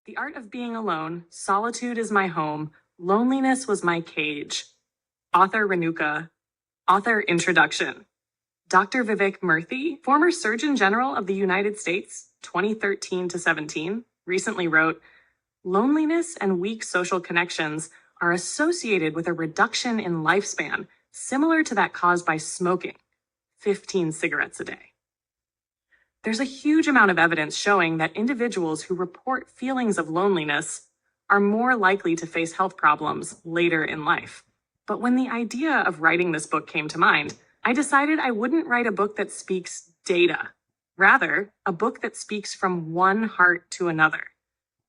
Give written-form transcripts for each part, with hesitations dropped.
The art of being alone, solitude is my home, loneliness was my cage. Author Renuka. Author introduction. Dr. Vivek Murthy, former Surgeon General of the United States, 2013 to 17, recently wrote, "Loneliness and weak social connections are associated with a reduction in lifespan, similar to that caused by smoking, 15 cigarettes a day." There's a huge amount of evidence showing that individuals who report feelings of loneliness are more likely to face health problems later in life. But when the idea of writing this book came to mind, I decided I wouldn't write a book that speaks data. Rather, a book that speaks from one heart to another.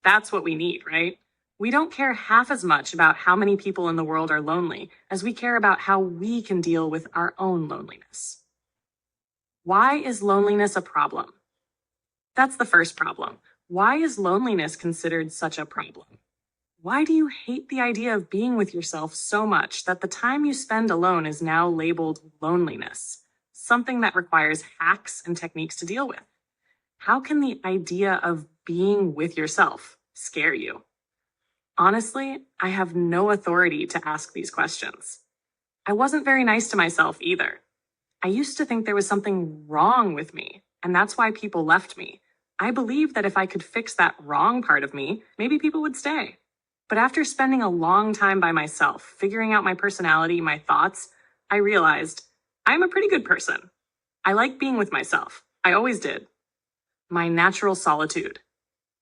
That's what we need, right? We don't care half as much about how many people in the world are lonely as we care about how we can deal with our own loneliness. Why is loneliness a problem? That's the first problem. Why is loneliness considered such a problem? Why do you hate the idea of being with yourself so much that the time you spend alone is now labeled loneliness, something that requires hacks and techniques to deal with? How can the idea of being with yourself scare you? Honestly, I have no authority to ask these questions. I wasn't very nice to myself either. I used to think there was something wrong with me, and that's why people left me. I believed that if I could fix that wrong part of me, maybe people would stay. But after spending a long time by myself, figuring out my personality, my thoughts, I realized I'm a pretty good person. I like being with myself. I always did. My natural solitude.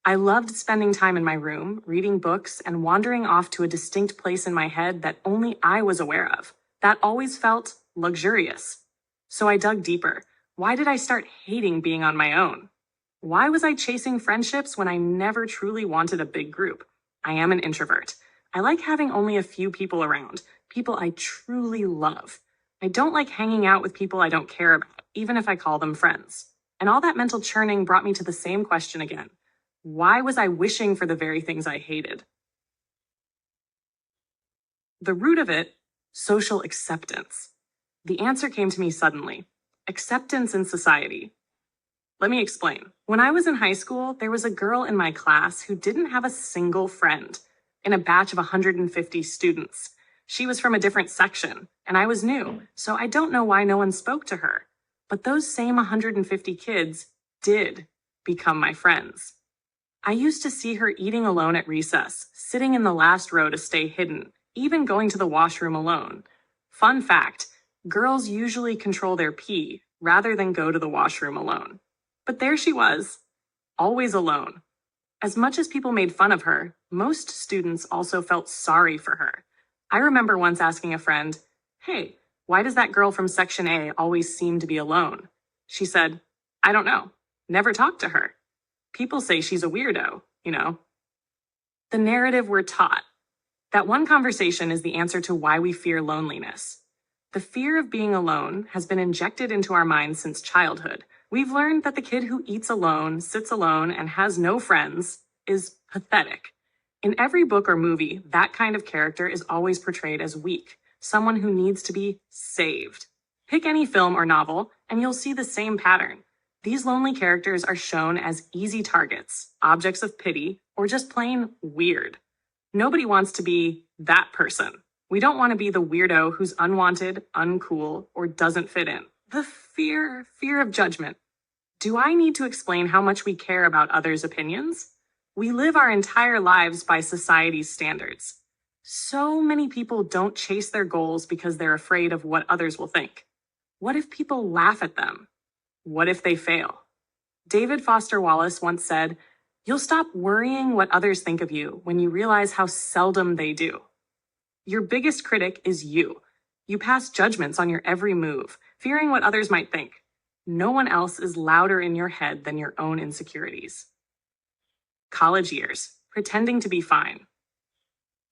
I loved spending time in my room, reading books, and wandering off to a distinct place in my head that only I was aware of. That always felt luxurious. So I dug deeper. Why did I start hating being on my own? Why was I chasing friendships when I never truly wanted a big group? I am an introvert. I like having only a few people around, people I truly love. I don't like hanging out with people I don't care about, even if I call them friends. And all that mental churning brought me to the same question again. Why was I wishing for the very things I hated? The root of it, social acceptance. The answer came to me suddenly. Acceptance in society. Let me explain. When I was in high school, there was a girl in my class who didn't have a single friend in a batch of 150 students. She was from a different section, and I was new, so I don't know why no one spoke to her. But those same 150 kids did become my friends. I used to see her eating alone at recess, sitting in the last row to stay hidden, even going to the washroom alone. Fun fact, girls usually control their pee rather than go to the washroom alone. But there she was, always alone. As much as people made fun of her, most students also felt sorry for her. I remember once asking a friend, "Hey, why does that girl from Section A always seem to be alone?" She said, "I don't know. Never talked to her. People say she's a weirdo, you know." The narrative we're taught. That one conversation is the answer to why we fear loneliness. The fear of being alone has been injected into our minds since childhood. We've learned that the kid who eats alone, sits alone, and has no friends is pathetic. In every book or movie, that kind of character is always portrayed as weak, someone who needs to be saved. Pick any film or novel, and you'll see the same pattern. These lonely characters are shown as easy targets, objects of pity, or just plain weird. Nobody wants to be that person. We don't want to be the weirdo who's unwanted, uncool, or doesn't fit in. The fear of judgment. Do I need to explain how much we care about others' opinions? We live our entire lives by society's standards. So many people don't chase their goals because they're afraid of what others will think. What if people laugh at them? What if they fail? David Foster Wallace once said, "You'll stop worrying what others think of you when you realize how seldom they do." Your biggest critic is you. You pass judgments on your every move, fearing what others might think. No one else is louder in your head than your own insecurities. College years, pretending to be fine.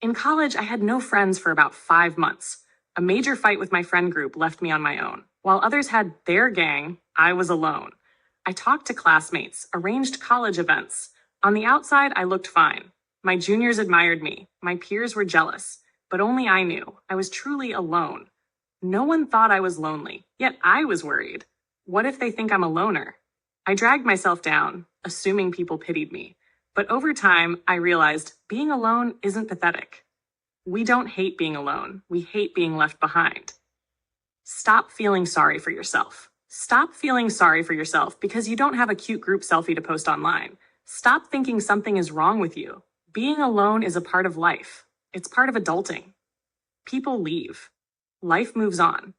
In college, I had no friends for about 5 months. A major fight with my friend group left me on my own. While others had their gang, I was alone. I talked to classmates, arranged college events. On the outside, I looked fine. My juniors admired me. My peers were jealous. But only I knew. I was truly alone. No one thought I was lonely, yet I was worried. What if they think I'm a loner? I dragged myself down, assuming people pitied me. But over time, I realized being alone isn't pathetic. We don't hate being alone. We hate being left behind. Stop feeling sorry for yourself. Stop feeling sorry for yourself because you don't have a cute group selfie to post online. Stop thinking something is wrong with you. Being alone is a part of life. It's part of adulting. People leave. Life moves on.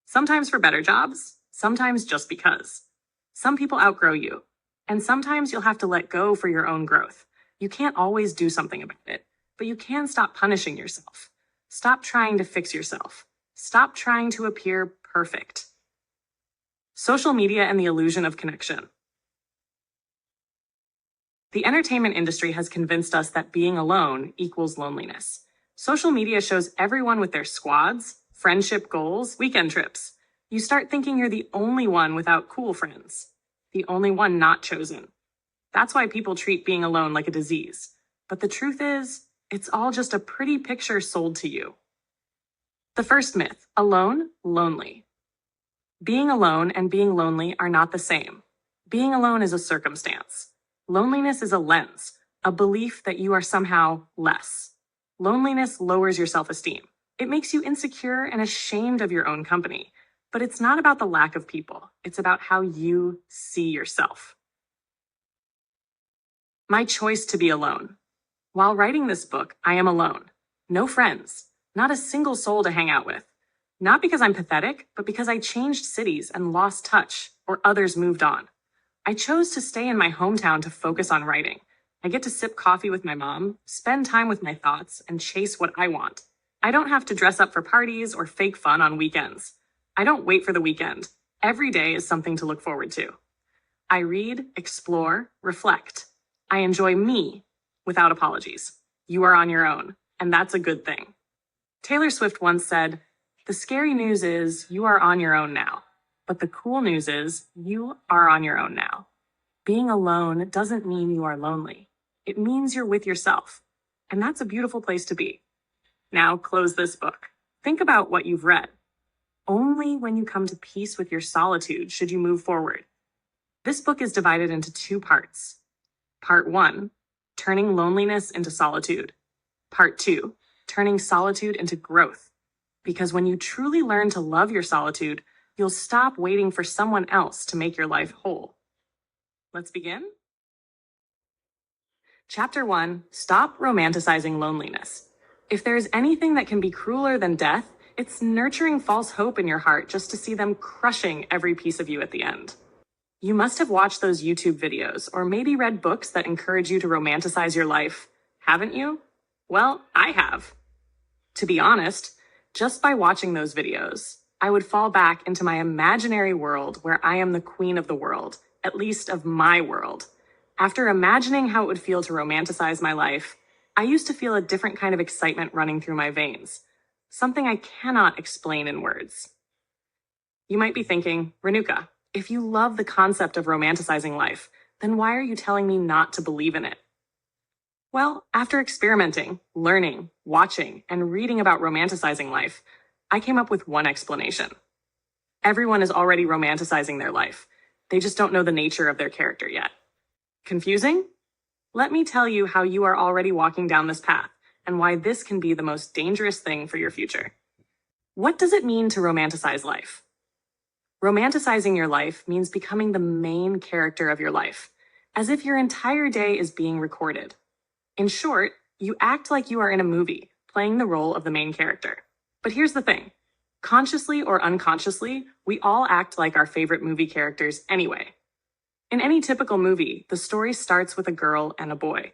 Sometimes for better jobs, sometimes just because. Some people outgrow you, and sometimes you'll have to let go for your own growth. You can't always do something about it, but you can stop punishing yourself. Stop trying to fix yourself. Stop trying to appear perfect. Social media and the illusion of connection. The entertainment industry has convinced us that being alone equals loneliness. Social media shows everyone with their squads, friendship goals, weekend trips. You start thinking you're the only one without cool friends, the only one not chosen. That's why people treat being alone like a disease. But the truth is, it's all just a pretty picture sold to you. The first myth, alone, lonely. Being alone and being lonely are not the same. Being alone is a circumstance. Loneliness is a lens, a belief that you are somehow less. Loneliness lowers your self-esteem. It makes you insecure and ashamed of your own company. But it's not about the lack of people. It's about how you see yourself. My choice to be alone. While writing this book, I am alone. No friends. Not a single soul to hang out with. Not because I'm pathetic, but because I changed cities and lost touch, or others moved on. I chose to stay in my hometown to focus on writing. I get to sip coffee with my mom, spend time with my thoughts, and chase what I want. I don't have to dress up for parties or fake fun on weekends. I don't wait for the weekend. Every day is something to look forward to. I read, explore, reflect. I enjoy me without apologies. You are on your own, and that's a good thing. Taylor Swift once said, "The scary news is you are on your own now, but the cool news is you are on your own now." Being alone doesn't mean you are lonely. It means you're with yourself, and that's a beautiful place to be. Now close this book. Think about what you've read. Only when you come to peace with your solitude should you move forward. This book is divided into 2 parts. Part 1, turning loneliness into solitude. Part 2, turning solitude into growth. Because when you truly learn to love your solitude, you'll stop waiting for someone else to make your life whole. Let's begin. Chapter 1, stop romanticizing loneliness. If there's anything that can be crueler than death, it's nurturing false hope in your heart just to see them crushing every piece of you at the end. You must have watched those YouTube videos, or maybe read books that encourage you to romanticize your life, haven't you? Well, I have. To be honest, just by watching those videos, I would fall back into my imaginary world where I am the queen of the world, at least of my world. After imagining how it would feel to romanticize my life, I used to feel a different kind of excitement running through my veins, something I cannot explain in words. You might be thinking, Renuka, if you love the concept of romanticizing life, then why are you telling me not to believe in it? Well, after experimenting, learning, watching, and reading about romanticizing life, I came up with one explanation. Everyone is already romanticizing their life. They just don't know the nature of their character yet. Confusing? Let me tell you how you are already walking down this path and why this can be the most dangerous thing for your future. What does it mean to romanticize life? Romanticizing your life means becoming the main character of your life, as if your entire day is being recorded. In short, you act like you are in a movie, playing the role of the main character. But here's the thing. Consciously or unconsciously, we all act like our favorite movie characters anyway. In any typical movie, the story starts with a girl and a boy.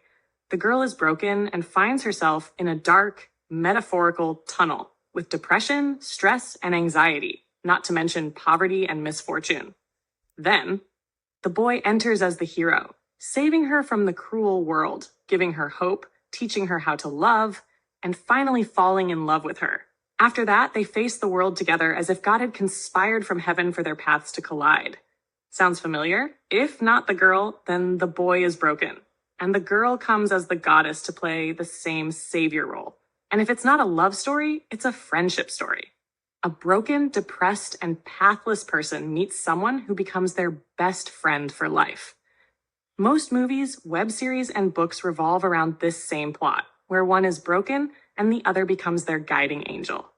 The girl is broken and finds herself in a dark, metaphorical tunnel with depression, stress, and anxiety, not to mention poverty and misfortune. Then, the boy enters as the hero, saving her from the cruel world, giving her hope, teaching her how to love, and finally falling in love with her. After that, they face the world together as if God had conspired from heaven for their paths to collide. Sounds familiar? If not the girl, then the boy is broken. And the girl comes as the goddess to play the same savior role. And if it's not a love story, it's a friendship story. A broken, depressed, and pathless person meets someone who becomes their best friend for life. Most movies, web series, and books revolve around this same plot, where one is broken and the other becomes their guiding angel.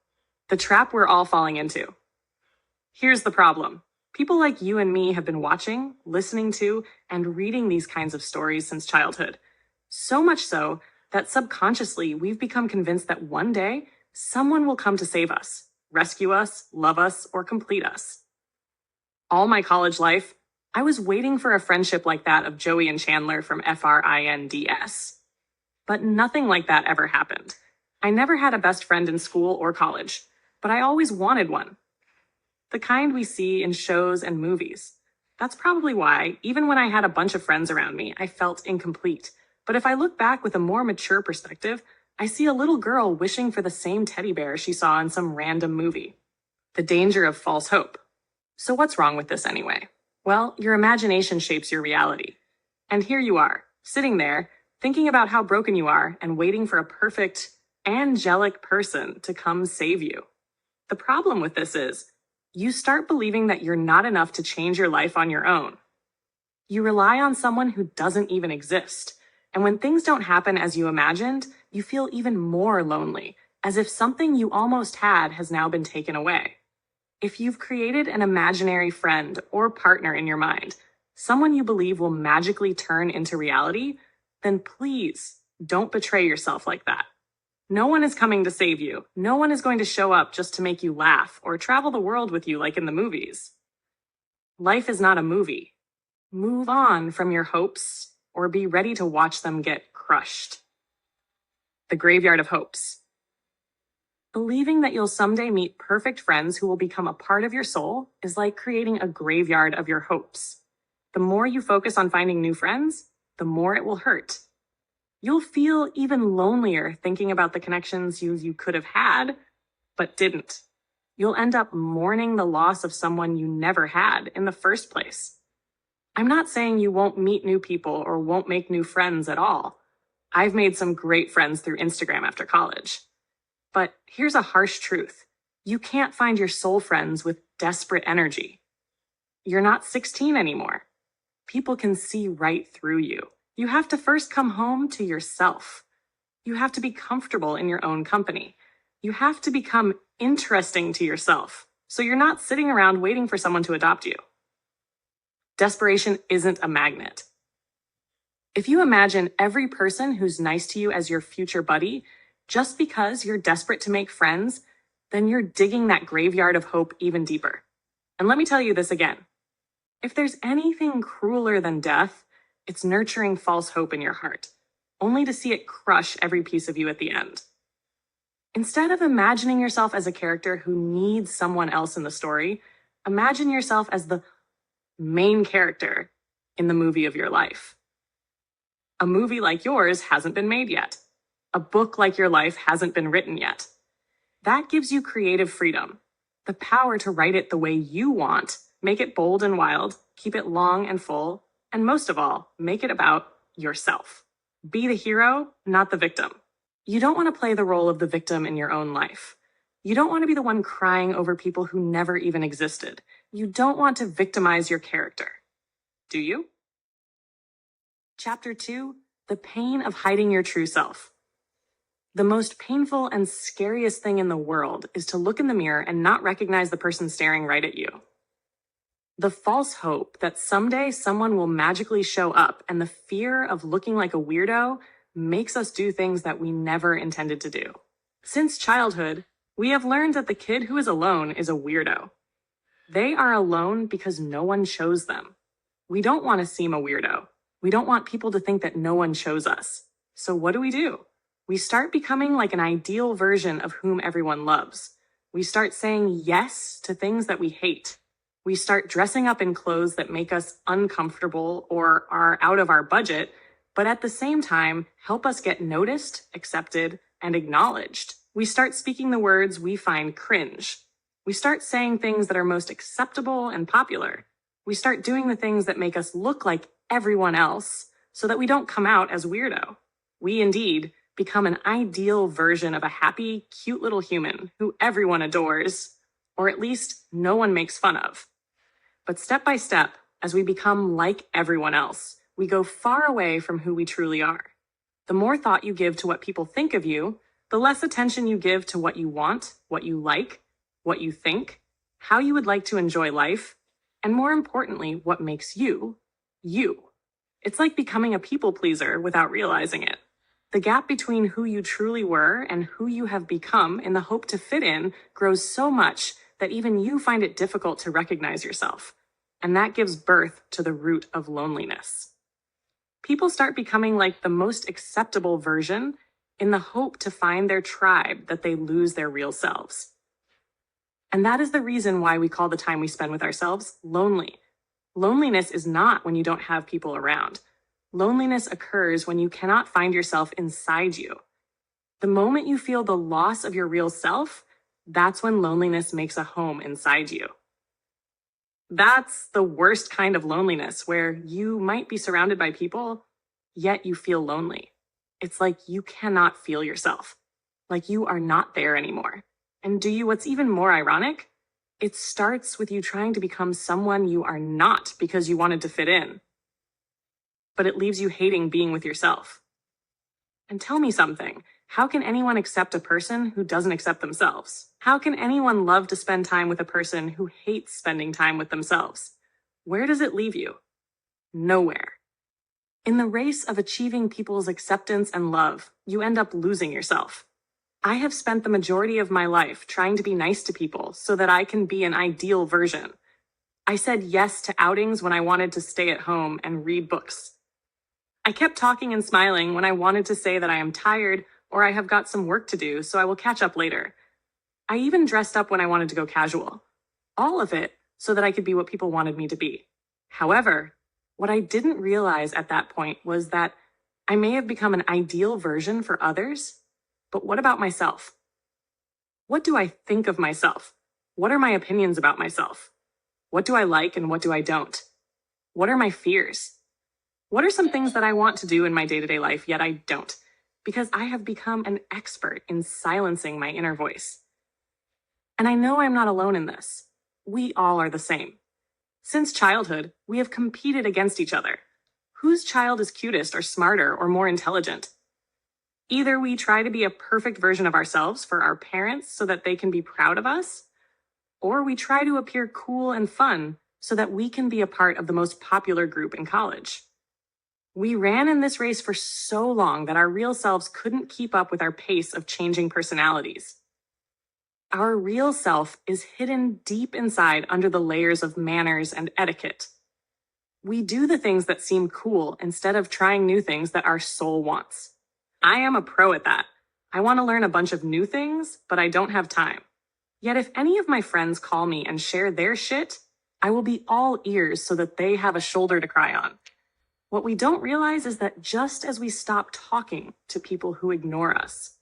The trap we're all falling into. Here's the problem. People like you and me have been watching, listening to, and reading these kinds of stories since childhood. So much so that subconsciously we've become convinced that one day someone will come to save us, rescue us, love us, or complete us. All my college life, I was waiting for a friendship like that of Joey and Chandler from Frinds. But nothing like that ever happened. I never had a best friend in school or college, but I always wanted one. The kind we see in shows and movies. That's probably why, even when I had a bunch of friends around me, I felt incomplete. But if I look back with a more mature perspective, I see a little girl wishing for the same teddy bear she saw in some random movie. The danger of false hope. So what's wrong with this anyway? Well, your imagination shapes your reality. And here you are, sitting there, thinking about how broken you are and waiting for a perfect, angelic person to come save you. The problem with this is, you start believing that you're not enough to change your life on your own. You rely on someone who doesn't even exist. And when things don't happen as you imagined, you feel even more lonely, as if something you almost had has now been taken away. If you've created an imaginary friend or partner in your mind, someone you believe will magically turn into reality, then please don't betray yourself like that. No one is coming to save you. No one is going to show up just to make you laugh or travel the world with you like in the movies. Life is not a movie. Move on from your hopes or be ready to watch them get crushed. The graveyard of hopes. Believing that you'll someday meet perfect friends who will become a part of your soul is like creating a graveyard of your hopes. The more you focus on finding new friends, the more it will hurt. You'll feel even lonelier thinking about the connections you could have had, but didn't. You'll end up mourning the loss of someone you never had in the first place. I'm not saying you won't meet new people or won't make new friends at all. I've made some great friends through Instagram after college. But here's a harsh truth. You can't find your soul friends with desperate energy. You're not 16 anymore. People can see right through you. You have to first come home to yourself. You have to be comfortable in your own company. You have to become interesting to yourself, so you're not sitting around waiting for someone to adopt you. Desperation isn't a magnet. If you imagine every person who's nice to you as your future buddy, just because you're desperate to make friends, then you're digging that graveyard of hope even deeper. And let me tell you this again. If there's anything crueler than death, it's nurturing false hope in your heart, only to see it crush every piece of you at the end. Instead of imagining yourself as a character who needs someone else in the story, imagine yourself as the main character in the movie of your life. A movie like yours hasn't been made yet. A book like your life hasn't been written yet. That gives you creative freedom, the power to write it the way you want, make it bold and wild, keep it long and full, and most of all, make it about yourself. Be the hero, not the victim. You don't want to play the role of the victim in your own life. You don't want to be the one crying over people who never even existed. You don't want to victimize your character. Do you? Chapter 2, The Pain of Hiding Your True Self. The most painful and scariest thing in the world is to look in the mirror and not recognize the person staring right at you. The false hope that someday someone will magically show up and the fear of looking like a weirdo makes us do things that we never intended to do. Since childhood, we have learned that the kid who is alone is a weirdo. They are alone because no one chose them. We don't want to seem a weirdo. We don't want people to think that no one chose us. So what do? We start becoming like an ideal version of whom everyone loves. We start saying yes to things that we hate. We start dressing up in clothes that make us uncomfortable or are out of our budget, but at the same time, help us get noticed, accepted, and acknowledged. We start speaking the words we find cringe. We start saying things that are most acceptable and popular. We start doing the things that make us look like everyone else so that we don't come out as weirdo. We indeed become an ideal version of a happy, cute little human who everyone adores, or at least no one makes fun of. But step by step, as we become like everyone else, we go far away from who we truly are. The more thought you give to what people think of you, the less attention you give to what you want, what you like, what you think, how you would like to enjoy life, and more importantly, what makes you, you. It's like becoming a people pleaser without realizing it. The gap between who you truly were and who you have become in the hope to fit in grows so much that even you find it difficult to recognize yourself. And that gives birth to the root of loneliness. People start becoming like the most acceptable version in the hope to find their tribe that they lose their real selves. And that is the reason why we call the time we spend with ourselves lonely. Loneliness is not when you don't have people around. Loneliness occurs when you cannot find yourself inside you. The moment you feel the loss of your real self, that's when loneliness makes a home inside you. That's the worst kind of loneliness, where you might be surrounded by people, yet you feel lonely. It's like you cannot feel yourself, like you are not there anymore. And what's even more ironic? It starts with you trying to become someone you are not because you wanted to fit in. But it leaves you hating being with yourself. And tell me something. How can anyone accept a person who doesn't accept themselves? How can anyone love to spend time with a person who hates spending time with themselves? Where does it leave you? Nowhere. In the race of achieving people's acceptance and love, you end up losing yourself. I have spent the majority of my life trying to be nice to people so that I can be an ideal version. I said yes to outings when I wanted to stay at home and read books. I kept talking and smiling when I wanted to say that I am tired or I have got some work to do, so I will catch up later. I even dressed up when I wanted to go casual. All of it so that I could be what people wanted me to be. However, what I didn't realize at that point was that I may have become an ideal version for others, but what about myself? What do I think of myself? What are my opinions about myself? What do I like and what do I don't? What are my fears? What are some things that I want to do in my day-to-day life, yet I don't? Because I have become an expert in silencing my inner voice. And I know I'm not alone in this. We all are the same. Since childhood, we have competed against each other. Whose child is cutest or smarter or more intelligent? Either we try to be a perfect version of ourselves for our parents so that they can be proud of us, or we try to appear cool and fun so that we can be a part of the most popular group in college. We ran in this race for so long that our real selves couldn't keep up with our pace of changing personalities. Our real self is hidden deep inside under the layers of manners and etiquette. We do the things that seem cool instead of trying new things that our soul wants. I am a pro at that. I want to learn a bunch of new things, but I don't have time. Yet if any of my friends call me and share their shit, I will be all ears so that they have a shoulder to cry on. What we don't realize is that just as we stop talking to people who ignore us,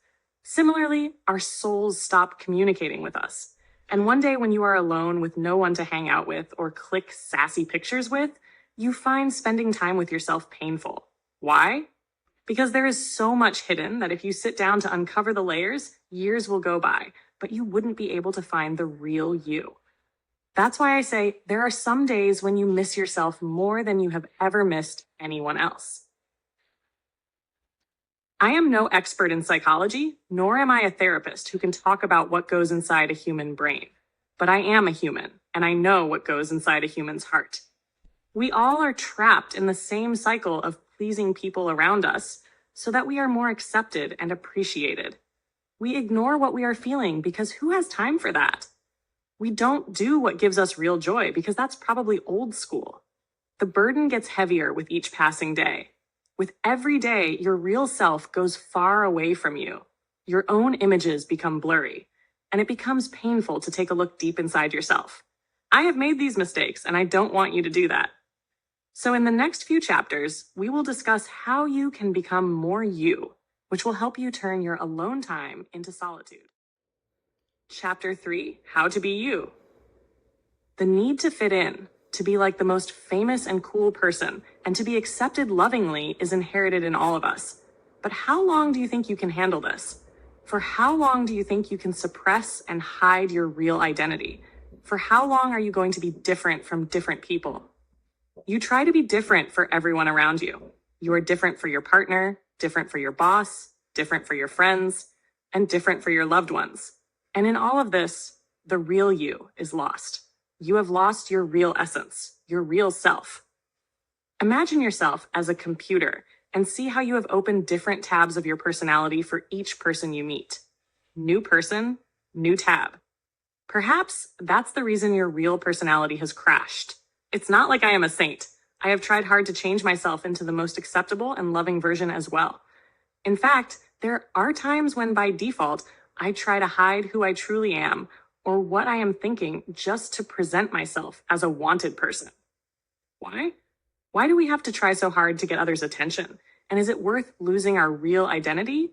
similarly, our souls stop communicating with us. And one day when you are alone with no one to hang out with or click sassy pictures with, you find spending time with yourself painful. Why? Because there is so much hidden that if you sit down to uncover the layers, years will go by, but you wouldn't be able to find the real you. That's why I say there are some days when you miss yourself more than you have ever missed anyone else. I am no expert in psychology, nor am I a therapist who can talk about what goes inside a human brain. But I am a human, and I know what goes inside a human's heart. We all are trapped in the same cycle of pleasing people around us so that we are more accepted and appreciated. We ignore what we are feeling because who has time for that? We don't do what gives us real joy because that's probably old school. The burden gets heavier with each passing day. With every day, your real self goes far away from you. Your own images become blurry, and it becomes painful to take a look deep inside yourself. I have made these mistakes, and I don't want you to do that. So in the next few chapters, we will discuss how you can become more you, which will help you turn your alone time into solitude. Chapter 3, How to Be You. The need to fit in, to be like the most famous and cool person, and to be accepted lovingly is inherited in all of us. But how long do you think you can handle this? For how long do you think you can suppress and hide your real identity? For how long are you going to be different from different people? You try to be different for everyone around you. You are different for your partner, different for your boss, different for your friends, and different for your loved ones. And in all of this, the real you is lost. You have lost your real essence, your real self. Imagine yourself as a computer and see how you have opened different tabs of your personality for each person you meet. New person, new tab. Perhaps that's the reason your real personality has crashed. It's not like I am a saint. I have tried hard to change myself into the most acceptable and loving version as well. In fact, there are times when by default, I try to hide who I truly am or what I am thinking just to present myself as a wanted person. Why? Why do we have to try so hard to get others' attention? And is it worth losing our real identity?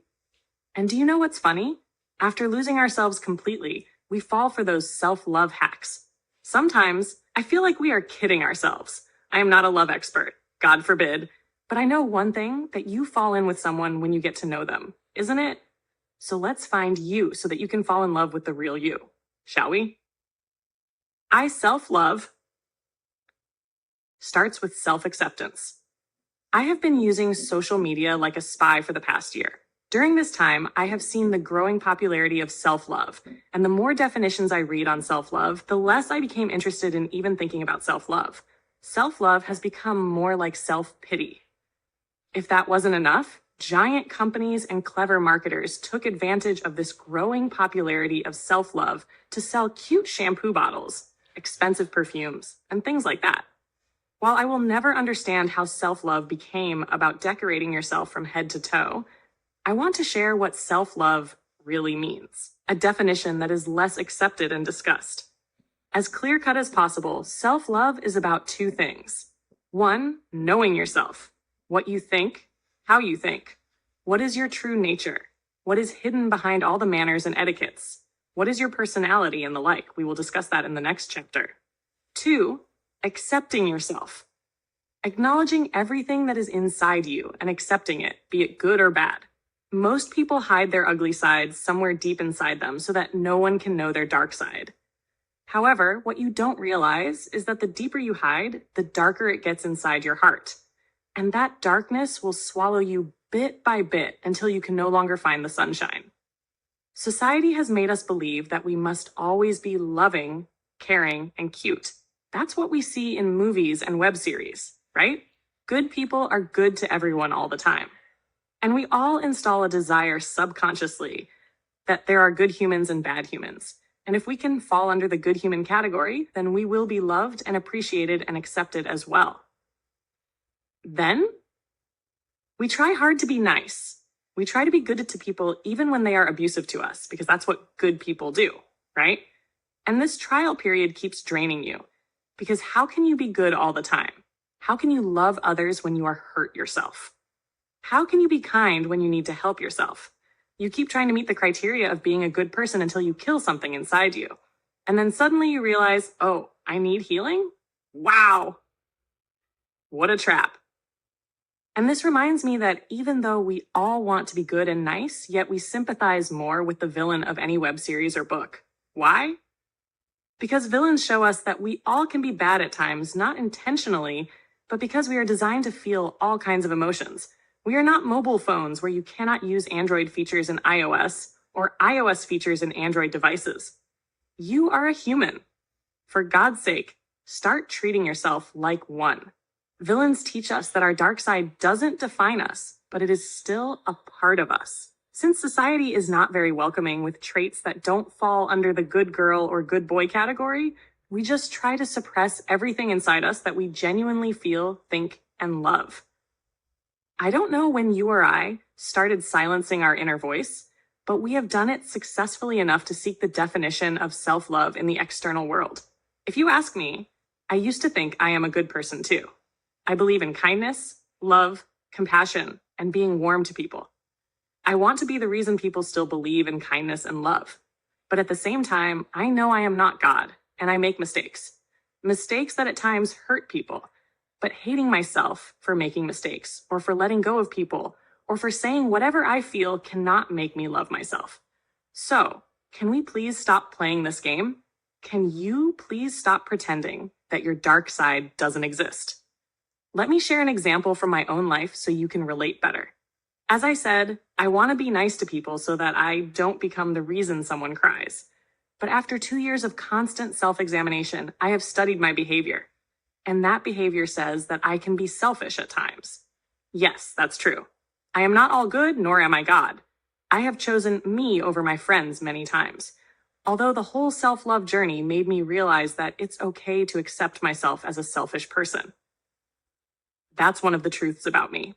And do you know what's funny? After losing ourselves completely, we fall for those self-love hacks. Sometimes I feel like we are kidding ourselves. I am not a love expert, God forbid, but I know one thing, that you fall in with someone when you get to know them, isn't it? So let's find you so that you can fall in love with the real you, shall we? I self-love starts with self-acceptance. I have been using social media like a spy for the past year. During this time, I have seen the growing popularity of self-love, and the more definitions I read on self-love, the less I became interested in even thinking about self-love. Self-love has become more like self-pity. If that wasn't enough, giant companies and clever marketers took advantage of this growing popularity of self-love to sell cute shampoo bottles, expensive perfumes, and things like that. While I will never understand how self-love became about decorating yourself from head to toe, I want to share what self-love really means, a definition that is less accepted and discussed. As clear-cut as possible, self-love is about two things. One, knowing yourself, what you think, how you think. What is your true nature? What is hidden behind all the manners and etiquettes? What is your personality and the like? We will discuss that in the next chapter. Two, accepting yourself. Acknowledging everything that is inside you and accepting it, be it good or bad. Most people hide their ugly sides somewhere deep inside them so that no one can know their dark side. However, what you don't realize is that the deeper you hide, the darker it gets inside your heart. And that darkness will swallow you bit by bit until you can no longer find the sunshine. Society has made us believe that we must always be loving, caring, and cute. That's what we see in movies and web series, right? Good people are good to everyone all the time. And we all install a desire subconsciously that there are good humans and bad humans. And if we can fall under the good human category, then we will be loved and appreciated and accepted as well. Then, we try hard to be nice. We try to be good to people even when they are abusive to us, because that's what good people do, right? And this trial period keeps draining you, because how can you be good all the time? How can you love others when you are hurt yourself? How can you be kind when you need to help yourself? You keep trying to meet the criteria of being a good person until you kill something inside you. And then suddenly you realize, oh, I need healing? Wow. What a trap. And this reminds me that even though we all want to be good and nice, yet we sympathize more with the villain of any web series or book. Why? Because villains show us that we all can be bad at times, not intentionally, but because we are designed to feel all kinds of emotions. We are not mobile phones where you cannot use Android features in iOS or iOS features in Android devices. You are a human. For God's sake, start treating yourself like one. Villains teach us that our dark side doesn't define us, but it is still a part of us. Since society is not very welcoming with traits that don't fall under the good girl or good boy category, we just try to suppress everything inside us that we genuinely feel, think, and love. I don't know when you or I started silencing our inner voice, but we have done it successfully enough to seek the definition of self-love in the external world. If you ask me, I used to think I am a good person too. I believe in kindness, love, compassion, and being warm to people. I want to be the reason people still believe in kindness and love. But at the same time, I know I am not God, and I make mistakes. Mistakes that at times hurt people. But hating myself for making mistakes, or for letting go of people, or for saying whatever I feel cannot make me love myself. So, can we please stop playing this game? Can you please stop pretending that your dark side doesn't exist? Let me share an example from my own life so you can relate better. As I said, I want to be nice to people so that I don't become the reason someone cries. But after 2 years of constant self-examination, I have studied my behavior. And that behavior says that I can be selfish at times. Yes, that's true. I am not all good, nor am I God. I have chosen me over my friends many times. Although the whole self-love journey made me realize that it's okay to accept myself as a selfish person. That's one of the truths about me.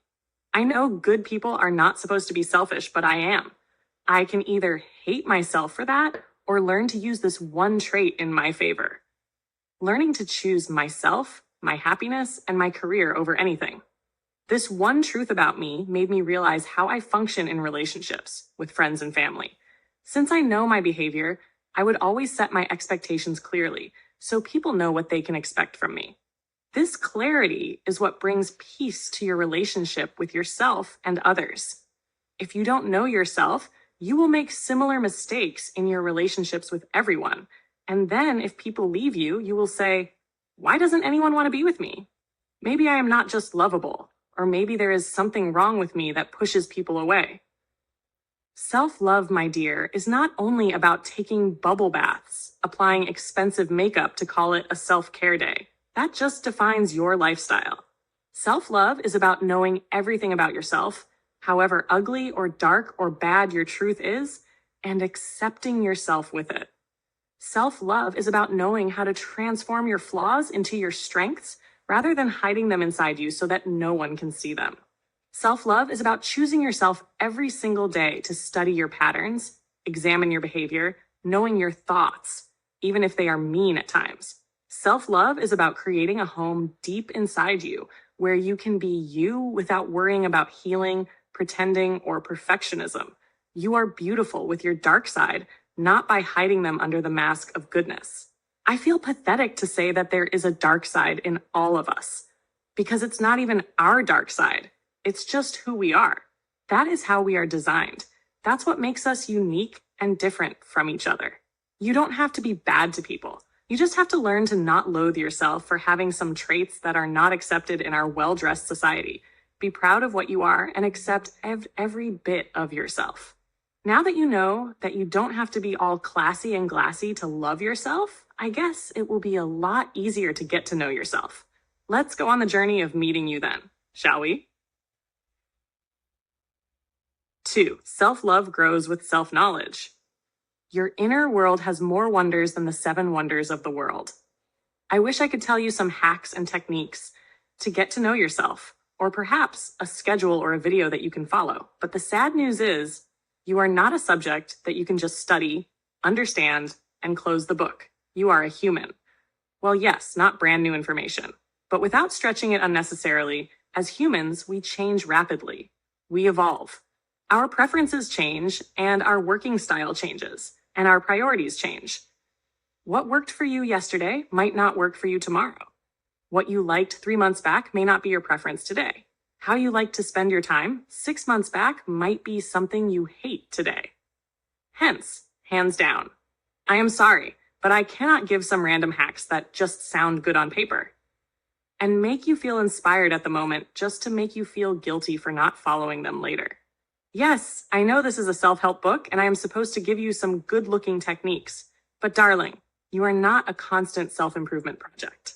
I know good people are not supposed to be selfish, but I am. I can either hate myself for that or learn to use this one trait in my favor. Learning to choose myself, my happiness, and my career over anything. This one truth about me made me realize how I function in relationships with friends and family. Since I know my behavior, I would always set my expectations clearly so people know what they can expect from me. This clarity is what brings peace to your relationship with yourself and others. If you don't know yourself, you will make similar mistakes in your relationships with everyone. And then if people leave you, you will say, why doesn't anyone want to be with me? Maybe I am not just lovable, or maybe there is something wrong with me that pushes people away. Self-love, my dear, is not only about taking bubble baths, applying expensive makeup to call it a self-care day. That just defines your lifestyle. Self-love is about knowing everything about yourself, however ugly or dark or bad your truth is, and accepting yourself with it. Self-love is about knowing how to transform your flaws into your strengths rather than hiding them inside you so that no one can see them. Self-love is about choosing yourself every single day to study your patterns, examine your behavior, knowing your thoughts, even if they are mean at times. Self-love is about creating a home deep inside you where you can be you without worrying about healing, pretending, or perfectionism. You are beautiful with your dark side, not by hiding them under the mask of goodness. I feel pathetic to say that there is a dark side in all of us, because it's not even our dark side. It's just who we are. That is how we are designed. That's what makes us unique and different from each other. You don't have to be bad to people. You just have to learn to not loathe yourself for having some traits that are not accepted in our well-dressed society. Be proud of what you are and accept every bit of yourself. Now that you know that you don't have to be all classy and glassy to love yourself, I guess it will be a lot easier to get to know yourself. Let's go on the journey of meeting you then, shall we? 2. Self-love grows with self-knowledge. Your inner world has more wonders than the 7 wonders of the world. I wish I could tell you some hacks and techniques to get to know yourself, or perhaps a schedule or a video that you can follow. But the sad news is, you are not a subject that you can just study, understand, and close the book. You are a human. Well, yes, not brand new information, but without stretching it unnecessarily, as humans, we change rapidly. We evolve. Our preferences change, and our working style changes, and our priorities change. What worked for you yesterday might not work for you tomorrow. What you liked 3 months back may not be your preference today. How you like to spend your time 6 months back might be something you hate today. Hence, hands down, I am sorry, but I cannot give some random hacks that just sound good on paper and make you feel inspired at the moment just to make you feel guilty for not following them later. Yes, I know this is a self-help book and I am supposed to give you some good-looking techniques, but darling, you are not a constant self-improvement project.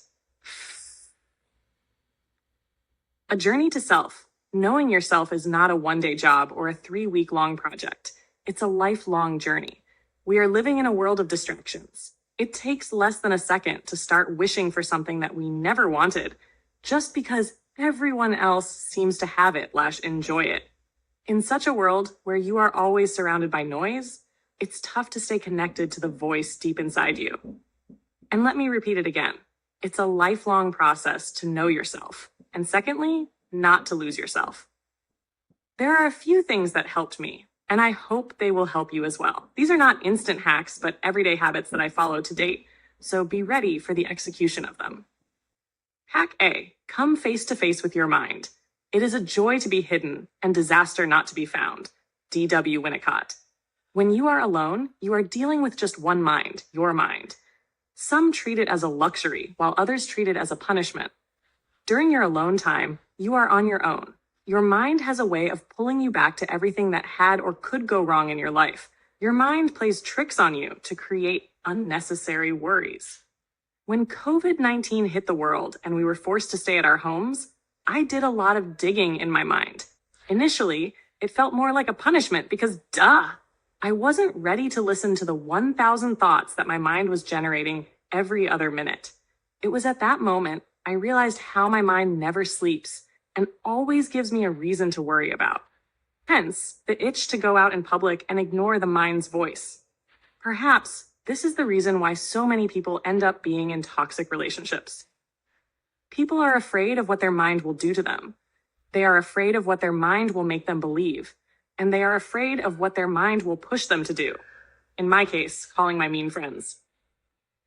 A journey to self. Knowing yourself is not a one-day job or a 3-week-long project. It's a lifelong journey. We are living in a world of distractions. It takes less than a second to start wishing for something that we never wanted, just because everyone else seems to have it / enjoy it. In such a world where you are always surrounded by noise, it's tough to stay connected to the voice deep inside you. And let me repeat it again. It's a lifelong process to know yourself. And secondly, not to lose yourself. There are a few things that helped me, and I hope they will help you as well. These are not instant hacks, but everyday habits that I followed to date, so be ready for the execution of them. Hack A, come face to face with your mind. It is a joy to be hidden and disaster not to be found. D.W. Winnicott. When you are alone, you are dealing with just one mind, your mind. Some treat it as a luxury, while others treat it as a punishment. During your alone time, you are on your own. Your mind has a way of pulling you back to everything that had or could go wrong in your life. Your mind plays tricks on you to create unnecessary worries. When COVID-19 hit the world and we were forced to stay at our homes, I did a lot of digging in my mind. Initially, it felt more like a punishment because, I wasn't ready to listen to the 1,000 thoughts that my mind was generating every other minute. It was at that moment I realized how my mind never sleeps and always gives me a reason to worry about. Hence, the itch to go out in public and ignore the mind's voice. Perhaps this is the reason why so many people end up being in toxic relationships. People are afraid of what their mind will do to them. They are afraid of what their mind will make them believe. And they are afraid of what their mind will push them to do. In my case, calling my mean friends.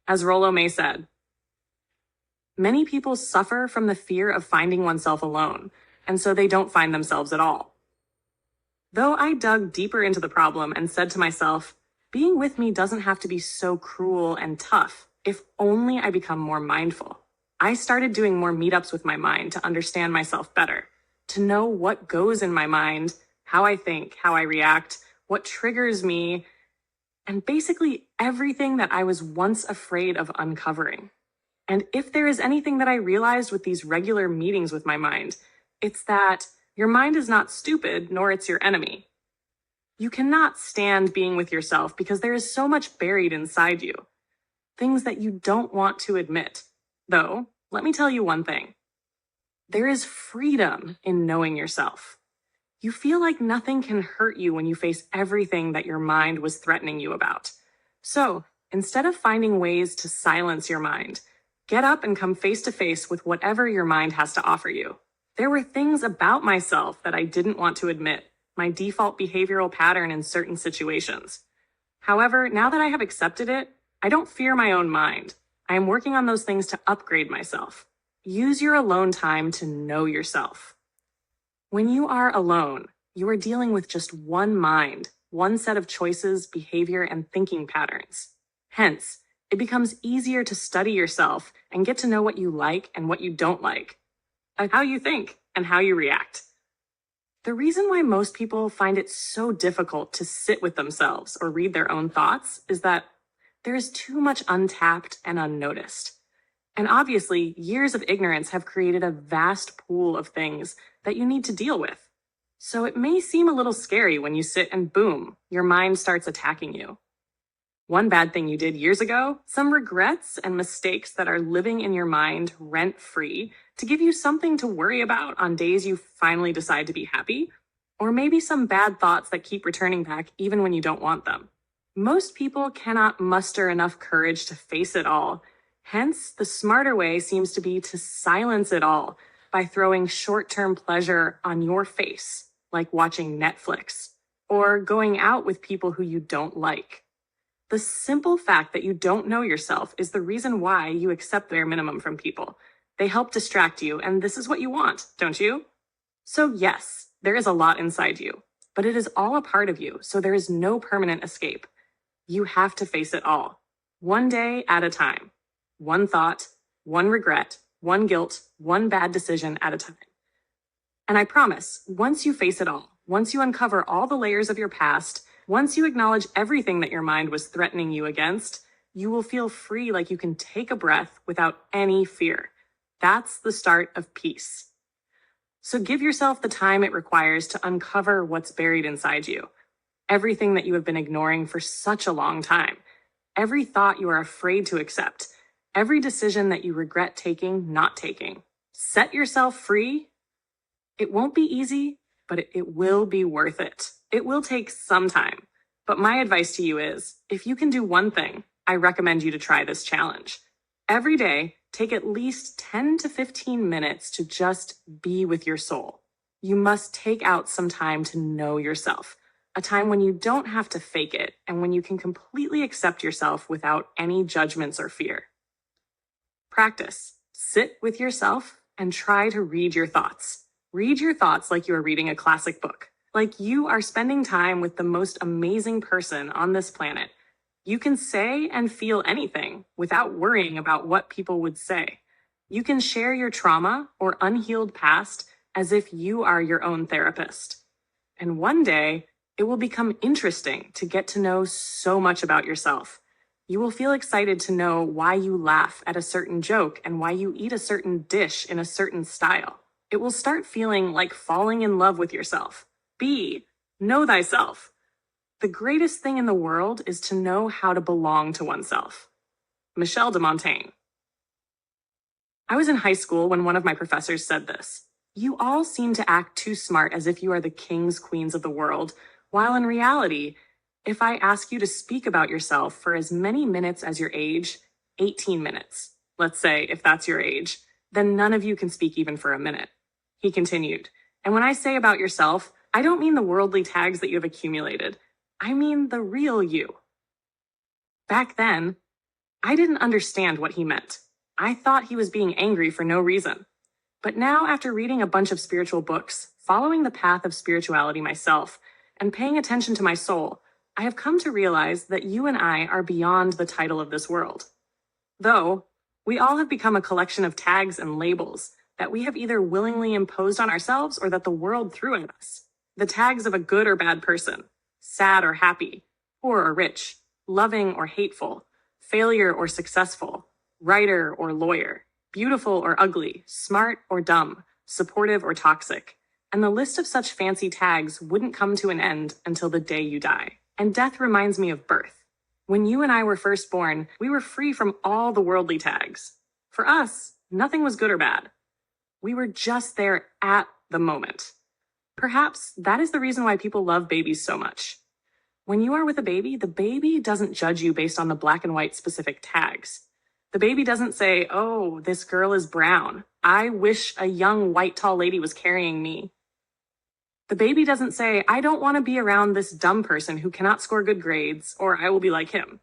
As Rollo May said, many people suffer from the fear of finding oneself alone, and so they don't find themselves at all. Though I dug deeper into the problem and said to myself, being with me doesn't have to be so cruel and tough if only I become more mindful. I started doing more meetups with my mind to understand myself better, to know what goes in my mind, how I think, how I react, what triggers me, and basically everything that I was once afraid of uncovering. And if there is anything that I realized with these regular meetings with my mind, it's that your mind is not stupid, nor it's your enemy. You cannot stand being with yourself because there is so much buried inside you. Things that you don't want to admit. Though, let me tell you one thing. There is freedom in knowing yourself. You feel like nothing can hurt you when you face everything that your mind was threatening you about. So, instead of finding ways to silence your mind, get up and come face to face with whatever your mind has to offer you. There were things about myself that I didn't want to admit, my default behavioral pattern in certain situations. However, now that I have accepted it, I don't fear my own mind. I am working on those things to upgrade myself. Use your alone time to know yourself. When you are alone, you are dealing with just one mind, one set of choices, behavior, and thinking patterns. Hence, it becomes easier to study yourself and get to know what you like and what you don't like, and how you think and how you react. The reason why most people find it so difficult to sit with themselves or read their own thoughts is that there is too much untapped and unnoticed. And obviously, years of ignorance have created a vast pool of things that you need to deal with. So it may seem a little scary when you sit and boom, your mind starts attacking you. One bad thing you did years ago, some regrets and mistakes that are living in your mind rent-free to give you something to worry about on days you finally decide to be happy, or maybe some bad thoughts that keep returning back even when you don't want them. Most people cannot muster enough courage to face it all. Hence, the smarter way seems to be to silence it all by throwing short-term pleasure on your face, like watching Netflix, or going out with people who you don't like. The simple fact that you don't know yourself is the reason why you accept bare minimum from people. They help distract you, and this is what you want, don't you? So yes, there is a lot inside you, but it is all a part of you, so there is no permanent escape. You have to face it all, one day at a time. One thought, one regret, one guilt, one bad decision at a time. And I promise, once you face it all, once you uncover all the layers of your past, once you acknowledge everything that your mind was threatening you against, you will feel free, like you can take a breath without any fear. That's the start of peace. So give yourself the time it requires to uncover what's buried inside you. Everything that you have been ignoring for such a long time. Every thought you are afraid to accept. Every decision that you regret taking, not taking. Set yourself free. It won't be easy, but it will be worth it. It will take some time. But my advice to you is, if you can do one thing, I recommend you to try this challenge. Every day, take at least 10 to 15 minutes to just be with your soul. You must take out some time to know yourself. A time when you don't have to fake it and when you can completely accept yourself without any judgments or fear. Practice. Sit with yourself and try to read your thoughts. Read your thoughts like you are reading a classic book. Like you are spending time with the most amazing person on this planet. You can say and feel anything without worrying about what people would say. You can share your trauma or unhealed past as if you are your own therapist. And one day, it will become interesting to get to know so much about yourself. You will feel excited to know why you laugh at a certain joke and why you eat a certain dish in a certain style. It will start feeling like falling in love with yourself. Know thyself. The greatest thing in the world is to know how to belong to oneself. Michel de Montaigne. I was in high school when one of my professors said this. You all seem to act too smart as if you are the kings, queens of the world, while in reality, if I ask you to speak about yourself for as many minutes as your age, 18 minutes, let's say, if that's your age, then none of you can speak even for a minute. He continued, and when I say about yourself, I don't mean the worldly tags that you have accumulated. I mean the real you. Back then, I didn't understand what he meant. I thought he was being angry for no reason. But now, after reading a bunch of spiritual books, following the path of spirituality myself, and paying attention to my soul, I have come to realize that you and I are beyond the title of this world. Though, we all have become a collection of tags and labels that we have either willingly imposed on ourselves or that the world threw at us. The tags of a good or bad person, sad or happy, poor or rich, loving or hateful, failure or successful, writer or lawyer, beautiful or ugly, smart or dumb, supportive or toxic. And the list of such fancy tags wouldn't come to an end until the day you die. And death reminds me of birth. When you and I were first born, we were free from all the worldly tags. For us, nothing was good or bad. We were just there at the moment. Perhaps that is the reason why people love babies so much. When you are with a baby, the baby doesn't judge you based on the black and white specific tags. The baby doesn't say, oh, this girl is brown. I wish a young white tall lady was carrying me. The baby doesn't say, I don't want to be around this dumb person who cannot score good grades, or I will be like him.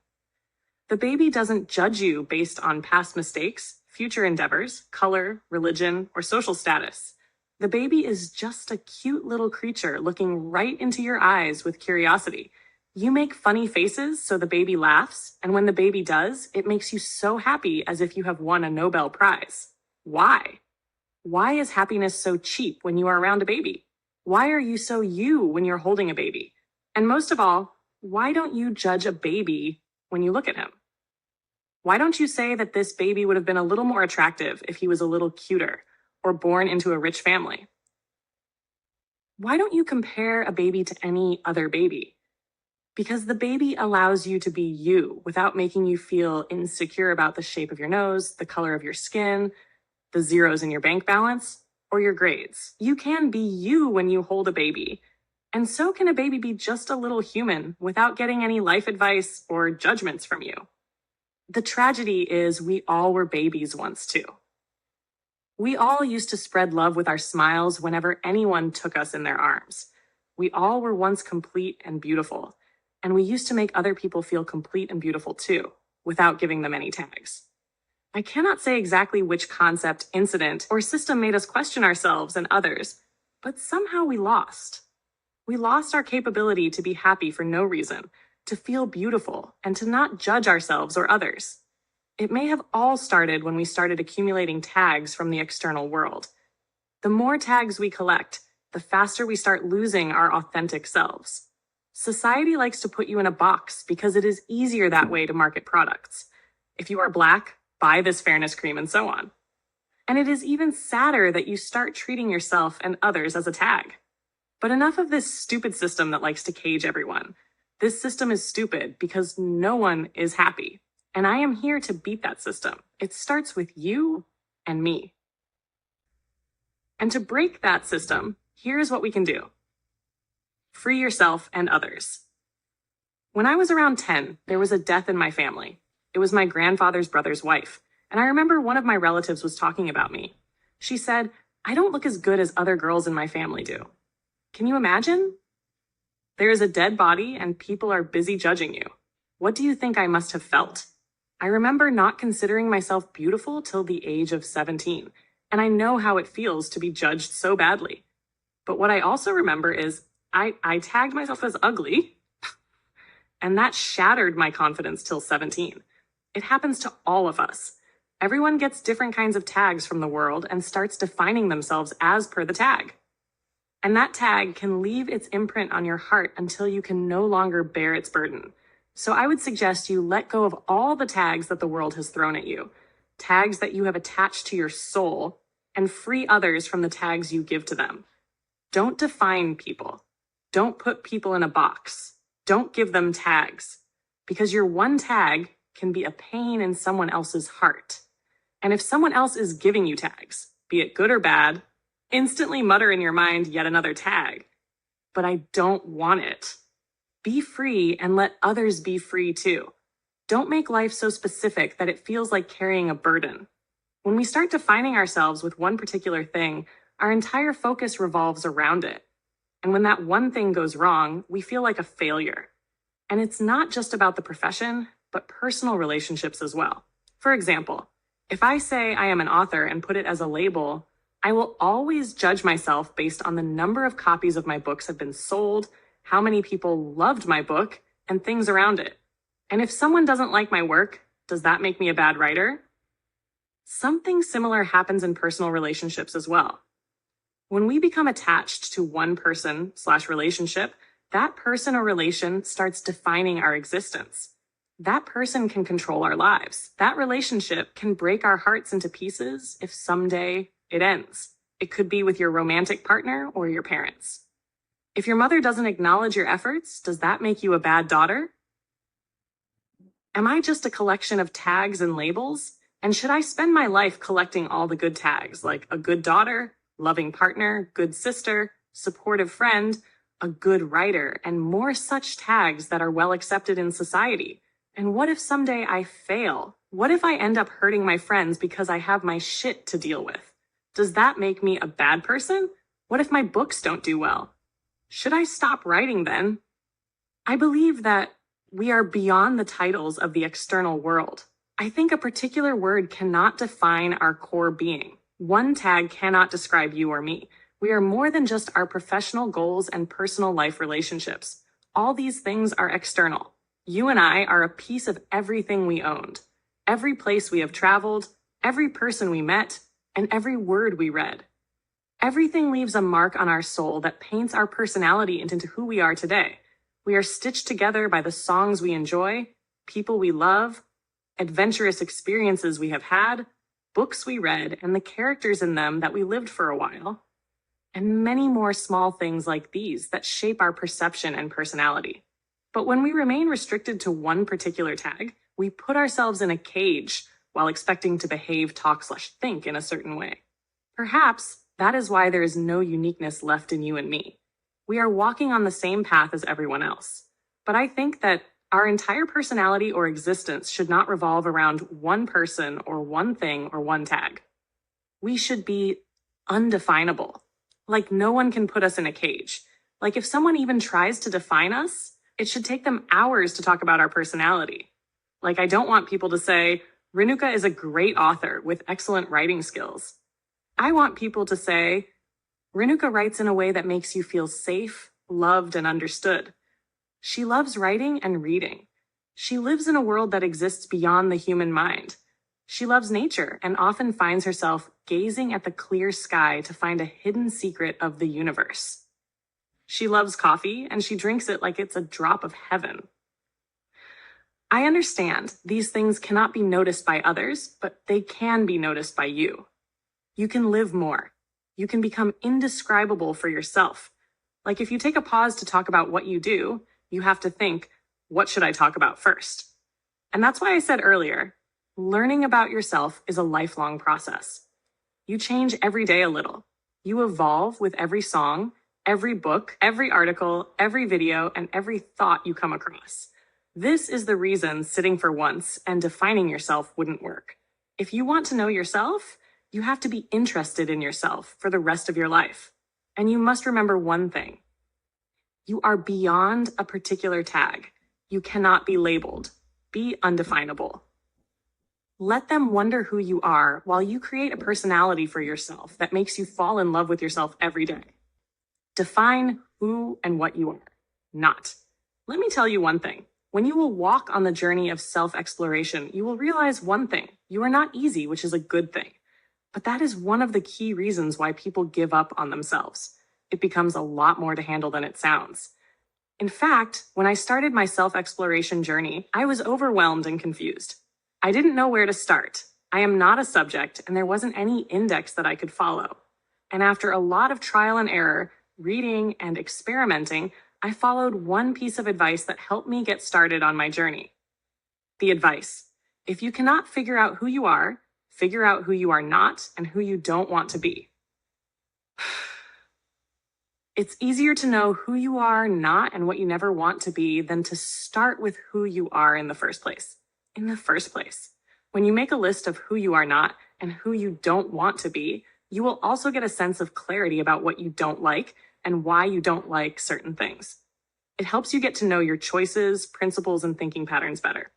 The baby doesn't judge you based on past mistakes, future endeavors, color, religion, or social status. The baby is just a cute little creature looking right into your eyes with curiosity. You make funny faces so the baby laughs, and when the baby does, it makes you so happy as if you have won a Nobel Prize. Why? Why is happiness so cheap when you are around a baby? Why are you so you when you're holding a baby? And most of all, why don't you judge a baby when you look at him? Why don't you say that this baby would have been a little more attractive if he was a little cuter or born into a rich family? Why don't you compare a baby to any other baby? Because the baby allows you to be you without making you feel insecure about the shape of your nose, the color of your skin, the zeros in your bank balance, or your grades. You can be you when you hold a baby. And so can a baby be just a little human without getting any life advice or judgments from you. The tragedy is we all were babies once too. We all used to spread love with our smiles whenever anyone took us in their arms. We all were once complete and beautiful, and we used to make other people feel complete and beautiful too, without giving them any tags. I cannot say exactly which concept, incident, or system made us question ourselves and others, but somehow we lost. We lost our capability to be happy for no reason, to feel beautiful, and to not judge ourselves or others. It may have all started when we started accumulating tags from the external world. The more tags we collect, the faster we start losing our authentic selves. Society likes to put you in a box because it is easier that way to market products. If you are Black, buy this fairness cream and so on. And it is even sadder that you start treating yourself and others as a tag. But enough of this stupid system that likes to cage everyone. This system is stupid because no one is happy. And I am here to beat that system. It starts with you and me. And to break that system, here's what we can do. Free yourself and others. When I was around 10, there was a death in my family. It was my grandfather's brother's wife. And I remember one of my relatives was talking about me. She said, I don't look as good as other girls in my family do. Can you imagine? There is a dead body and people are busy judging you. What do you think I must have felt? I remember not considering myself beautiful till the age of 17, and I know how it feels to be judged so badly. But what I also remember is I tagged myself as ugly, and that shattered my confidence till 17. It happens to all of us. Everyone gets different kinds of tags from the world and starts defining themselves as per the tag. And that tag can leave its imprint on your heart until you can no longer bear its burden. So I would suggest you let go of all the tags that the world has thrown at you, tags that you have attached to your soul, and free others from the tags you give to them. Don't define people. Don't put people in a box. Don't give them tags, because your one tag can be a pain in someone else's heart. And if someone else is giving you tags, be it good or bad, instantly mutter in your mind yet another tag. But I don't want it. Be free and let others be free too. Don't make life so specific that it feels like carrying a burden. When we start defining ourselves with one particular thing, our entire focus revolves around it. And when that one thing goes wrong, we feel like a failure. And it's not just about the profession, but personal relationships as well. For example, if I say I am an author and put it as a label, I will always judge myself based on the number of copies of my books have been sold, how many people loved my book, and things around it. And if someone doesn't like my work, does that make me a bad writer? Something similar happens in personal relationships as well. When we become attached to one person/relationship, that person or relation starts defining our existence. That person can control our lives. That relationship can break our hearts into pieces if someday it ends. It could be with your romantic partner or your parents. If your mother doesn't acknowledge your efforts, does that make you a bad daughter? Am I just a collection of tags and labels? And should I spend my life collecting all the good tags, like a good daughter, loving partner, good sister, supportive friend, a good writer, and more such tags that are well accepted in society? And what if someday I fail? What if I end up hurting my friends because I have my shit to deal with? Does that make me a bad person? What if my books don't do well? Should I stop writing then? I believe that we are beyond the titles of the external world. I think a particular word cannot define our core being. One tag cannot describe you or me. We are more than just our professional goals and personal life relationships. All these things are external. You and I are a piece of everything we owned, every place we have traveled, every person we met, and every word we read. Everything leaves a mark on our soul that paints our personality into who we are today. We are stitched together by the songs we enjoy, people we love, adventurous experiences we have had, books we read, and the characters in them that we lived for a while, and many more small things like these that shape our perception and personality. But when we remain restricted to one particular tag, we put ourselves in a cage while expecting to behave, talk/think in a certain way. Perhaps that is why there is no uniqueness left in you and me. We are walking on the same path as everyone else. But I think that our entire personality or existence should not revolve around one person or one thing or one tag. We should be undefinable. Like no one can put us in a cage. Like if someone even tries to define us, it should take them hours to talk about our personality. Like I don't want people to say, Renuka is a great author with excellent writing skills. I want people to say, Renuka writes in a way that makes you feel safe, loved, and understood. She loves writing and reading. She lives in a world that exists beyond the human mind. She loves nature and often finds herself gazing at the clear sky to find a hidden secret of the universe. She loves coffee and she drinks it like it's a drop of heaven. I understand these things cannot be noticed by others, but they can be noticed by you. You can live more. You can become indescribable for yourself. Like if you take a pause to talk about what you do, you have to think, what should I talk about first? And that's why I said earlier, learning about yourself is a lifelong process. You change every day a little. You evolve with every song, every book, every article, every video, and every thought you come across. This is the reason sitting for once and defining yourself wouldn't work. If you want to know yourself, you have to be interested in yourself for the rest of your life. And you must remember one thing. You are beyond a particular tag. You cannot be labeled. Be undefinable. Let them wonder who you are while you create a personality for yourself that makes you fall in love with yourself every day. Define who and what you are not. Let me tell you one thing. When you will walk on the journey of self-exploration, you will realize one thing: you are not easy, which is a good thing. But that is one of the key reasons why people give up on themselves. It becomes a lot more to handle than it sounds. In fact, when I started my self-exploration journey, I was overwhelmed and confused. I didn't know where to start. I am not a subject, and there wasn't any index that I could follow. And after a lot of trial and error, reading and experimenting, I followed one piece of advice that helped me get started on my journey. The advice: if you cannot figure out who you are, figure out who you are not and who you don't want to be. It's easier to know who you are not and what you never want to be than to start with who you are in the first place. When you make a list of who you are not and who you don't want to be, you will also get a sense of clarity about what you don't like and why you don't like certain things. It helps you get to know your choices, principles, and thinking patterns better.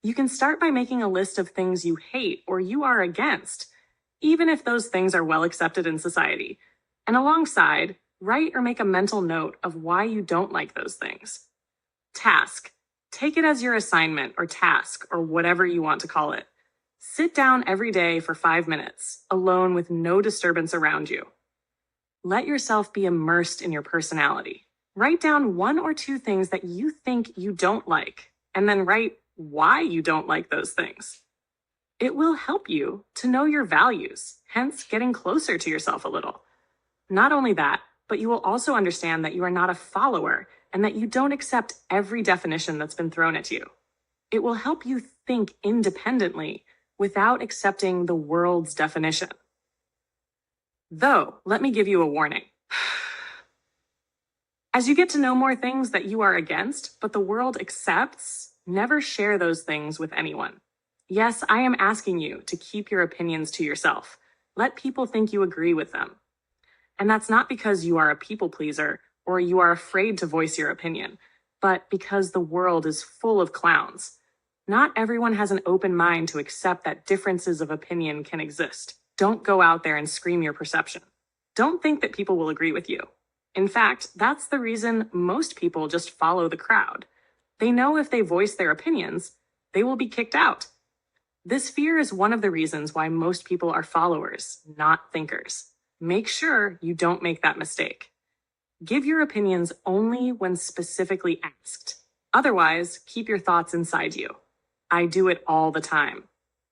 You can start by making a list of things you hate or you are against, even if those things are well accepted in society. And alongside, write or make a mental note of why you don't like those things. Task: take it as your assignment or task or whatever you want to call it. Sit down every day for 5 minutes, alone with no disturbance around you. Let yourself be immersed in your personality. Write down 1 or 2 things that you think you don't like, and then write why you don't like those things. It will help you to know your values, hence getting closer to yourself a little. Not only that, but you will also understand that you are not a follower and that you don't accept every definition that's been thrown at you. It will help you think independently without accepting the world's definition. Though, let me give you a warning. As you get to know more things that you are against, but the world accepts, never share those things with anyone. Yes, I am asking you to keep your opinions to yourself. Let people think you agree with them. And that's not because you are a people pleaser or you are afraid to voice your opinion, but because the world is full of clowns. Not everyone has an open mind to accept that differences of opinion can exist. Don't go out there and scream your perception. Don't think that people will agree with you. In fact, that's the reason most people just follow the crowd. They know if they voice their opinions, they will be kicked out. This fear is one of the reasons why most people are followers, not thinkers. Make sure you don't make that mistake. Give your opinions only when specifically asked. Otherwise, keep your thoughts inside you. I do it all the time.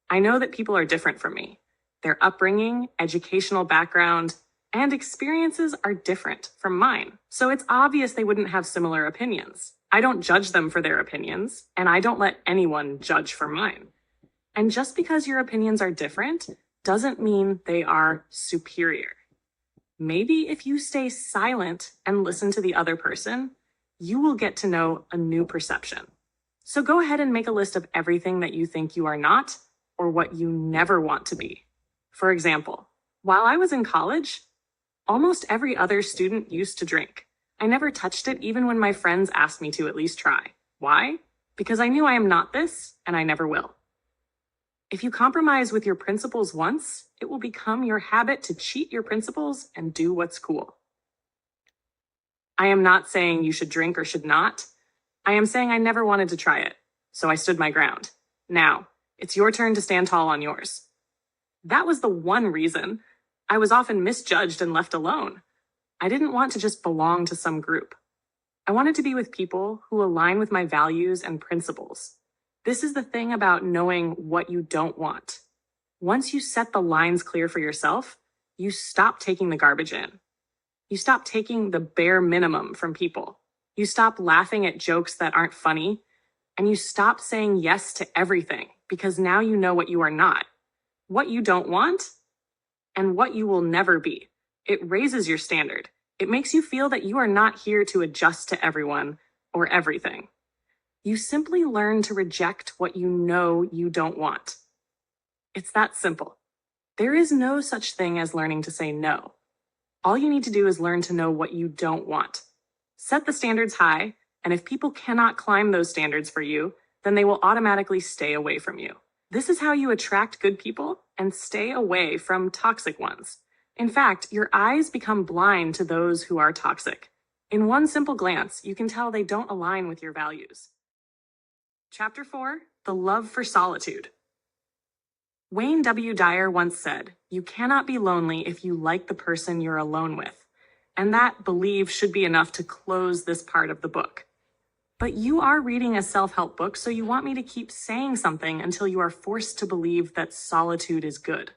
I know that people are different from me. Their upbringing, educational background, and experiences are different from mine. So it's obvious they wouldn't have similar opinions. I don't judge them for their opinions, and I don't let anyone judge for mine. And just because your opinions are different doesn't mean they are superior. Maybe if you stay silent and listen to the other person, you will get to know a new perception. So go ahead and make a list of everything that you think you are not or what you never want to be. For example, while I was in college, almost every other student used to drink. I never touched it even when my friends asked me to at least try. Why? Because I knew I am not this and I never will. If you compromise with your principles once, it will become your habit to cheat your principles and do what's cool. I am not saying you should drink or should not. I am saying I never wanted to try it, so I stood my ground. Now, it's your turn to stand tall on yours. That was the one reason I was often misjudged and left alone. I didn't want to just belong to some group. I wanted to be with people who align with my values and principles. This is the thing about knowing what you don't want. Once you set the lines clear for yourself, you stop taking the garbage in. You stop taking the bare minimum from people. You stop laughing at jokes that aren't funny, and you stop saying yes to everything because now you know what you are not, what you don't want, and what you will never be. It raises your standard. It makes you feel that you are not here to adjust to everyone or everything. You simply learn to reject what you know you don't want. It's that simple. There is no such thing as learning to say no. All you need to do is learn to know what you don't want. Set the standards high, and if people cannot climb those standards for you, then they will automatically stay away from you. This is how you attract good people and stay away from toxic ones. In fact, your eyes become blind to those who are toxic. In one simple glance, you can tell they don't align with your values. Chapter 4, The Love for Solitude. Wayne W. Dyer once said, "You cannot be lonely if you like the person you're alone with." And that, believe, should be enough to close this part of the book. But you are reading a self-help book, so you want me to keep saying something until you are forced to believe that solitude is good.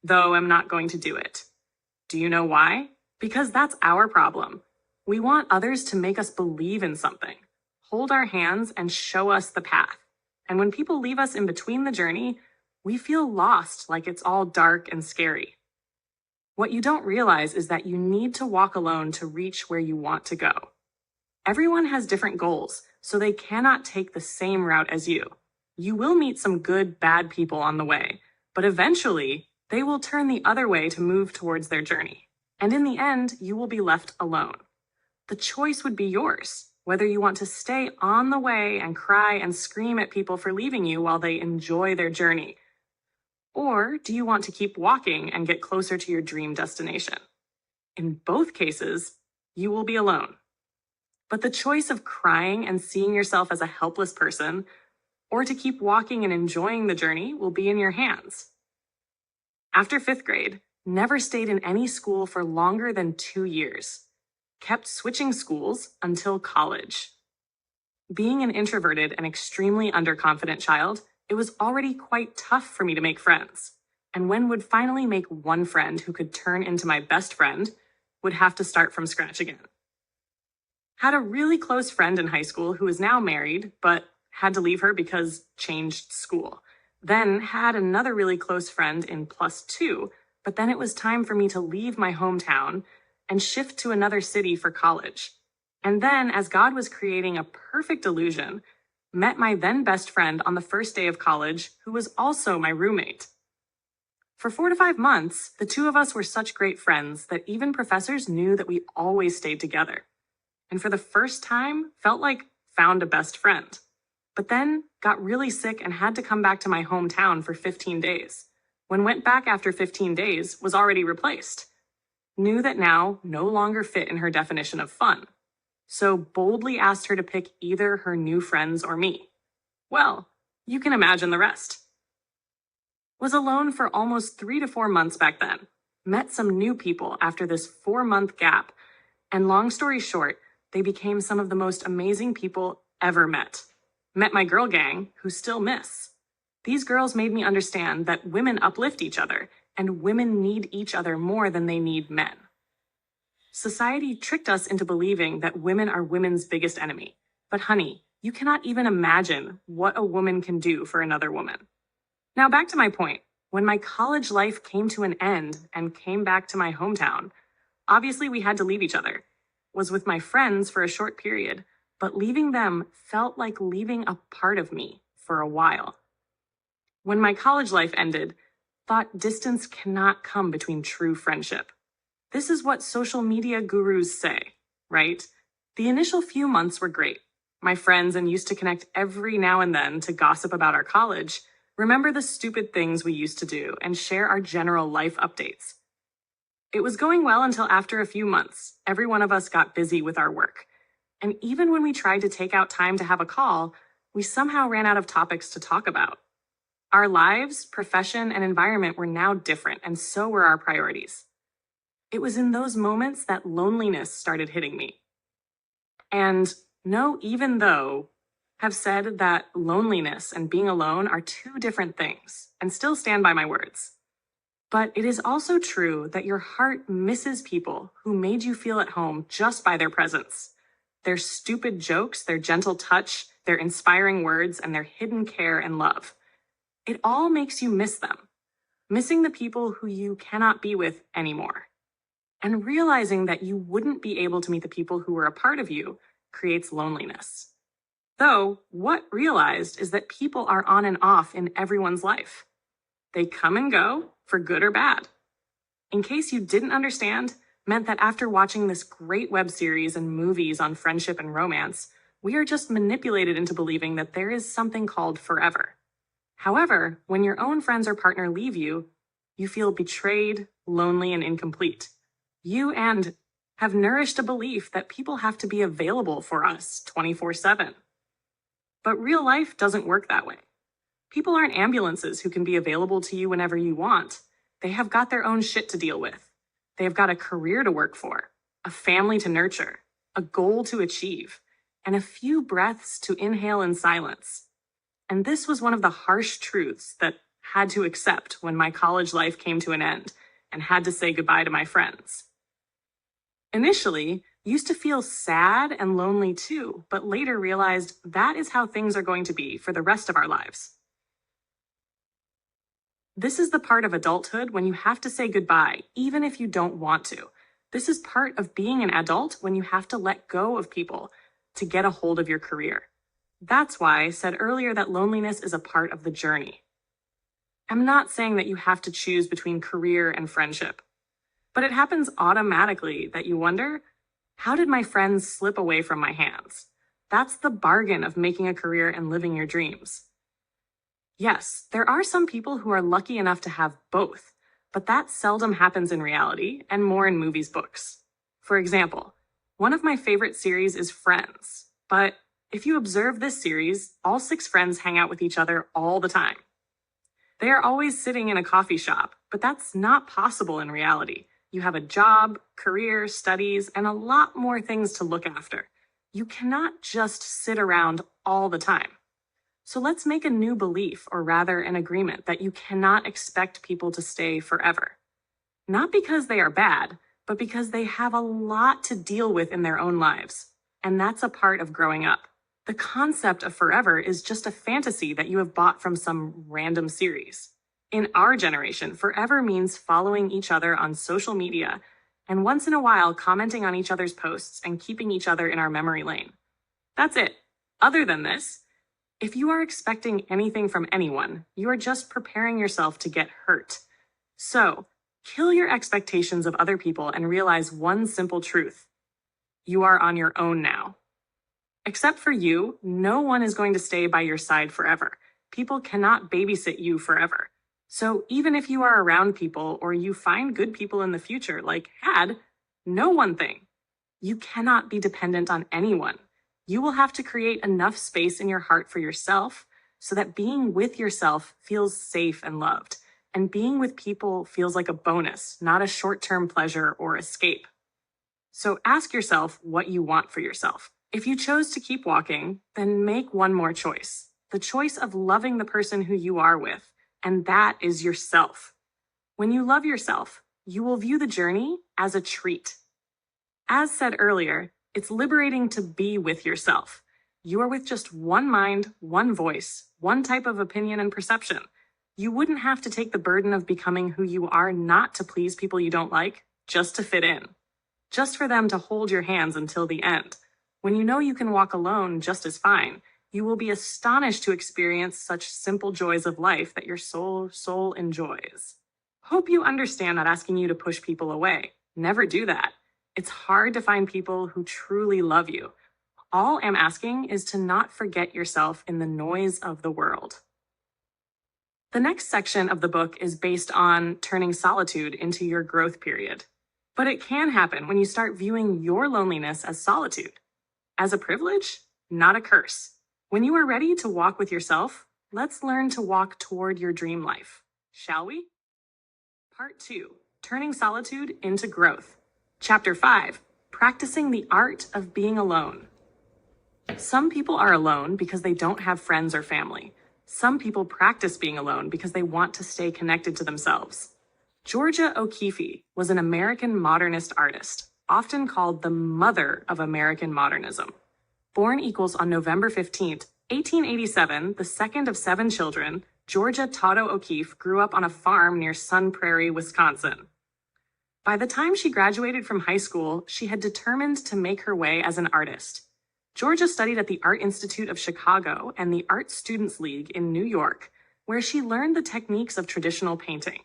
Though I'm not going to do it. Do you know why? Because that's our problem. We want others to make us believe in something, hold our hands, and show us the path. And when people leave us in between the journey, we feel lost, like it's all dark and scary. What you don't realize is that you need to walk alone to reach where you want to go. Everyone has different goals, so they cannot take the same route as you. You will meet some good, bad people on the way, but eventually, they will turn the other way to move towards their journey. And in the end, you will be left alone. The choice would be yours, whether you want to stay on the way and cry and scream at people for leaving you while they enjoy their journey. Or do you want to keep walking and get closer to your dream destination? In both cases, you will be alone. But the choice of crying and seeing yourself as a helpless person, or to keep walking and enjoying the journey, will be in your hands. After 5th grade, never stayed in any school for longer than 2 years. Kept switching schools until college. Being an introverted and extremely underconfident child, it was already quite tough for me to make friends. And when would finally make one friend who could turn into my best friend, would have to start from scratch again. Had a really close friend in high school who is now married, but had to leave her because changed school. Then had another really close friend in +2, but then it was time for me to leave my hometown and shift to another city for college. And then, as God was creating a perfect illusion, met my then best friend on the first day of college, who was also my roommate. For 4 to 5 months, the two of us were such great friends that even professors knew that we always stayed together. And for the first time, felt like found a best friend. But then got really sick and had to come back to my hometown for 15 days. When went back after 15 days, was already replaced. Knew that now no longer fit in her definition of fun. So boldly asked her to pick either her new friends or me. Well, you can imagine the rest. Was alone for almost 3 to 4 months back then. Met some new people after this 4-month gap. And long story short, they became some of the most amazing people ever met. Met my girl gang, who still miss. These girls made me understand that women uplift each other, and women need each other more than they need men. Society tricked us into believing that women are women's biggest enemy. But honey, you cannot even imagine what a woman can do for another woman. Now back to my point. When my college life came to an end and came back to my hometown, obviously we had to leave each other. Was with my friends for a short period, but leaving them felt like leaving a part of me for a while. When my college life ended, thought distance cannot come between true friendship. This is what social media gurus say, right? The initial few months were great. My friends and used to connect every now and then to gossip about our college, remember the stupid things we used to do, and share our general life updates. It was going well until after a few months, every one of us got busy with our work. And even when we tried to take out time to have a call, we somehow ran out of topics to talk about. Our lives, profession, and environment were now different, and so were our priorities. It was in those moments that loneliness started hitting me. And no, even though, have said that loneliness and being alone are two different things, and still stand by my words. But it is also true that your heart misses people who made you feel at home just by their presence. Their stupid jokes, their gentle touch, their inspiring words, and their hidden care and love. It all makes you miss them. Missing the people who you cannot be with anymore. And realizing that you wouldn't be able to meet the people who were a part of you creates loneliness. Though, what realized is that people are on and off in everyone's life. They come and go, for good or bad. In case you didn't understand, meant that after watching this great web series and movies on friendship and romance, we are just manipulated into believing that there is something called forever. However, when your own friends or partner leave you, you feel betrayed, lonely, and incomplete. You and have nourished a belief that people have to be available for us 24/7. But real life doesn't work that way. People aren't ambulances who can be available to you whenever you want. They have got their own shit to deal with. They have got a career to work for, a family to nurture, a goal to achieve, and a few breaths to inhale in silence. And this was one of the harsh truths that had to accept when my college life came to an end and had to say goodbye to my friends. Initially, used to feel sad and lonely too, but later realized that is how things are going to be for the rest of our lives. This is the part of adulthood when you have to say goodbye, even if you don't want to. This is part of being an adult when you have to let go of people to get a hold of your career. That's why I said earlier that loneliness is a part of the journey. I'm not saying that you have to choose between career and friendship, but it happens automatically that you wonder, how did my friends slip away from my hands? That's the bargain of making a career and living your dreams. Yes, there are some people who are lucky enough to have both, but that seldom happens in reality and more in movies, books. For example, one of my favorite series is Friends, but if you observe this series, all 6 friends hang out with each other all the time. They are always sitting in a coffee shop, but that's not possible in reality. You have a job, career, studies, and a lot more things to look after. You cannot just sit around all the time. So let's make a new belief, or rather an agreement, that you cannot expect people to stay forever. Not because they are bad, but because they have a lot to deal with in their own lives. And that's a part of growing up. The concept of forever is just a fantasy that you have bought from some random series. In our generation, forever means following each other on social media and once in a while commenting on each other's posts and keeping each other in our memory lane. That's it. Other than this, if you are expecting anything from anyone, you are just preparing yourself to get hurt. So, kill your expectations of other people and realize one simple truth. You are on your own now. Except for you, no one is going to stay by your side forever. People cannot babysit you forever. So even if you are around people or you find good people in the future, like Had, know one thing. You cannot be dependent on anyone. You will have to create enough space in your heart for yourself so that being with yourself feels safe and loved, and being with people feels like a bonus, not a short-term pleasure or escape. So ask yourself what you want for yourself. If you chose to keep walking, then make one more choice. The choice of loving the person who you are with, and that is yourself. When you love yourself, you will view the journey as a treat. As said earlier, it's liberating to be with yourself. You are with just one mind, one voice, one type of opinion and perception. You wouldn't have to take the burden of becoming who you are not to please people you don't like, just to fit in. Just for them to hold your hands until the end. When you know you can walk alone just as fine, you will be astonished to experience such simple joys of life that your soul enjoys. Hope you understand not asking you to push people away. Never do that. It's hard to find people who truly love you. All I'm asking is to not forget yourself in the noise of the world. The next section of the book is based on turning solitude into your growth period. But it can happen when you start viewing your loneliness as solitude. As a privilege, not a curse. When you are ready to walk with yourself, let's learn to walk toward your dream life. Shall we? Part 2, Turning Solitude into Growth. Chapter 5, Practicing the Art of Being Alone. Some people are alone because they don't have friends or family. Some people practice being alone because they want to stay connected to themselves. Georgia O'Keeffe was an American modernist artist, often called the mother of American modernism. Born equals on November 15th, 1887, the second of 7 children, Georgia Totto O'Keeffe grew up on a farm near Sun Prairie, Wisconsin. By the time she graduated from high school, she had determined to make her way as an artist. Georgia studied at the Art Institute of Chicago and the Art Students League in New York, where she learned the techniques of traditional painting.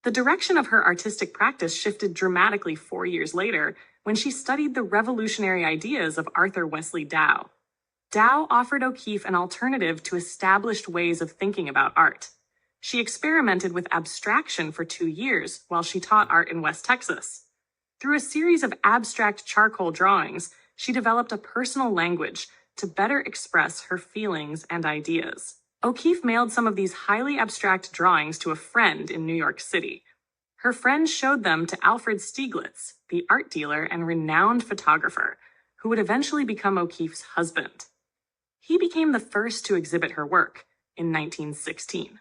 The direction of her artistic practice shifted dramatically 4 years later when she studied the revolutionary ideas of Arthur Wesley Dow. Dow offered O'Keeffe an alternative to established ways of thinking about art. She experimented with abstraction for 2 years while she taught art in West Texas. Through a series of abstract charcoal drawings, she developed a personal language to better express her feelings and ideas. O'Keeffe mailed some of these highly abstract drawings to a friend in New York City. Her friend showed them to Alfred Stieglitz, the art dealer and renowned photographer, who would eventually become O'Keeffe's husband. He became the first to exhibit her work in 1916.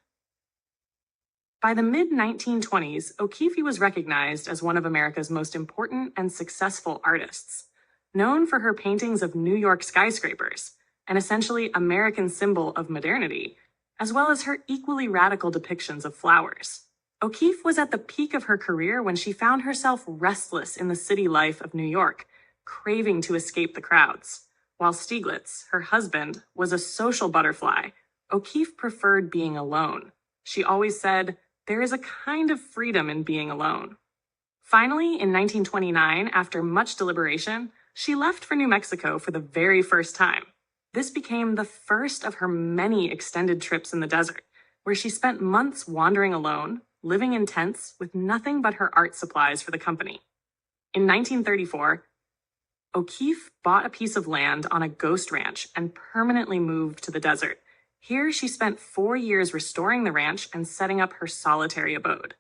By the mid-1920s, O'Keeffe was recognized as one of America's most important and successful artists, known for her paintings of New York skyscrapers, an essentially American symbol of modernity, as well as her equally radical depictions of flowers. O'Keeffe was at the peak of her career when she found herself restless in the city life of New York, craving to escape the crowds. While Stieglitz, her husband, was a social butterfly, O'Keeffe preferred being alone. She always said, "There is a kind of freedom in being alone." Finally, in 1929, after much deliberation, she left for New Mexico for the very first time. This became the first of her many extended trips in the desert, where she spent months wandering alone, living in tents with nothing but her art supplies for the company. In 1934, O'Keeffe bought a piece of land on a ghost ranch and permanently moved to the desert. Here, she spent 4 years restoring the ranch and setting up her solitary abode.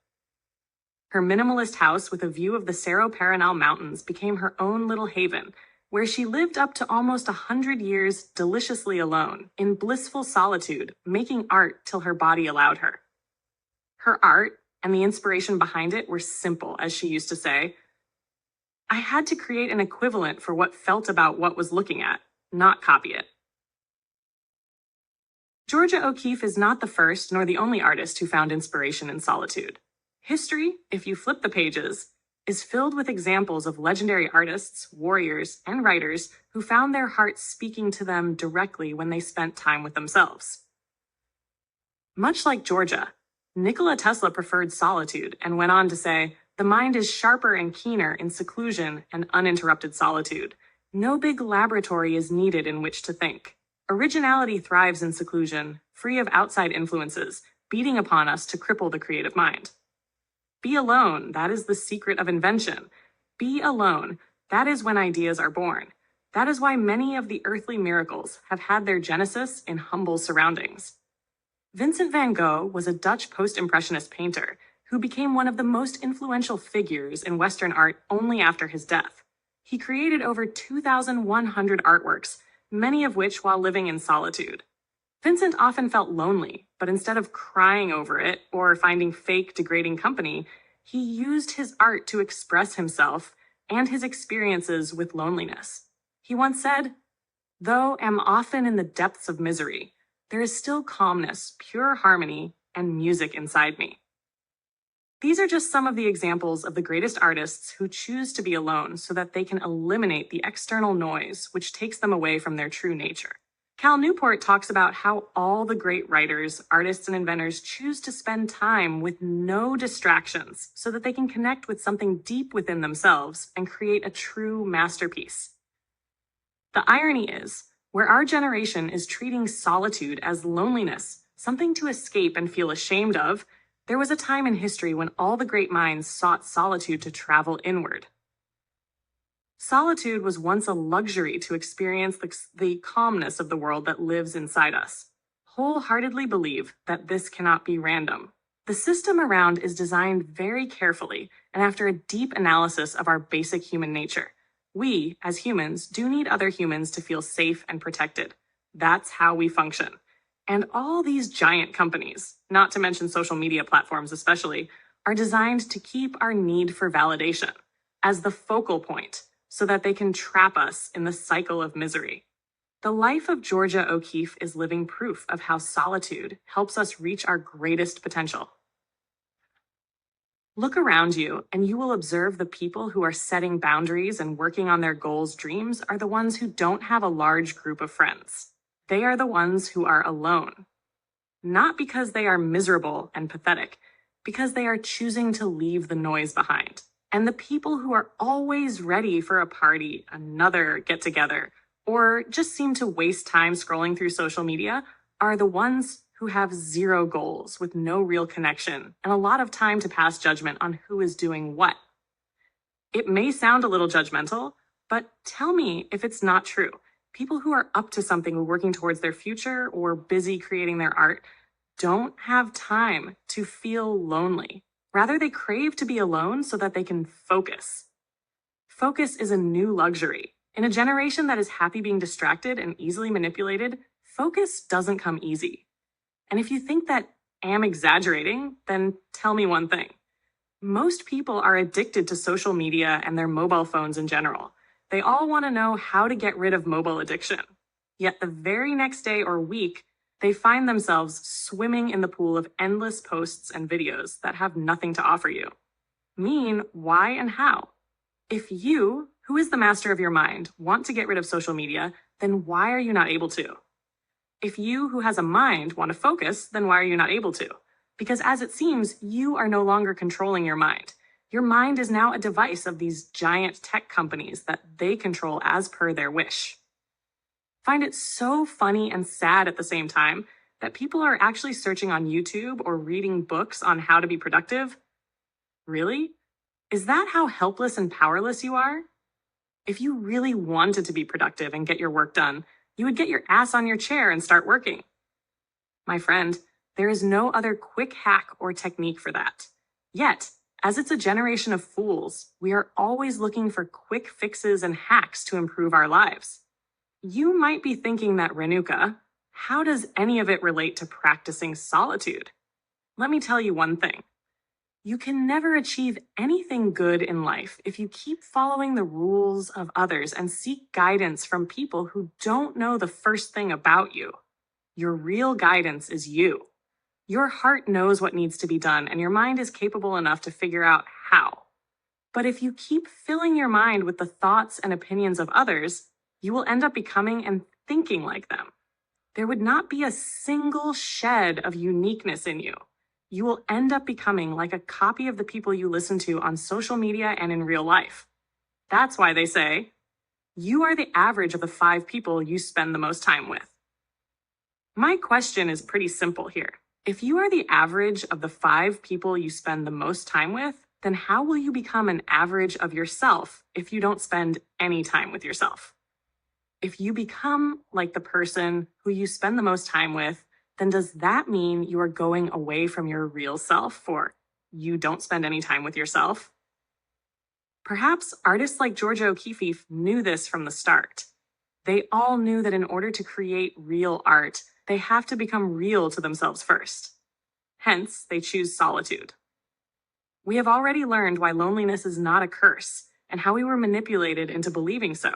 Her minimalist house with a view of the Cerro Paranal Mountains became her own little haven, where she lived up to almost 100 years deliciously alone, in blissful solitude, making art till her body allowed her. Her art and the inspiration behind it were simple, as she used to say. "I had to create an equivalent for what felt about what was looking at, not copy it." Georgia O'Keeffe is not the first nor the only artist who found inspiration in solitude. History, if you flip the pages, is filled with examples of legendary artists, warriors, and writers who found their hearts speaking to them directly when they spent time with themselves. Much like Georgia, Nikola Tesla preferred solitude and went on to say, "The mind is sharper and keener in seclusion and uninterrupted solitude. No big laboratory is needed in which to think. Originality thrives in seclusion, free of outside influences, beating upon us to cripple the creative mind. Be alone, that is the secret of invention. Be alone, that is when ideas are born. That is why many of the earthly miracles have had their genesis in humble surroundings." Vincent van Gogh was a Dutch post-impressionist painter who became one of the most influential figures in Western art only after his death. He created over 2,100 artworks, many of which while living in solitude. Vincent often felt lonely, but instead of crying over it or finding fake, degrading company, he used his art to express himself and his experiences with loneliness. He once said, "Though am often in the depths of misery, there is still calmness, pure harmony, and music inside me." These are just some of the examples of the greatest artists who choose to be alone so that they can eliminate the external noise which takes them away from their true nature. Cal Newport talks about how all the great writers, artists, and inventors choose to spend time with no distractions so that they can connect with something deep within themselves and create a true masterpiece. The irony is, where our generation is treating solitude as loneliness, something to escape and feel ashamed of, there was a time in history when all the great minds sought solitude to travel inward. Solitude was once a luxury to experience the calmness of the world that lives inside us. Wholeheartedly believe that this cannot be random. The system around is designed very carefully and after a deep analysis of our basic human nature. We, as humans, do need other humans to feel safe and protected. That's how we function. And all these giant companies, not to mention social media platforms especially, are designed to keep our need for validation as the focal point so that they can trap us in the cycle of misery. The life of Georgia O'Keeffe is living proof of how solitude helps us reach our greatest potential. Look around you, and you will observe the people who are setting boundaries and working on their goals, dreams, are the ones who don't have a large group of friends. They are the ones who are alone. Not because they are miserable and pathetic, because they are choosing to leave the noise behind. And the people who are always ready for a party, another get-together, or just seem to waste time scrolling through social media are the ones who have zero goals with no real connection and a lot of time to pass judgment on who is doing what. It may sound a little judgmental, but tell me if it's not true. People who are up to something, working towards their future or busy creating their art, don't have time to feel lonely. Rather, they crave to be alone so that they can focus. Focus is a new luxury. In a generation that is happy being distracted and easily manipulated, focus doesn't come easy. And if you think that I'm exaggerating, then tell me one thing. Most people are addicted to social media and their mobile phones in general. They all want to know how to get rid of mobile addiction. Yet the very next day or week, they find themselves swimming in the pool of endless posts and videos that have nothing to offer you. Why and how? If you, who is the master of your mind, want to get rid of social media, then why are you not able to? If you, who has a mind, want to focus, then why are you not able to? Because as it seems, you are no longer controlling your mind. Your mind is now a device of these giant tech companies that they control as per their wish. Find it so funny and sad at the same time that people are actually searching on YouTube or reading books on how to be productive. Really? Is that how helpless and powerless you are? If you really wanted to be productive and get your work done, you would get your ass on your chair and start working. My friend, there is no other quick hack or technique for that. Yet, as it's a generation of fools, we are always looking for quick fixes and hacks to improve our lives. You might be thinking that, Renuka, how does any of it relate to practicing solitude? Let me tell you one thing. You can never achieve anything good in life if you keep following the rules of others and seek guidance from people who don't know the first thing about you. Your real guidance is you. Your heart knows what needs to be done, and your mind is capable enough to figure out how. But if you keep filling your mind with the thoughts and opinions of others, you will end up becoming and thinking like them. There would not be a single shed of uniqueness in you. You will end up becoming like a copy of the people you listen to on social media and in real life. That's why they say, you are the average of the 5 people you spend the most time with. My question is pretty simple here. If you are the average of the 5 people you spend the most time with, then how will you become an average of yourself if you don't spend any time with yourself? If you become like the person who you spend the most time with, then does that mean you are going away from your real self for you don't spend any time with yourself? Perhaps artists like Georgia O'Keeffe knew this from the start. They all knew that in order to create real art, they have to become real to themselves first. Hence, they choose solitude. We have already learned why loneliness is not a curse and how we were manipulated into believing so.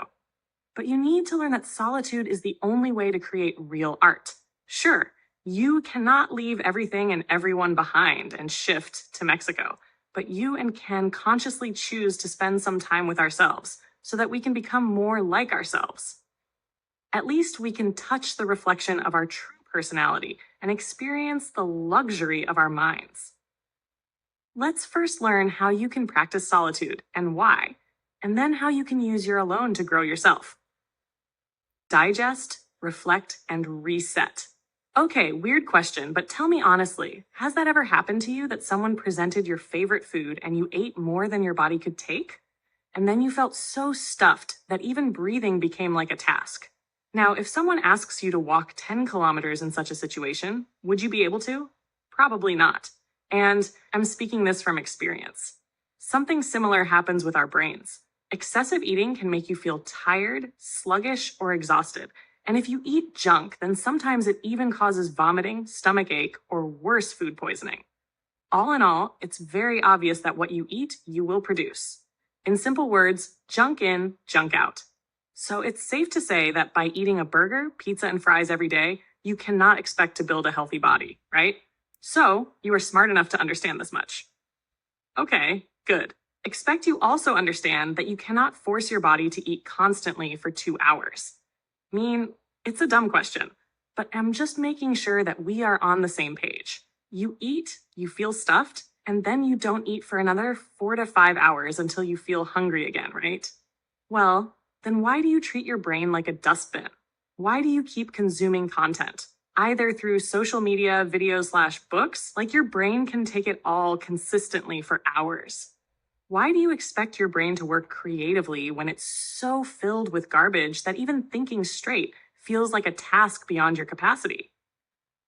But you need to learn that solitude is the only way to create real art. Sure, you cannot leave everything and everyone behind and shift to Mexico, but you can consciously choose to spend some time with ourselves so that we can become more like ourselves. At least we can touch the reflection of our true personality and experience the luxury of our minds. Let's first learn how you can practice solitude and why, and then how you can use your alone to grow yourself. Digest, reflect, and reset. Okay, weird question, but tell me honestly, has that ever happened to you that someone presented your favorite food and you ate more than your body could take? And then you felt so stuffed that even breathing became like a task. Now, if someone asks you to walk 10 kilometers in such a situation, would you be able to? Probably not. And I'm speaking this from experience. Something similar happens with our brains. Excessive eating can make you feel tired, sluggish, or exhausted. And if you eat junk, then sometimes it even causes vomiting, stomach ache, or worse, food poisoning. All in all, it's very obvious that what you eat, you will produce. In simple words, junk in, junk out. So it's safe to say that by eating a burger, pizza, and fries every day, you cannot expect to build a healthy body, right? So you are smart enough to understand this much. Okay, good. Expect you also understand that you cannot force your body to eat constantly for 2 hours. It's a dumb question, but I'm just making sure that we are on the same page. You eat, you feel stuffed, and then you don't eat for another 4 to 5 hours until you feel hungry again, right? Well, then why do you treat your brain like a dustbin? Why do you keep consuming content? Either through social media, videos/books, like your brain can take it all consistently for hours. Why do you expect your brain to work creatively when it's so filled with garbage that even thinking straight feels like a task beyond your capacity?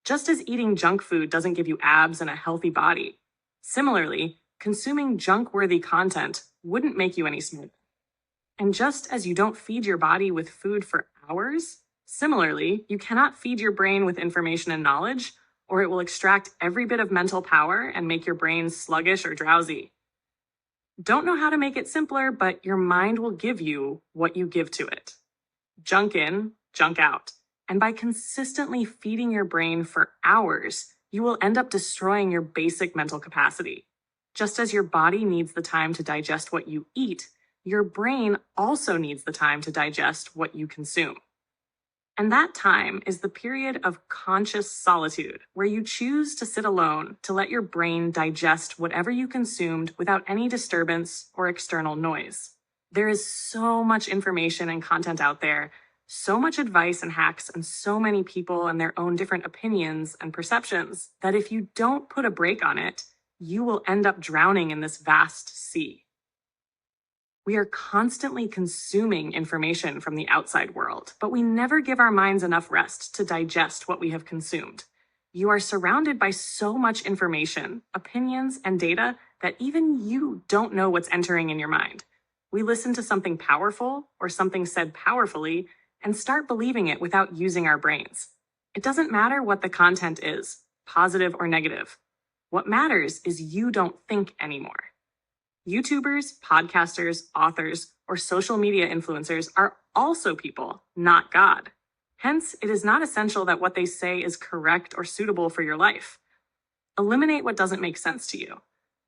Just as eating junk food doesn't give you abs and a healthy body, similarly, consuming junk-worthy content wouldn't make you any smarter. And just as you don't feed your body with food for hours, similarly, you cannot feed your brain with information and knowledge, or it will extract every bit of mental power and make your brain sluggish or drowsy. Don't know how to make it simpler, but your mind will give you what you give to it. Junk in, junk out. And by consistently feeding your brain for hours, you will end up destroying your basic mental capacity. Just as your body needs the time to digest what you eat, your brain also needs the time to digest what you consume. And that time is the period of conscious solitude, where you choose to sit alone to let your brain digest whatever you consumed without any disturbance or external noise. There is so much information and content out there, so much advice and hacks, and so many people and their own different opinions and perceptions that if you don't put a brake on it, you will end up drowning in this vast sea. We are constantly consuming information from the outside world, but we never give our minds enough rest to digest what we have consumed. You are surrounded by so much information, opinions, and data that even you don't know what's entering in your mind. We listen to something powerful or something said powerfully and start believing it without using our brains. It doesn't matter what the content is, positive or negative. What matters is you don't think anymore. YouTubers, podcasters, authors, or social media influencers are also people, not God. Hence, it is not essential that what they say is correct or suitable for your life. Eliminate what doesn't make sense to you.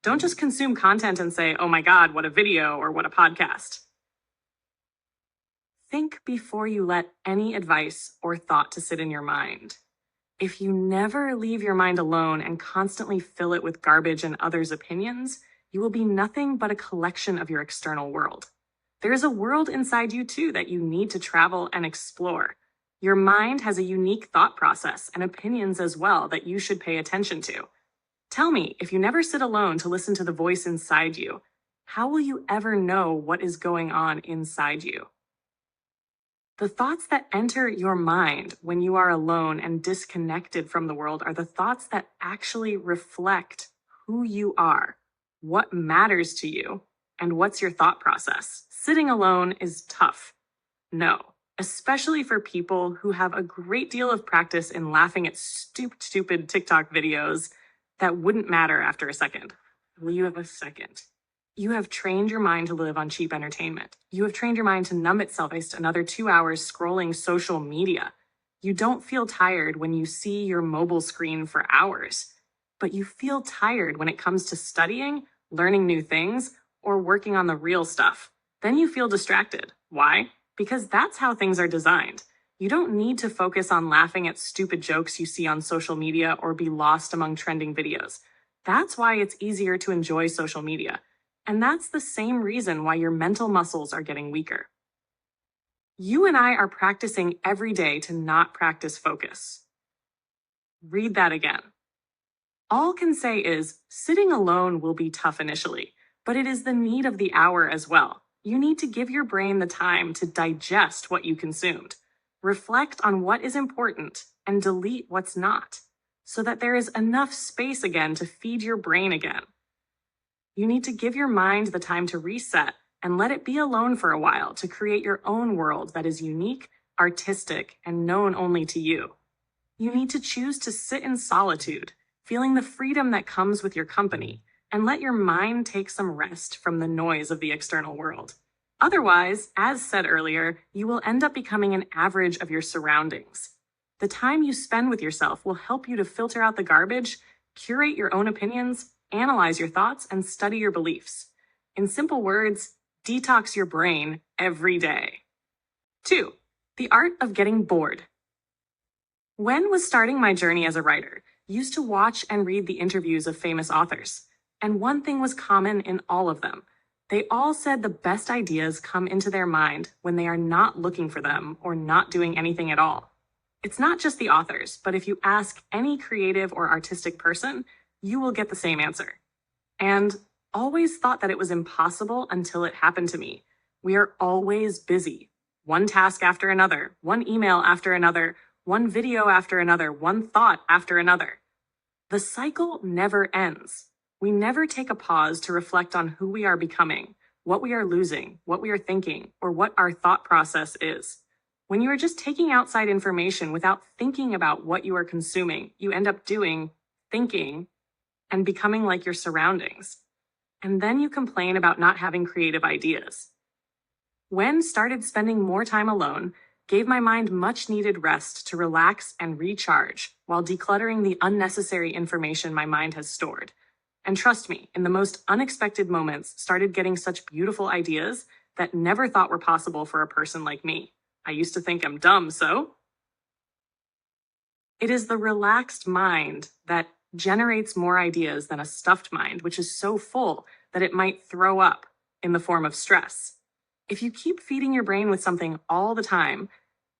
Don't just consume content and say, oh my God, what a video or what a podcast. Think before you let any advice or thought to sit in your mind. If you never leave your mind alone and constantly fill it with garbage and others' opinions, you will be nothing but a collection of your external world. There is a world inside you too that you need to travel and explore. Your mind has a unique thought process and opinions as well that you should pay attention to. Tell me, if you never sit alone to listen to the voice inside you, how will you ever know what is going on inside you? The thoughts that enter your mind when you are alone and disconnected from the world are the thoughts that actually reflect who you are, what matters to you, and what's your thought process. Sitting alone is tough. No, especially for people who have a great deal of practice in laughing at stupid TikTok videos that wouldn't matter after a second. Will you have a second? You have trained your mind to live on cheap entertainment. You have trained your mind to numb itself based another 2 hours scrolling social media. You don't feel tired when you see your mobile screen for hours, but you feel tired when it comes to studying, learning new things, or working on the real stuff. Then you feel distracted. Why? Because that's how things are designed. You don't need to focus on laughing at stupid jokes you see on social media or be lost among trending videos. That's why it's easier to enjoy social media. And that's the same reason why your mental muscles are getting weaker. You and I are practicing every day to not practice focus. Read that again. All can say is, sitting alone will be tough initially, but it is the need of the hour as well. You need to give your brain the time to digest what you consumed. Reflect on what is important and delete what's not, so that there is enough space again to feed your brain again. You need to give your mind the time to reset and let it be alone for a while to create your own world that is unique, artistic, and known only to you. You need to choose to sit in solitude, feeling the freedom that comes with your company, and let your mind take some rest from the noise of the external world. Otherwise, as said earlier, you will end up becoming an average of your surroundings. The time you spend with yourself will help you to filter out the garbage, curate your own opinions, analyze your thoughts, and study your beliefs. In simple words, detox your brain every day. 2. The art of getting bored. When was starting my journey as a writer, used to watch and read the interviews of famous authors. And one thing was common in all of them. They all said the best ideas come into their mind when they are not looking for them or not doing anything at all. It's not just the authors, but if you ask any creative or artistic person, you will get the same answer. And always thought that it was impossible until it happened to me. We are always busy. One task after another, one email after another, one video after another, one thought after another. The cycle never ends. We never take a pause to reflect on who we are becoming, what we are losing, what we are thinking, or what our thought process is. When you are just taking outside information without thinking about what you are consuming, you end up doing, thinking, and becoming like your surroundings. And then you complain about not having creative ideas. When started spending more time alone, gave my mind much needed rest to relax and recharge while decluttering the unnecessary information my mind has stored. And trust me, in the most unexpected moments, started getting such beautiful ideas that never thought were possible for a person like me. I used to think I'm dumb, so? It is the relaxed mind that generates more ideas than a stuffed mind, which is so full that it might throw up in the form of stress. If you keep feeding your brain with something all the time,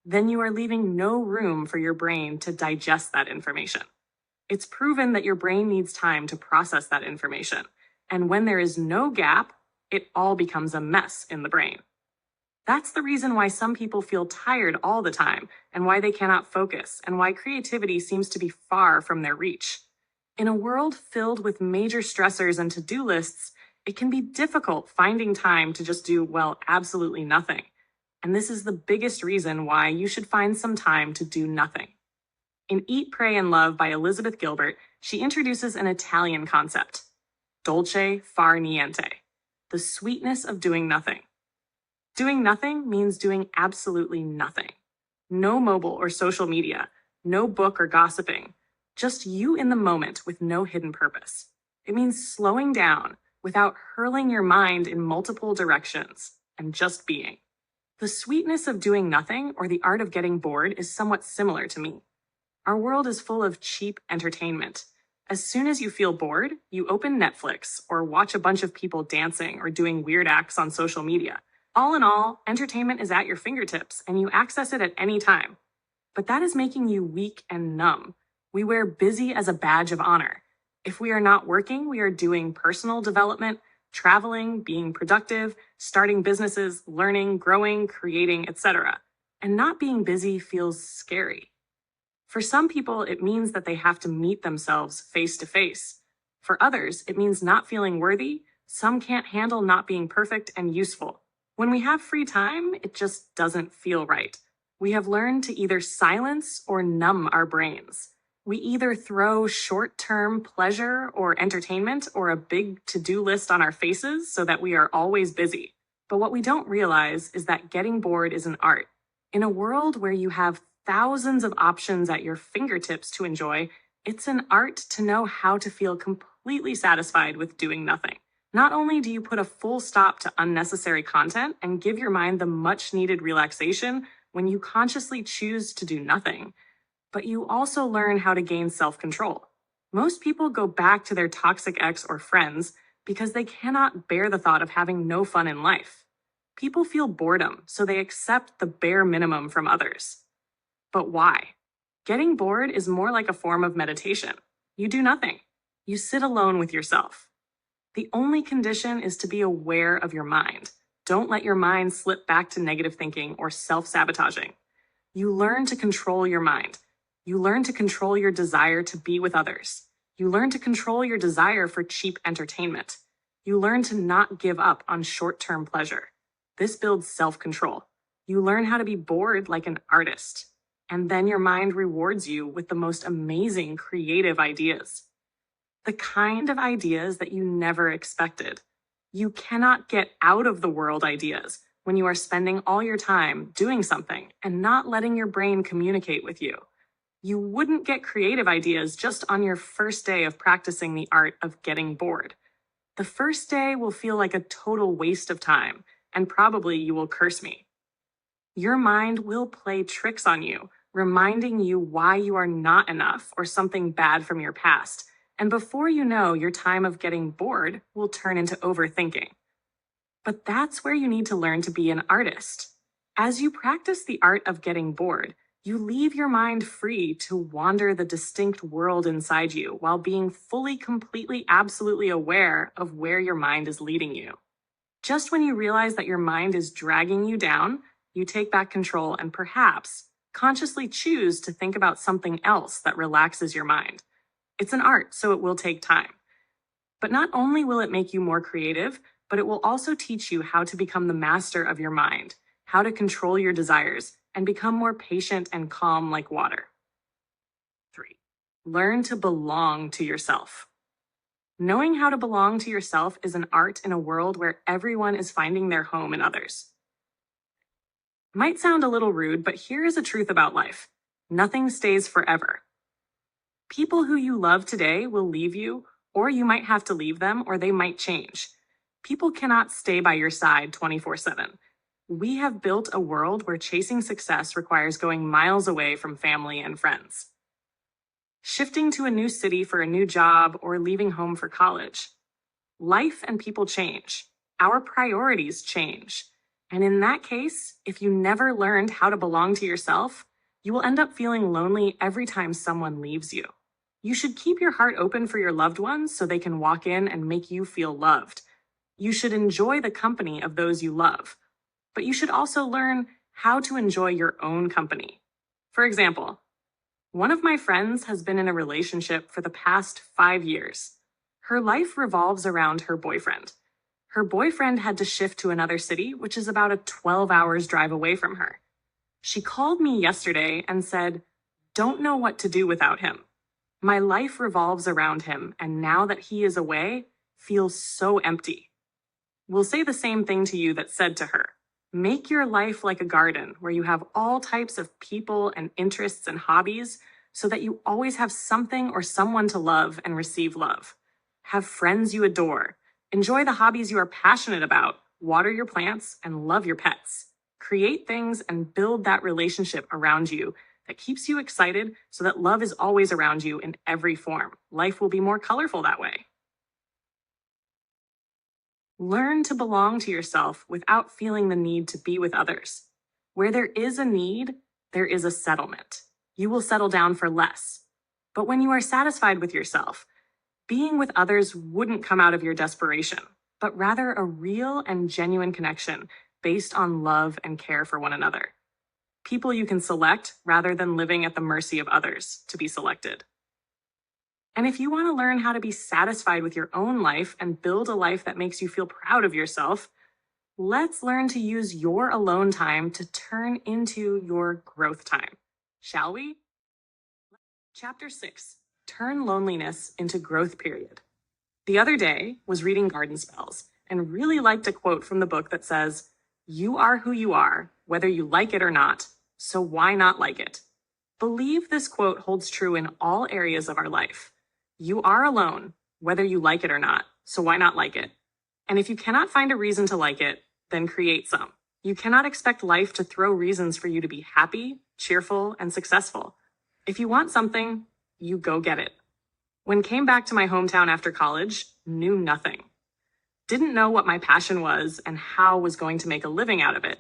then you are leaving no room for your brain to digest that information. It's proven that your brain needs time to process that information. And when there is no gap, it all becomes a mess in the brain. That's the reason why some people feel tired all the time and why they cannot focus and why creativity seems to be far from their reach. In a world filled with major stressors and to-do lists, it can be difficult finding time to just do, well, absolutely nothing. And this is the biggest reason why you should find some time to do nothing. In Eat, Pray, and Love by Elizabeth Gilbert, she introduces an Italian concept, dolce far niente, the sweetness of doing nothing. Doing nothing means doing absolutely nothing. No mobile or social media, no book or gossiping, just you in the moment with no hidden purpose. It means slowing down without hurling your mind in multiple directions and just being. The sweetness of doing nothing or the art of getting bored is somewhat similar to me. Our world is full of cheap entertainment. As soon as you feel bored, you open Netflix or watch a bunch of people dancing or doing weird acts on social media. All in all, entertainment is at your fingertips and you access it at any time. But that is making you weak and numb. We wear busy as a badge of honor. If we are not working, we are doing personal development, traveling, being productive, starting businesses, learning, growing, creating, etc. And not being busy feels scary. For some people, it means that they have to meet themselves face to face. For others, it means not feeling worthy. Some can't handle not being perfect and useful. When we have free time, it just doesn't feel right. We have learned to either silence or numb our brains. We either throw short-term pleasure or entertainment or a big to-do list on our faces so that we are always busy. But what we don't realize is that getting bored is an art. In a world where you have thousands of options at your fingertips to enjoy, it's an art to know how to feel completely satisfied with doing nothing. Not only do you put a full stop to unnecessary content and give your mind the much-needed relaxation when you consciously choose to do nothing, but you also learn how to gain self-control. Most people go back to their toxic ex or friends because they cannot bear the thought of having no fun in life. People feel boredom, so they accept the bare minimum from others. But why? Getting bored is more like a form of meditation. You do nothing. You sit alone with yourself. The only condition is to be aware of your mind. Don't let your mind slip back to negative thinking or self-sabotaging. You learn to control your mind. You learn to control your desire to be with others. You learn to control your desire for cheap entertainment. You learn to not give up on short-term pleasure. This builds self-control. You learn how to be bored like an artist. And then your mind rewards you with the most amazing creative ideas. The kind of ideas that you never expected. You cannot get out of the world ideas when you are spending all your time doing something and not letting your brain communicate with you. You wouldn't get creative ideas just on your first day of practicing the art of getting bored. The first day will feel like a total waste of time, and probably you will curse me. Your mind will play tricks on you, reminding you why you are not enough or something bad from your past. And before you know, your time of getting bored will turn into overthinking. But that's where you need to learn to be an artist. As you practice the art of getting bored, You leave your mind free to wander the distinct world inside you while being fully, completely, absolutely aware of where your mind is leading you. Just when you realize that your mind is dragging you down, you take back control and perhaps consciously choose to think about something else that relaxes your mind. It's an art, so it will take time. But not only will it make you more creative, but it will also teach you how to become the master of your mind, how to control your desires, and become more patient and calm like water. 3. Learn to belong to yourself. Knowing how to belong to yourself is an art in a world where everyone is finding their home in others. Might sound a little rude, but here is a truth about life. Nothing stays forever. People who you love today will leave you, or you might have to leave them, or they might change. People cannot stay by your side 24/7. We have built a world where chasing success requires going miles away from family and friends. Shifting to a new city for a new job or leaving home for college. Life and people change. Our priorities change. And in that case, if you never learned how to belong to yourself, you will end up feeling lonely every time someone leaves you. You should keep your heart open for your loved ones so they can walk in and make you feel loved. You should enjoy the company of those you love. But you should also learn how to enjoy your own company. For example, one of my friends has been in a relationship for the past 5 years. Her life revolves around her boyfriend. Her boyfriend had to shift to another city, which is about a 12 hours drive away from her. She called me yesterday and said, "Don't know what to do without him. My life revolves around him, and now that he is away, feels so empty." We'll say the same thing to you that said to her. Make your life like a garden where you have all types of people and interests and hobbies so that you always have something or someone to love and receive love. Have friends you adore. Enjoy the hobbies you are passionate about. Water your plants and love your pets. Create things and build that relationship around you that keeps you excited so that love is always around you in every form. Life will be more colorful that way. Learn to belong to yourself without feeling the need to be with others. Where there is a need, there is a settlement. You will settle down for less. But when you are satisfied with yourself, being with others wouldn't come out of your desperation, but rather a real and genuine connection based on love and care for one another. People you can select rather than living at the mercy of others to be selected. And if you want to learn how to be satisfied with your own life and build a life that makes you feel proud of yourself, let's learn to use your alone time to turn into your growth time. Shall we? Chapter 6, Turn Loneliness into Growth Period. The other day was reading Garden Spells and really liked a quote from the book that says, "You are who you are, whether you like it or not, so why not like it?" Believe this quote holds true in all areas of our life. You are alone, whether you like it or not, so why not like it? And if you cannot find a reason to like it, then create some. You cannot expect life to throw reasons for you to be happy, cheerful, and successful. If you want something, you go get it. When came back to my hometown after college, knew nothing. Didn't know what my passion was and how was going to make a living out of it.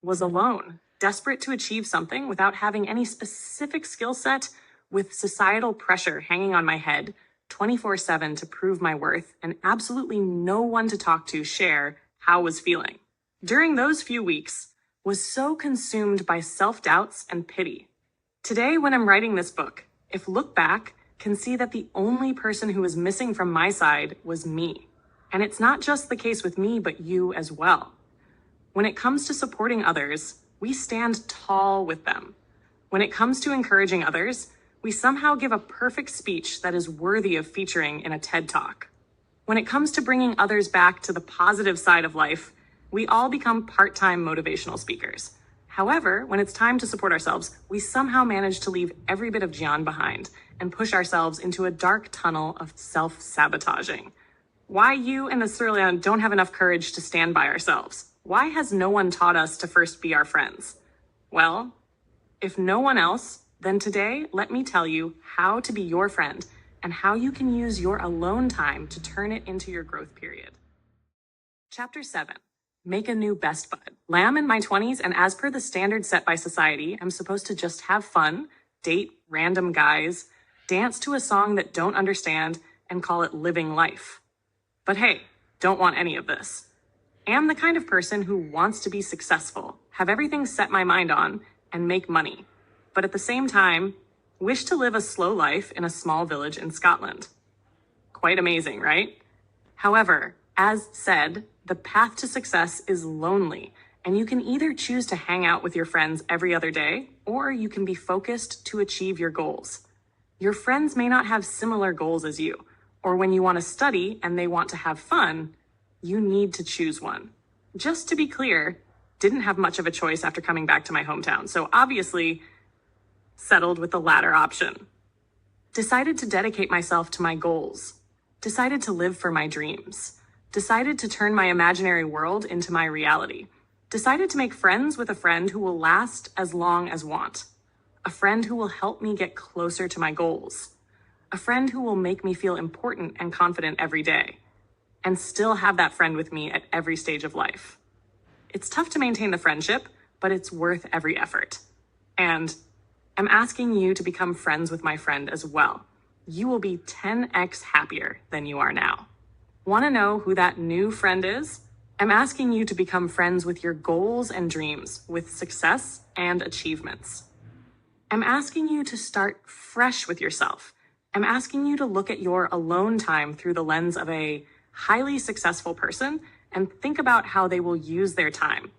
Was alone, desperate to achieve something without having any specific skill set, with societal pressure hanging on my head 24/7 to prove my worth, and absolutely no one to talk to share how I was feeling. During those few weeks, was so consumed by self-doubts and pity. Today, when I'm writing this book, if look back, can see that the only person who was missing from my side was me. And it's not just the case with me, but you as well. When it comes to supporting others, we stand tall with them. When it comes to encouraging others, we somehow give a perfect speech that is worthy of featuring in a TED Talk. When it comes to bringing others back to the positive side of life, we all become part-time motivational speakers. However, when it's time to support ourselves, we somehow manage to leave every bit of Gian behind and push ourselves into a dark tunnel of self-sabotaging. Why you and Australia don't have enough courage to stand by ourselves? Why has no one taught us to first be our friends? Well, if no one else, then today, let me tell you how to be your friend and how you can use your alone time to turn it into your growth period. Chapter 7, Make a new best bud. I'm in my 20s, and as per the standards set by society, I'm supposed to just have fun, date random guys, dance to a song that don't understand, and call it living life. But hey, don't want any of this. Am the kind of person who wants to be successful, have everything set my mind on, and make money. But at the same time, wish to live a slow life in a small village in Scotland. Quite amazing, right? However, as said, the path to success is lonely, and you can either choose to hang out with your friends every other day, or you can be focused to achieve your goals. Your friends may not have similar goals as you, or when you want to study and they want to have fun, you need to choose one. Just to be clear, didn't have much of a choice after coming back to my hometown, so obviously settled with the latter option. Decided to dedicate myself to my goals. Decided to live for my dreams. Decided to turn my imaginary world into my reality. Decided to make friends with a friend who will last as long as want. A friend who will help me get closer to my goals. A friend who will make me feel important and confident every day. And still have that friend with me at every stage of life. It's tough to maintain the friendship, but it's worth every effort. And I'm asking you to become friends with my friend as well. You will be 10x happier than you are now. Want to know who that new friend is? I'm asking you to become friends with your goals and dreams, with success and achievements. I'm asking you to start fresh with yourself. I'm asking you to look at your alone time through the lens of a highly successful person and think about how they will use their time.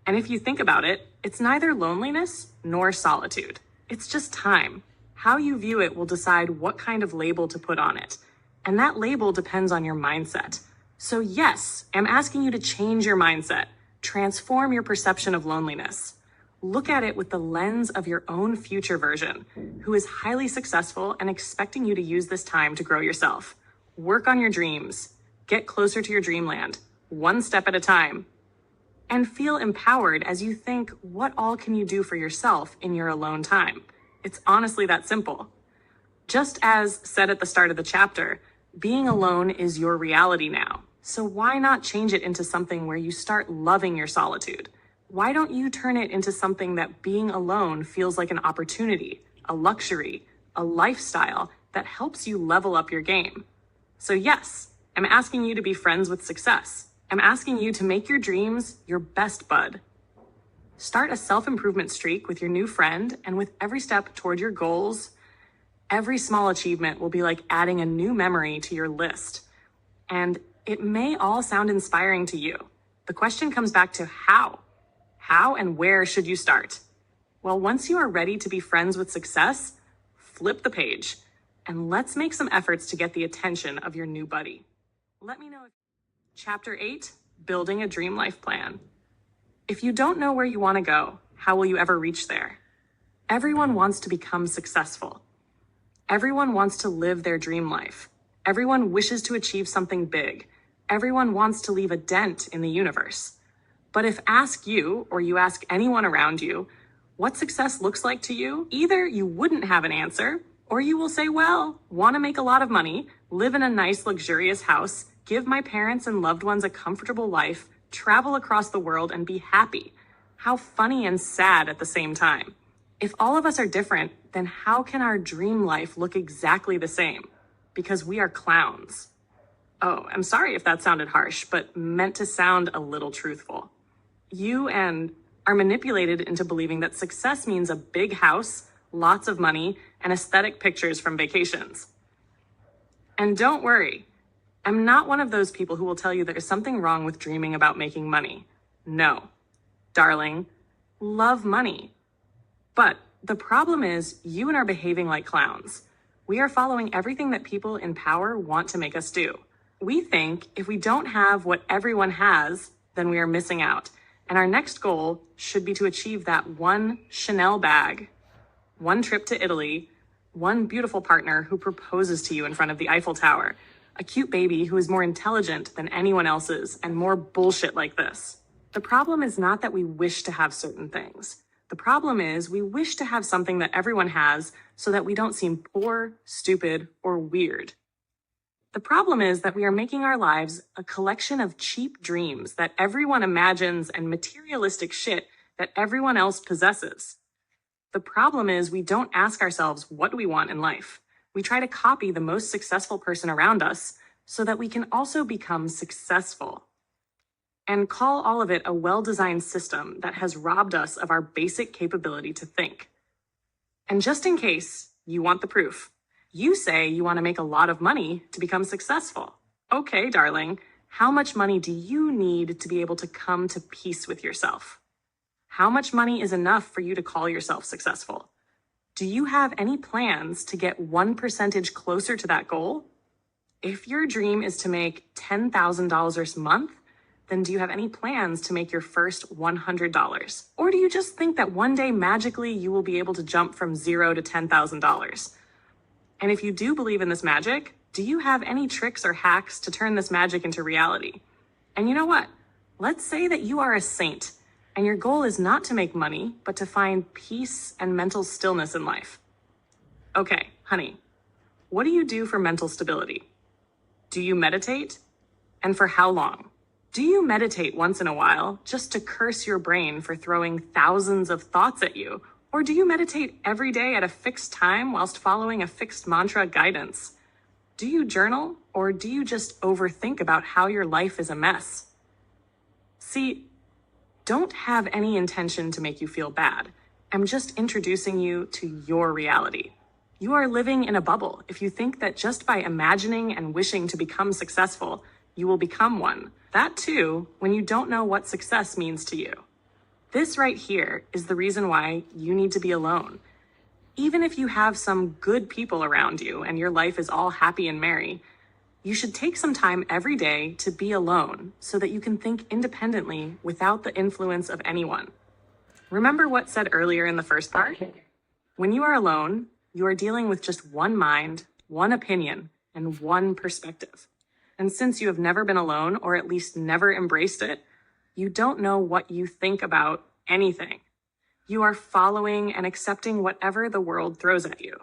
And if you think about it, it's neither loneliness nor solitude. It's just time. How you view it will decide what kind of label to put on it. And that label depends on your mindset. So yes, I'm asking you to change your mindset, transform your perception of loneliness. Look at it with the lens of your own future version, who is highly successful and expecting you to use this time to grow yourself. Work on your dreams. Get closer to your dreamland, one step at a time. And feel empowered as you think, what all can you do for yourself in your alone time? It's honestly that simple. Just as said at the start of the chapter, being alone is your reality now. So why not change it into something where you start loving your solitude? Why don't you turn it into something that being alone feels like an opportunity, a luxury, a lifestyle that helps you level up your game? So yes, I'm asking you to be friends with success. I'm asking you to make your dreams your best bud. Start a self-improvement streak with your new friend, and with every step toward your goals, every small achievement will be like adding a new memory to your list. And it may all sound inspiring to you. The question comes back to how. How and where should you start? Well, once you are ready to be friends with success, flip the page and let's make some efforts to get the attention of your new buddy. Let me know if... Chapter 8, Building a Dream Life Plan. If you don't know where you want to go, how will you ever reach there? Everyone wants to become successful. Everyone wants to live their dream life. Everyone wishes to achieve something big. Everyone wants to leave a dent in the universe. But if ask you, or you ask anyone around you, what success looks like to you, either you wouldn't have an answer, or you will say, well, want to make a lot of money, live in a nice, luxurious house, give my parents and loved ones a comfortable life, travel across the world, and be happy. How funny and sad at the same time. If all of us are different, then how can our dream life look exactly the same? Because we are clowns. Oh, I'm sorry if that sounded harsh, but meant to sound a little truthful. You are manipulated into believing that success means a big house, lots of money, and aesthetic pictures from vacations. And don't worry, I'm not one of those people who will tell you there's something wrong with dreaming about making money. No, darling, love money. But the problem is you and are behaving like clowns. We are following everything that people in power want to make us do. We think if we don't have what everyone has, then we are missing out. And our next goal should be to achieve that one Chanel bag, one trip to Italy, one beautiful partner who proposes to you in front of the Eiffel Tower, a cute baby who is more intelligent than anyone else's, and more bullshit like this. The problem is not that we wish to have certain things. The problem is we wish to have something that everyone has so that we don't seem poor, stupid, or weird. The problem is that we are making our lives a collection of cheap dreams that everyone imagines and materialistic shit that everyone else possesses. The problem is we don't ask ourselves what do we want in life. We try to copy the most successful person around us so that we can also become successful. And call all of it a well-designed system that has robbed us of our basic capability to think. And just in case you want the proof, you say you want to make a lot of money to become successful. Okay, darling, how much money do you need to be able to come to peace with yourself? How much money is enough for you to call yourself successful? Do you have any plans to get 1% closer to that goal? If your dream is to make $10,000 a month, then do you have any plans to make your first $100? Or do you just think that one day magically you will be able to jump from $0 to $10,000? And if you do believe in this magic, do you have any tricks or hacks to turn this magic into reality? And you know what? Let's say that you are a saint and your goal is not to make money, but to find peace and mental stillness in life. Okay, honey, what do you do for mental stability? Do you meditate? And for how long? Do you meditate once in a while just to curse your brain for throwing thousands of thoughts at you? Or do you meditate every day at a fixed time whilst following a fixed mantra guidance? Do you journal, or do you just overthink about how your life is a mess? See, don't have any intention to make you feel bad. I'm just introducing you to your reality. You are living in a bubble if you think that just by imagining and wishing to become successful, you will become one. That too, when you don't know what success means to you. This right here is the reason why you need to be alone. Even if you have some good people around you and your life is all happy and merry, you should take some time every day to be alone so that you can think independently without the influence of anyone. Remember what said earlier in the first part? When you are alone, you are dealing with just one mind, one opinion, and one perspective. And since you have never been alone, or at least never embraced it, you don't know what you think about anything. You are following and accepting whatever the world throws at you.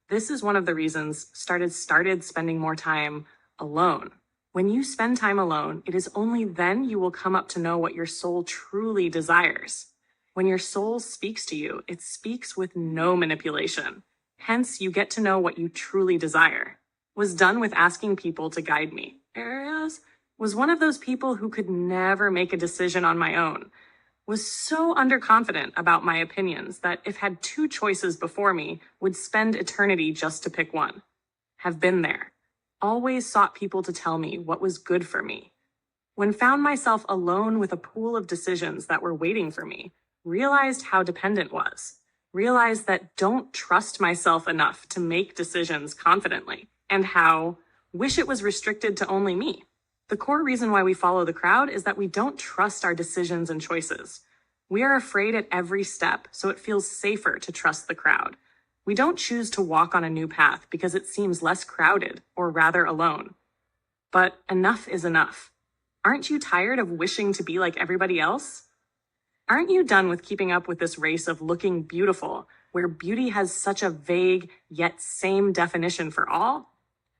This is one of the reasons started spending more time alone. When you spend time alone, it is only then you will come up to know what your soul truly desires. When your soul speaks to you, it speaks with no manipulation. Hence, you get to know what you truly desire. Was done with asking people to guide me. Areas was one of those people who could never make a decision on my own. Was so underconfident about my opinions that if had two choices before me, would spend eternity just to pick one. Have been there. Always sought people to tell me what was good for me. When found myself alone with a pool of decisions that were waiting for me, realized how dependent was. Realized that don't trust myself enough to make decisions confidently, and how wish it was restricted to only me. The core reason why we follow the crowd is that we don't trust our decisions and choices. We are afraid at every step, so it feels safer to trust the crowd. We don't choose to walk on a new path because it seems less crowded, or rather alone. But enough is enough. Aren't you tired of wishing to be like everybody else? Aren't you done with keeping up with this race of looking beautiful, where beauty has such a vague yet same definition for all?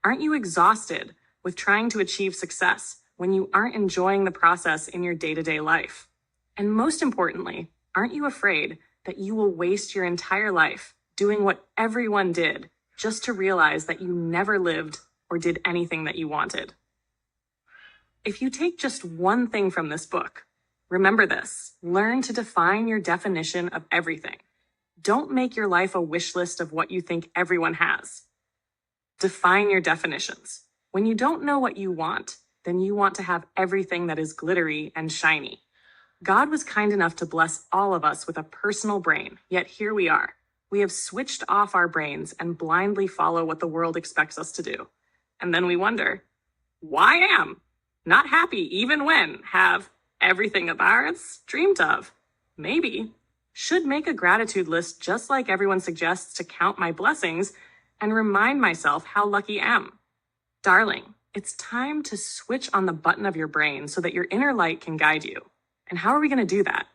Aren't you exhausted with trying to achieve success when you aren't enjoying the process in your day-to-day life? And most importantly, aren't you afraid that you will waste your entire life doing what everyone did just to realize that you never lived or did anything that you wanted? If you take just one thing from this book, remember this: learn to define your definition of everything. Don't make your life a wish list of what you think everyone has. Define your definitions. When you don't know what you want, then you want to have everything that is glittery and shiny. God was kind enough to bless all of us with a personal brain, yet here we are. We have switched off our brains and blindly follow what the world expects us to do. And then we wonder, why am not happy even when have everything of ours dreamed of? Maybe. Should make a gratitude list just like everyone suggests to count my blessings and remind myself how lucky I am. Darling, it's time to switch on the button of your brain so that your inner light can guide you. And how are we going to do that?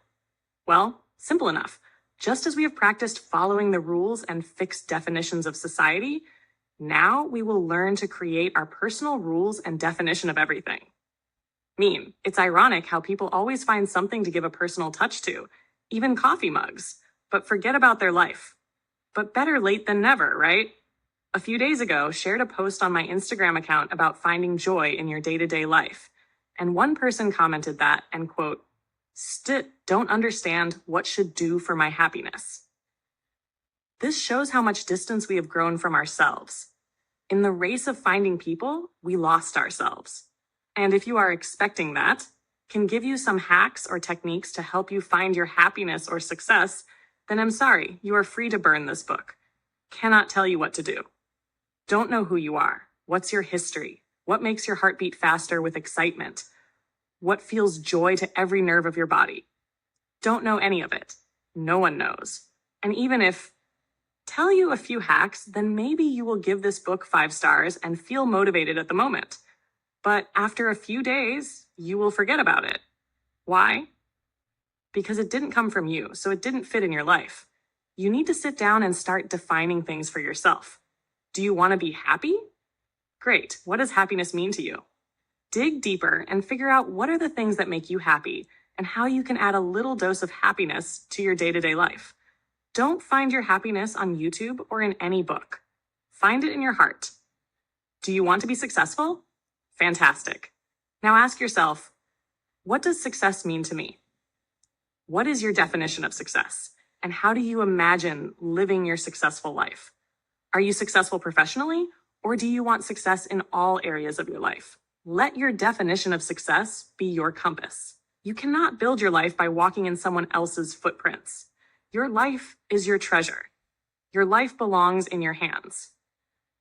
Well, simple enough. Just as we have practiced following the rules and fixed definitions of society, Now we will learn to create our personal rules and definition of everything. It's ironic how people always find something to give a personal touch to, even coffee mugs, but forget about their life. But better late than never, right? A few days ago, shared a post on my Instagram account about finding joy in your day-to-day life. And one person commented that and quote, don't understand what should do for my happiness. This shows how much distance we have grown from ourselves. In the race of finding people, we lost ourselves. And if you are expecting that, can give you some hacks or techniques to help you find your happiness or success, then I'm sorry, you are free to burn this book. Cannot tell you what to do. Don't know who you are. What's your history? What makes your heart beat faster with excitement? What feels joy to every nerve of your body? Don't know any of it. No one knows. And even if tell you a few hacks, then maybe you will give this book 5 stars and feel motivated at the moment. But after a few days, you will forget about it. Why? Because it didn't come from you, so it didn't fit in your life. You need to sit down and start defining things for yourself. Do you want to be happy? Great. What does happiness mean to you? Dig deeper and figure out what are the things that make you happy and how you can add a little dose of happiness to your day-to-day life. Don't find your happiness on YouTube or in any book. Find it in your heart. Do you want to be successful? Fantastic. Now ask yourself, what does success mean to me? What is your definition of success? And how do you imagine living your successful life? Are you successful professionally, or do you want success in all areas of your life? Let your definition of success be your compass. You cannot build your life by walking in someone else's footprints. Your life is your treasure. Your life belongs in your hands.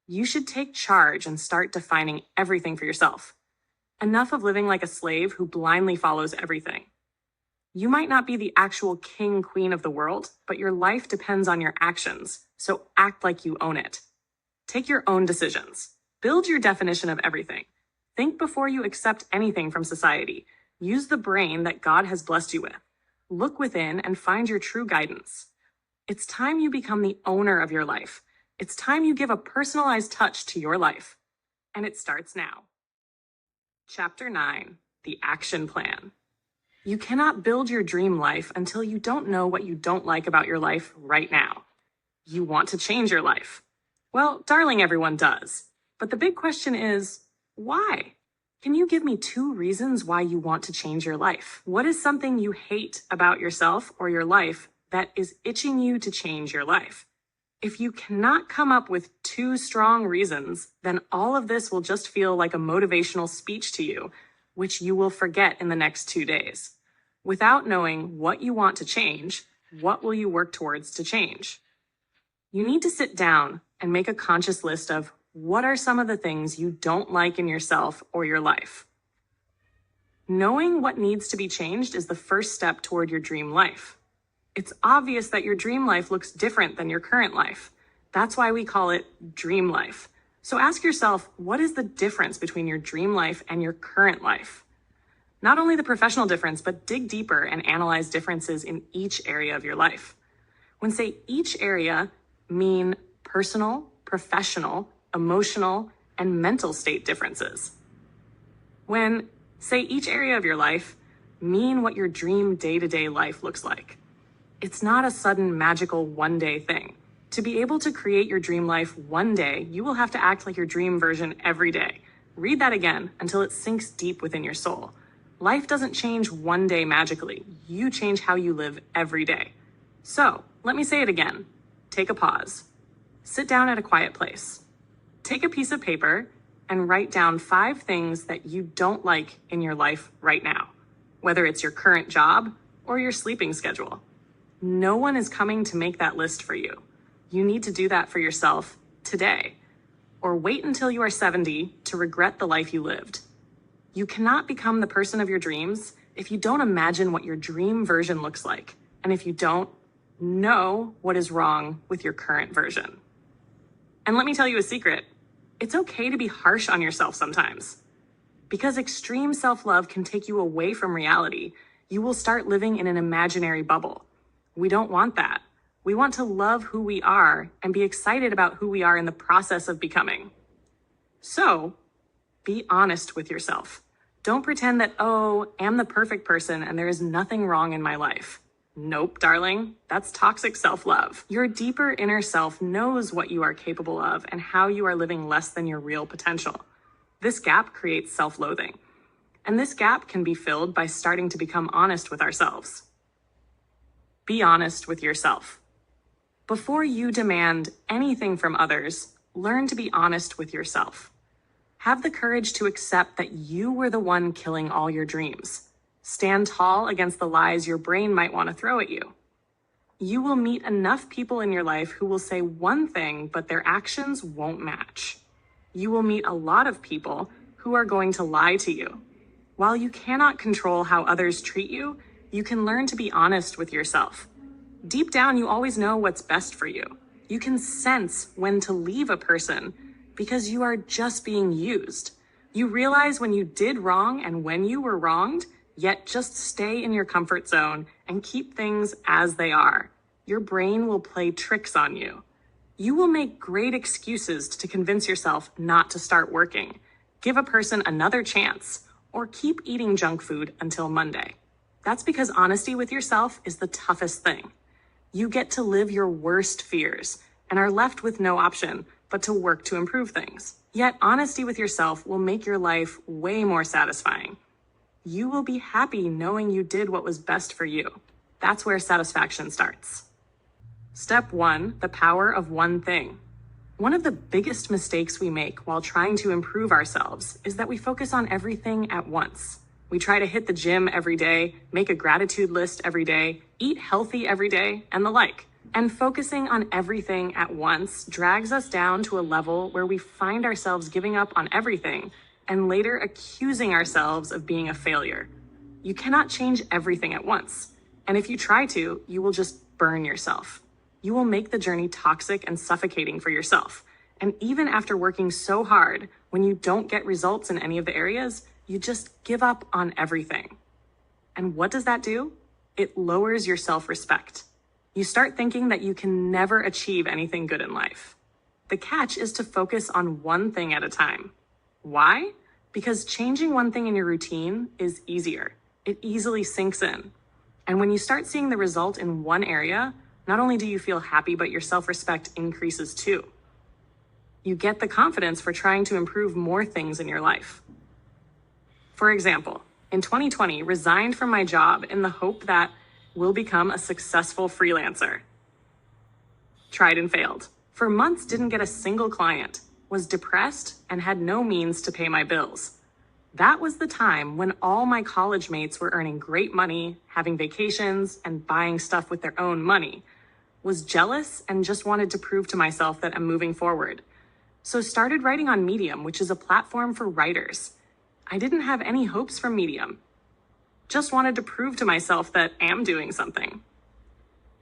You should take charge and start defining everything for yourself. Enough of living like a slave who blindly follows everything. You might not be the actual king, queen of the world, but your life depends on your actions, so act like you own it. Take your own decisions. Build your definition of everything. Think before you accept anything from society. Use the brain that God has blessed you with. Look within and find your true guidance. It's time you become the owner of your life. It's time you give a personalized touch to your life. And it starts now. Chapter 9, The Action Plan. You cannot build your dream life until you don't know what you don't like about your life right now. You want to change your life. Well, darling, everyone does. But the big question is, why? Can you give me 2 reasons why you want to change your life? What is something you hate about yourself or your life that is itching you to change your life? If you cannot come up with 2 strong reasons, then all of this will just feel like a motivational speech to you, which you will forget in the next 2 days. Without knowing what you want to change, what will you work towards to change? You need to sit down and make a conscious list of what are some of the things you don't like in yourself or your life. Knowing what needs to be changed is the first step toward your dream life. It's obvious that your dream life looks different than your current life. That's why we call it dream life. So ask yourself, what is the difference between your dream life and your current life? Not only the professional difference, but dig deeper and analyze differences in each area of your life. When say each area, mean personal, professional, emotional, and mental state differences. When say each area of your life, mean what your dream day-to-day life looks like. It's not a sudden magical one-day thing. To be able to create your dream life one day, you will have to act like your dream version every day. Read that again until it sinks deep within your soul. Life doesn't change one day magically. You change how you live every day. So, let me say it again. Take a pause. Sit down at a quiet place. Take a piece of paper and write down 5 things that you don't like in your life right now, whether it's your current job or your sleeping schedule. No one is coming to make that list for you. You need to do that for yourself today, or wait until you are 70 to regret the life you lived. You cannot become the person of your dreams if you don't imagine what your dream version looks like, and if you don't know what is wrong with your current version. And let me tell you a secret. It's okay to be harsh on yourself sometimes. Because extreme self-love can take you away from reality, you will start living in an imaginary bubble. We don't want that. We want to love who we are and be excited about who we are in the process of becoming. So, be honest with yourself. Don't pretend that, oh, I'm the perfect person and there is nothing wrong in my life. Nope, darling, that's toxic self-love. Your deeper inner self knows what you are capable of and how you are living less than your real potential. This gap creates self-loathing. And this gap can be filled by starting to become honest with ourselves. Be honest with yourself. Before you demand anything from others, learn to be honest with yourself. Have the courage to accept that you were the one killing all your dreams. Stand tall against the lies your brain might want to throw at you. You will meet enough people in your life who will say one thing, but their actions won't match. You will meet a lot of people who are going to lie to you. While you cannot control how others treat you, you can learn to be honest with yourself. Deep down, you always know what's best for you. You can sense when to leave a person because you are just being used. You realize when you did wrong and when you were wronged, yet just stay in your comfort zone and keep things as they are. Your brain will play tricks on you. You will make great excuses to convince yourself not to start working, give a person another chance, or keep eating junk food until Monday. That's because honesty with yourself is the toughest thing. You get to live your worst fears and are left with no option but to work to improve things. Yet honesty with yourself will make your life way more satisfying. You will be happy knowing you did what was best for you. That's where satisfaction starts. Step 1, the power of one thing. One of the biggest mistakes we make while trying to improve ourselves is that we focus on everything at once. We try to hit the gym every day, make a gratitude list every day, eat healthy every day, and the like. And focusing on everything at once drags us down to a level where we find ourselves giving up on everything and later accusing ourselves of being a failure. You cannot change everything at once. And if you try to, you will just burn yourself. You will make the journey toxic and suffocating for yourself. And even after working so hard, when you don't get results in any of the areas, you just give up on everything. And what does that do? It lowers your self-respect. You start thinking that you can never achieve anything good in life. The catch is to focus on one thing at a time. Why? Because changing one thing in your routine is easier. It easily sinks in. And when you start seeing the result in one area, not only do you feel happy, but your self-respect increases too. You get the confidence for trying to improve more things in your life. For example, in 2020, resigned from my job in the hope that we'll become a successful freelancer. Tried and failed. For months, didn't get a single client, was depressed, and had no means to pay my bills. That was the time when all my college mates were earning great money, having vacations, and buying stuff with their own money. Was jealous and just wanted to prove to myself that I'm moving forward. So started writing on Medium, which is a platform for writers. I didn't have any hopes from Medium. Just wanted to prove to myself that I'm doing something.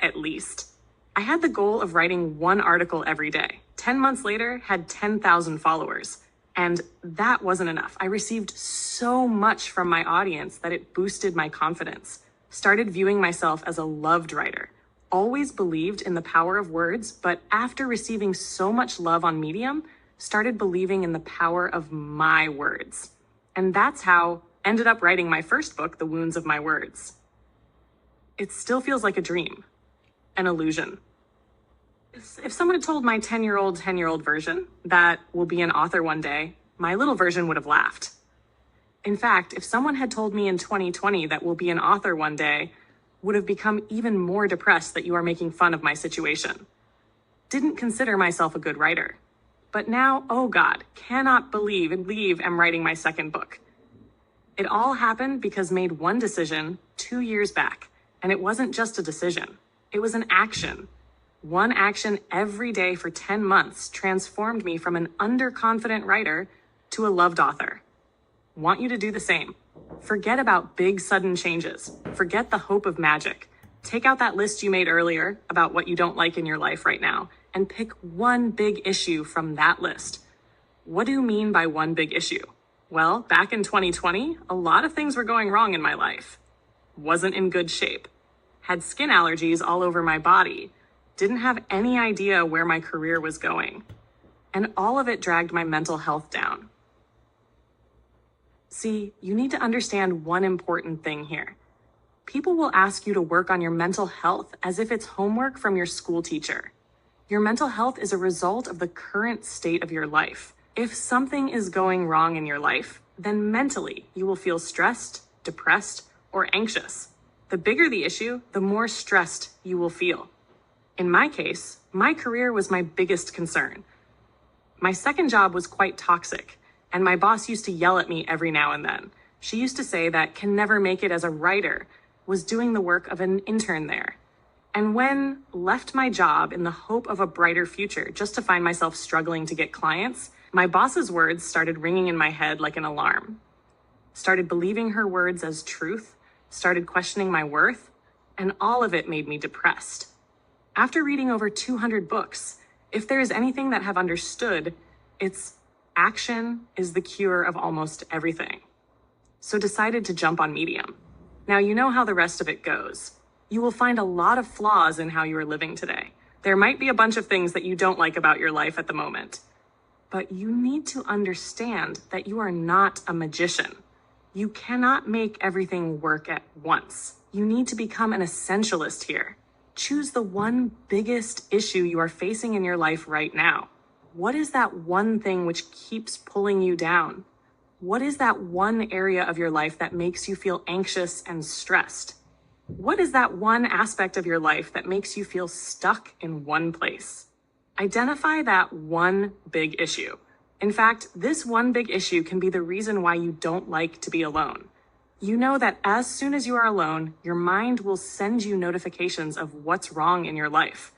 At least. I had the goal of writing one article every day. 10 months later, had 10,000 followers. And that wasn't enough. I received so much from my audience that it boosted my confidence. Started viewing myself as a loved writer. Always believed in the power of words, but after receiving so much love on Medium, started believing in the power of my words. And that's how ended up writing my first book, The Wounds of My Words. It still feels like a dream, an illusion. If someone had told my 10-year-old version that we'll be an author one day, my little version would have laughed. In fact, if someone had told me in 2020 that we'll be an author one day, would have become even more depressed that you are making fun of my situation. Didn't consider myself a good writer. But now, oh God, cannot believe I'm writing my second book. It all happened because made one decision 2 years back, and it wasn't just a decision. It was an action. One action every day for 10 months transformed me from an underconfident writer to a loved author. Want you to do the same. Forget about big sudden changes. Forget the hope of magic. Take out that list you made earlier about what you don't like in your life right now and pick one big issue from that list. What do you mean by one big issue? Well, back in 2020, a lot of things were going wrong in my life. Wasn't in good shape. Had skin allergies all over my body. didn't have any idea where my career was going. And all of it dragged my mental health down. See, you need to understand one important thing here. People will ask you to work on your mental health as if it's homework from your school teacher. Your mental health is a result of the current state of your life. If something is going wrong in your life, then mentally you will feel stressed, depressed, or anxious. The bigger the issue, the more stressed you will feel. In my case, my career was my biggest concern. My second job was quite toxic, and my boss used to yell at me every now and then. She used to say that can never make it as a writer was doing the work of an intern there. And when left my job in the hope of a brighter future just to find myself struggling to get clients, my boss's words started ringing in my head like an alarm. Started believing her words as truth, started questioning my worth, and all of it made me depressed. After reading over 200 books, if there is anything that I've understood, it's action is the cure of almost everything. So decided to jump on Medium. Now you know how the rest of it goes. You will find a lot of flaws in how you are living today. There might be a bunch of things that you don't like about your life at the moment. But you need to understand that you are not a magician. You cannot make everything work at once. You need to become an essentialist here. Choose the one biggest issue you are facing in your life right now. What is that one thing which keeps pulling you down? What is that one area of your life that makes you feel anxious and stressed? What is that one aspect of your life that makes you feel stuck in one place? Identify that one big issue. In fact, this one big issue can be the reason why you don't like to be alone. You know that as soon as you are alone, your mind will send you notifications of what's wrong in your life.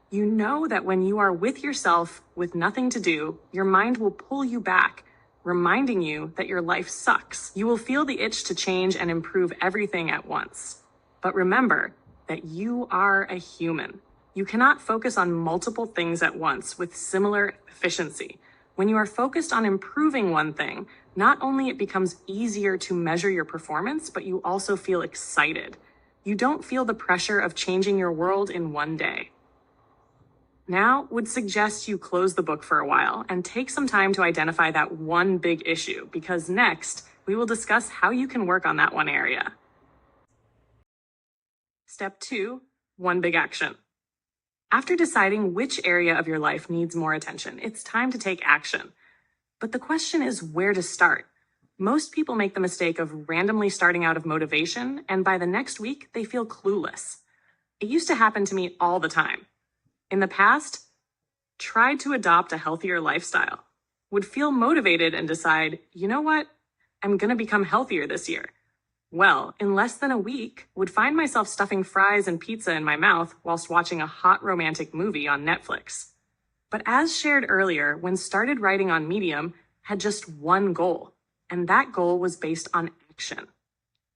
You know that when you are with yourself with nothing to do, your mind will pull you back, reminding you that your life sucks. You will feel the itch to change and improve everything at once. But remember that you are a human. You cannot focus on multiple things at once with similar efficiency. When you are focused on improving one thing, not only it becomes easier to measure your performance, but you also feel excited. You don't feel the pressure of changing your world in one day. Now, would suggest you close the book for a while and take some time to identify that one big issue, because next, we will discuss how you can work on that one area. Step 2, one big action. After deciding which area of your life needs more attention, it's time to take action. But the question is where to start. Most people make the mistake of randomly starting out of motivation, and by the next week, they feel clueless. It used to happen to me all the time. In the past, tried to adopt a healthier lifestyle, would feel motivated and decide, you know what, I'm gonna become healthier this year. Well, in less than a week, would find myself stuffing fries and pizza in my mouth whilst watching a hot romantic movie on Netflix. But as shared earlier, when started writing on Medium, had just one goal, and that goal was based on action.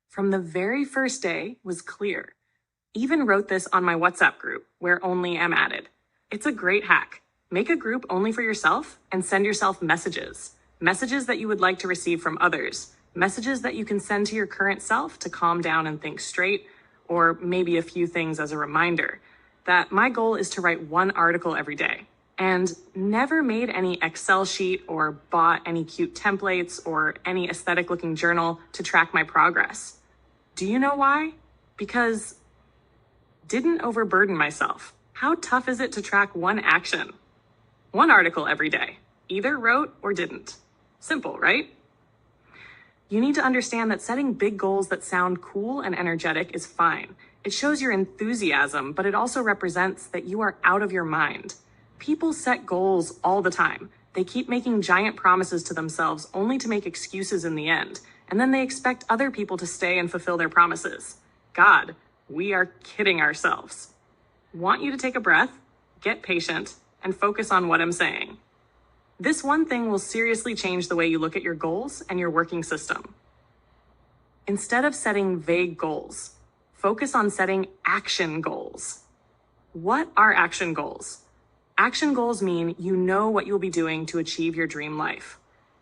From the very first day was clear. Even wrote this on my WhatsApp group, where only am added. It's a great hack. Make a group only for yourself and send yourself messages. Messages that you would like to receive from others. Messages that you can send to your current self to calm down and think straight, or maybe a few things as a reminder that my goal is to write one article every day. And never made any Excel sheet or bought any cute templates or any aesthetic looking journal to track my progress. Do you know why? Because didn't overburden myself. How tough is it to track one action? One article every day. Either wrote or didn't. Simple, right? You need to understand that setting big goals that sound cool and energetic is fine. It shows your enthusiasm, but it also represents that you are out of your mind. People set goals all the time. They keep making giant promises to themselves only to make excuses in the end. And then they expect other people to stay and fulfill their promises. God, we are kidding ourselves. Want you to take a breath, get patient, and focus on what I'm saying. This one thing will seriously change the way you look at your goals and your working system. Instead of setting vague goals, focus on setting action goals. What are action goals? Action goals mean you know what you'll be doing to achieve your dream life.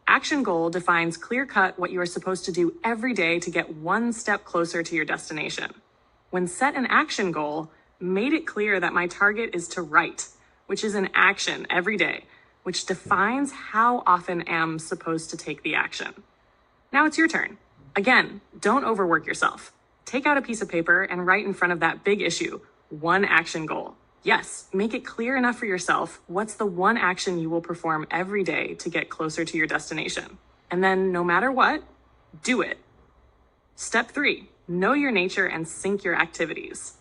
Action goal defines clear-cut what you are supposed to do every day to get one step closer to your destination. When set an action goal, Made it clear that my target is to write, which is an action every day, which defines how often I'm supposed to take the action. Now it's your turn. Again, don't overwork yourself. Take out a piece of paper and write in front of that big issue, one action goal. Yes, make it clear enough for yourself what's the one action you will perform every day to get closer to your destination. And then, no matter what, do it. Step 3, know your nature and sync your activities.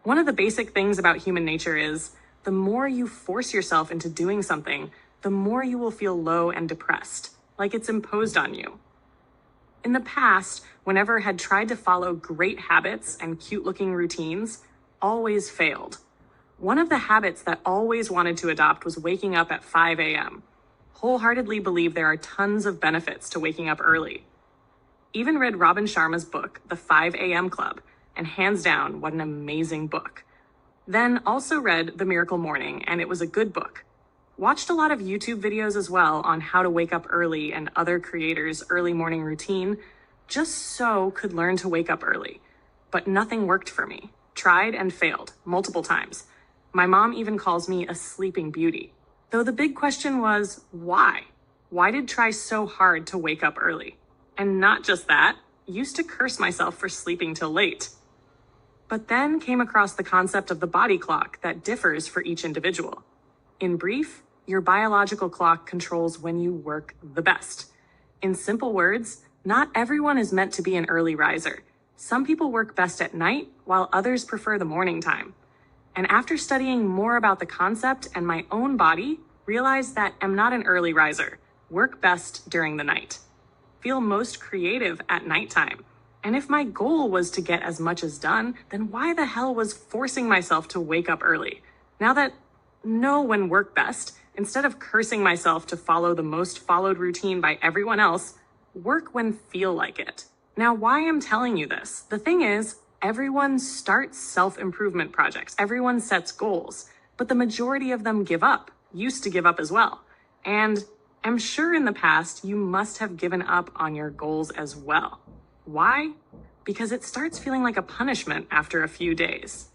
One of the basic things about human nature is the more you force yourself into doing something, the more you will feel low and depressed, like it's imposed on you. In the past, whenever I had tried to follow great habits and cute-looking routines, always failed. One of the habits that always wanted to adopt was waking up at 5 a.m. Wholeheartedly believe there are tons of benefits to waking up early. Even read Robin Sharma's book, The 5 a.m. Club, and hands down, what an amazing book. Then also read The Miracle Morning, and it was a good book. Watched a lot of YouTube videos as well on how to wake up early and other creators' early morning routine, just so could learn to wake up early. But nothing worked for me. Tried and failed multiple times. My mom even calls me a sleeping beauty. Though the big question was, why? Why did I try so hard to wake up early? And not just that, used to curse myself for sleeping till late. But then came across the concept of the body clock that differs for each individual. In brief, your biological clock controls when you work the best. In simple words, not everyone is meant to be an early riser. Some people work best at night, while others prefer the morning time. And after studying more about the concept and my own body, realized that I'm not an early riser. Work best during the night. Feel most creative at nighttime. And if my goal was to get as much as done, then why the hell was forcing myself to wake up early? Now that I know when work best, instead of cursing myself to follow the most followed routine by everyone else, work when feel like it. Now, why I'm telling you this? The thing is, everyone starts self-improvement projects. Everyone sets goals, but the majority of them give up, used to give up as well. And I'm sure in the past, you must have given up on your goals as well. Why? Because it starts feeling like a punishment after a few days.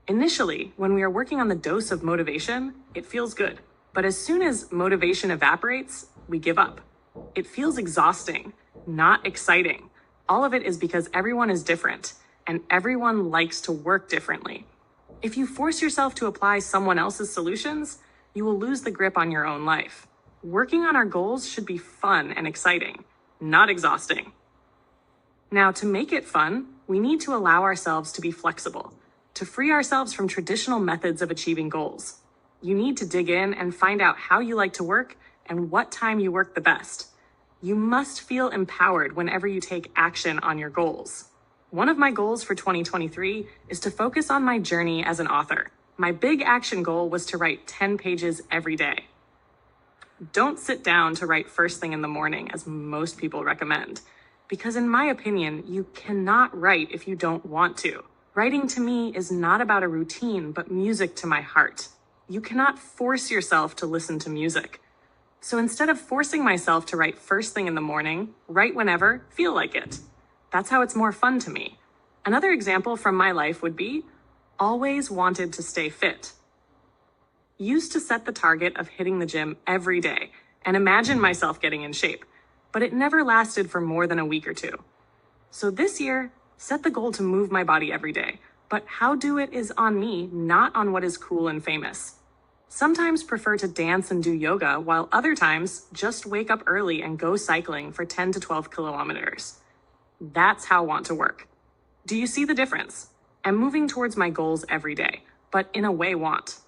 Initially, when we are working on the dose of motivation, it feels good. But as soon as motivation evaporates, we give up. It feels exhausting, not exciting. All of it is because everyone is different, and everyone likes to work differently. If you force yourself to apply someone else's solutions, you will lose the grip on your own life. Working on our goals should be fun and exciting, not exhausting. Now, to make it fun, we need to allow ourselves to be flexible, to free ourselves from traditional methods of achieving goals. You need to dig in and find out how you like to work and what time you work the best. You must feel empowered whenever you take action on your goals. One of my goals for 2023 is to focus on my journey as an author. My big action goal was to write 10 pages every day. Don't sit down to write first thing in the morning, as most people recommend, because in my opinion, you cannot write if you don't want to. Writing to me is not about a routine, but music to my heart. You cannot force yourself to listen to music. So instead of forcing myself to write first thing in the morning, write whenever, feel like it. That's how it's more fun to me. Another example from my life would be, always wanted to stay fit. Used to set the target of hitting the gym every day and imagine myself getting in shape, but it never lasted for more than a week or two. So this year, set the goal to move my body every day, but how do it is on me, not on what is cool and famous. Sometimes prefer to dance and do yoga, while other times just wake up early and go cycling for 10 to 12 kilometers. That's how I want to work. Do you see the difference? I'm moving towards my goals every day, but in a way want.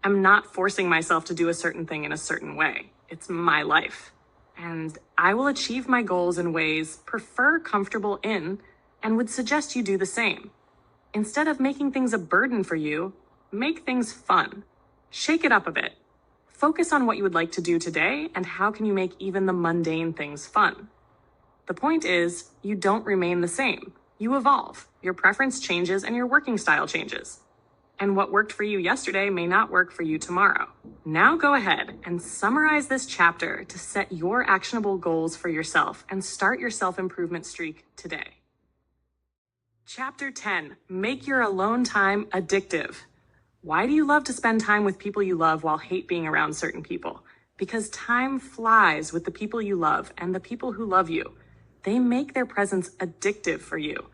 I'm not forcing myself to do a certain thing in a certain way. It's my life. And I will achieve my goals in ways prefer comfortable in and would suggest you do the same. Instead of making things a burden for you, make things fun. Shake it up a bit. Focus on what you would like to do today and how can you make even the mundane things fun. The point is, you don't remain the same. You evolve. Your preference changes and your working style changes. And what worked for you yesterday may not work for you tomorrow. Now go ahead and summarize this chapter to set your actionable goals for yourself and start your self-improvement streak today. Chapter 10, Make Your Alone Time Addictive. Why do you love to spend time with people you love while hate being around certain people? Because time flies with the people you love and the people who love you. They make their presence addictive for you.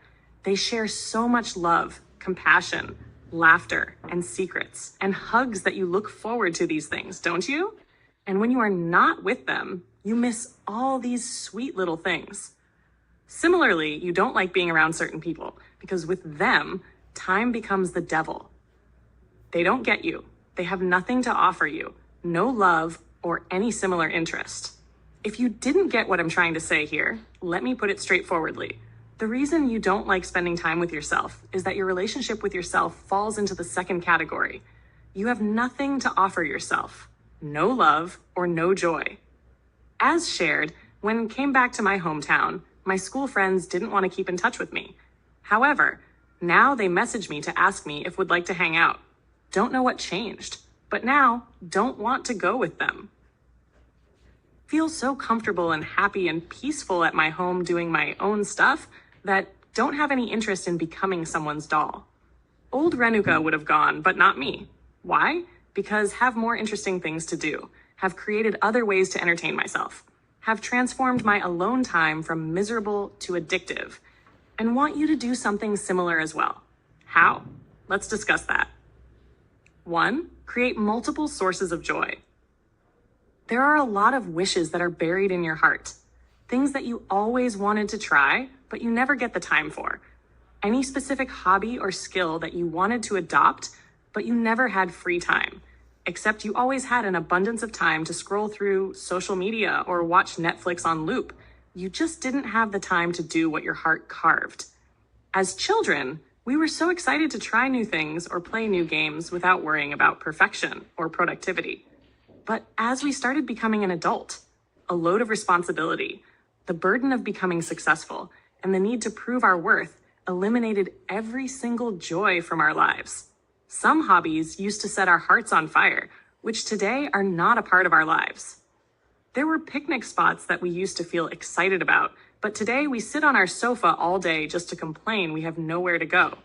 They share so much love, compassion, laughter, and secrets, and hugs that you look forward to these things, don't you? And when you are not with them, you miss all these sweet little things. Similarly, you don't like being around certain people because with them, time becomes the devil. They don't get you. They have nothing to offer you, no love or any similar interest. If you didn't get what I'm trying to say here, let me put it straightforwardly. The reason you don't like spending time with yourself is that your relationship with yourself falls into the second category. You have nothing to offer yourself, no love or no joy. As shared, when I came back to my hometown, my school friends didn't want to keep in touch with me. However, now they message me to ask me if we'd like to hang out. Don't know what changed, but now don't want to go with them. Feel so comfortable and happy and peaceful at my home doing my own stuff that don't have any interest in becoming someone's doll. Old Renuka would have gone, but not me. Why? Because have more interesting things to do, have created other ways to entertain myself, have transformed my alone time from miserable to addictive, and want you to do something similar as well. How? Let's discuss that. 1. Create multiple sources of joy. There are a lot of wishes that are buried in your heart, things that you always wanted to try, but you never get the time for. Any specific hobby or skill that you wanted to adopt, but you never had free time. Except you always had an abundance of time to scroll through social media or watch Netflix on loop. You just didn't have the time to do what your heart carved. As children, we were so excited to try new things or play new games without worrying about perfection or productivity. But as we started becoming an adult, a load of responsibility, the burden of becoming successful, and the need to prove our worth eliminated every single joy from our lives. Some hobbies used to set our hearts on fire, which today are not a part of our lives. There were picnic spots that we used to feel excited about, but today we sit on our sofa all day just to complain we have nowhere to go.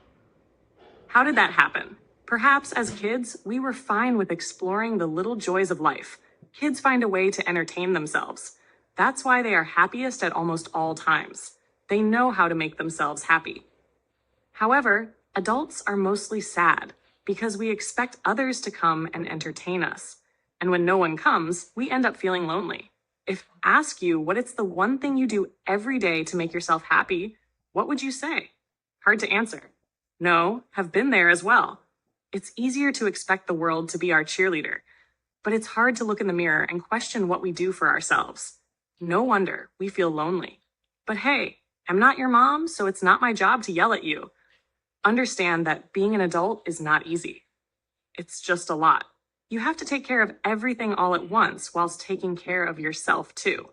How did that happen? Perhaps as kids, we were fine with exploring the little joys of life. Kids find a way to entertain themselves. That's why they are happiest at almost all times. They know how to make themselves happy. However, adults are mostly sad, because we expect others to come and entertain us. And when no one comes, we end up feeling lonely. If I ask you what it's the one thing you do every day to make yourself happy, what would you say? Hard to answer. No, have been there as well. It's easier to expect the world to be our cheerleader, but it's hard to look in the mirror and question what we do for ourselves. No wonder we feel lonely. But hey, I'm not your mom, so it's not my job to yell at you. Understand that being an adult is not easy. It's just a lot. You have to take care of everything all at once whilst taking care of yourself too.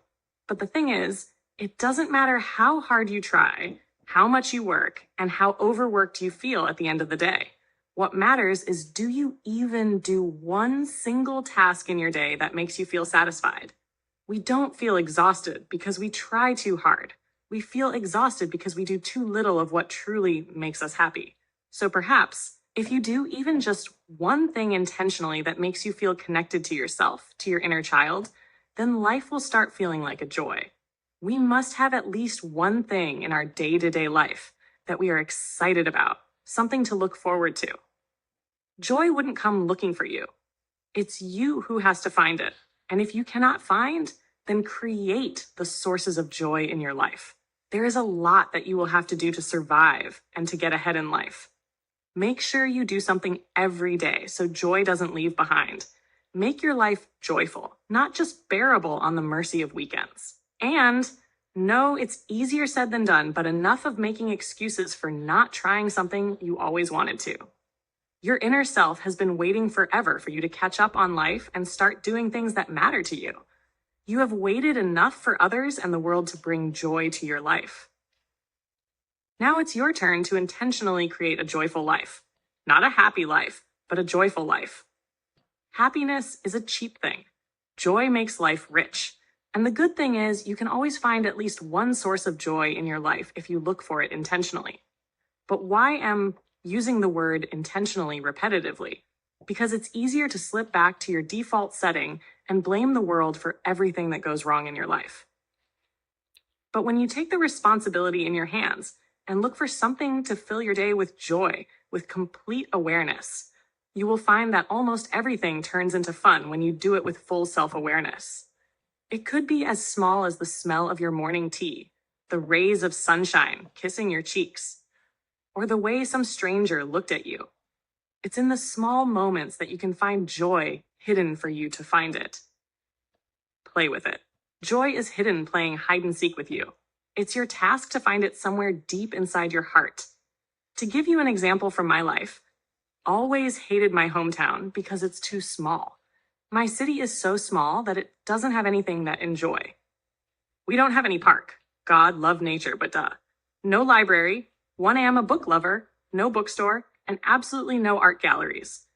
But the thing is, it doesn't matter how hard you try, how much you work, and how overworked you feel at the end of the day. What matters is, do you even do one single task in your day that makes you feel satisfied? We don't feel exhausted because we try too hard. We feel exhausted because we do too little of what truly makes us happy. So perhaps, if you do even just one thing intentionally that makes you feel connected to yourself, to your inner child, then life will start feeling like a joy. We must have at least one thing in our day-to-day life that we are excited about, something to look forward to. Joy wouldn't come looking for you. It's you who has to find it. And if you cannot find, then create the sources of joy in your life. There is a lot that you will have to do to survive and to get ahead in life. Make sure you do something every day so joy doesn't leave behind. Make your life joyful, not just bearable on the mercy of weekends. And no, it's easier said than done, but enough of making excuses for not trying something you always wanted to. Your inner self has been waiting forever for you to catch up on life and start doing things that matter to you. You have waited enough for others and the world to bring joy to your life. Now it's your turn to intentionally create a joyful life. Not a happy life, but a joyful life. Happiness is a cheap thing. Joy makes life rich. And the good thing is, you can always find at least one source of joy in your life if you look for it intentionally. But why am using the word intentionally repetitively? Because it's easier to slip back to your default setting and blame the world for everything that goes wrong in your life. But when you take the responsibility in your hands and look for something to fill your day with joy, with complete awareness, you will find that almost everything turns into fun when you do it with full self-awareness. It could be as small as the smell of your morning tea, the rays of sunshine kissing your cheeks, or the way some stranger looked at you. It's in the small moments that you can find joy hidden for you to find it. Play with it. Joy is hidden playing hide and seek with you. It's your task to find it somewhere deep inside your heart. To give you an example from my life, always hated my hometown because it's too small. My city is so small that it doesn't have anything that enjoy. We don't have any park. God, love nature, but duh. No library. One am a book lover. No bookstore. And absolutely no art galleries.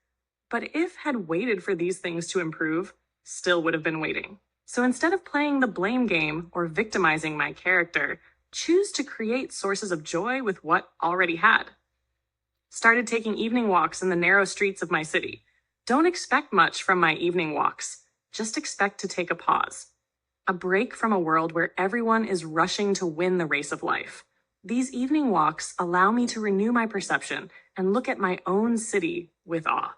But if had waited for these things to improve, still would have been waiting. So instead of playing the blame game or victimizing my character, choose to create sources of joy with what already had. Started taking evening walks in the narrow streets of my city. Don't expect much from my evening walks. Just expect to take a pause. A break from a world where everyone is rushing to win the race of life. These evening walks allow me to renew my perception and look at my own city with awe.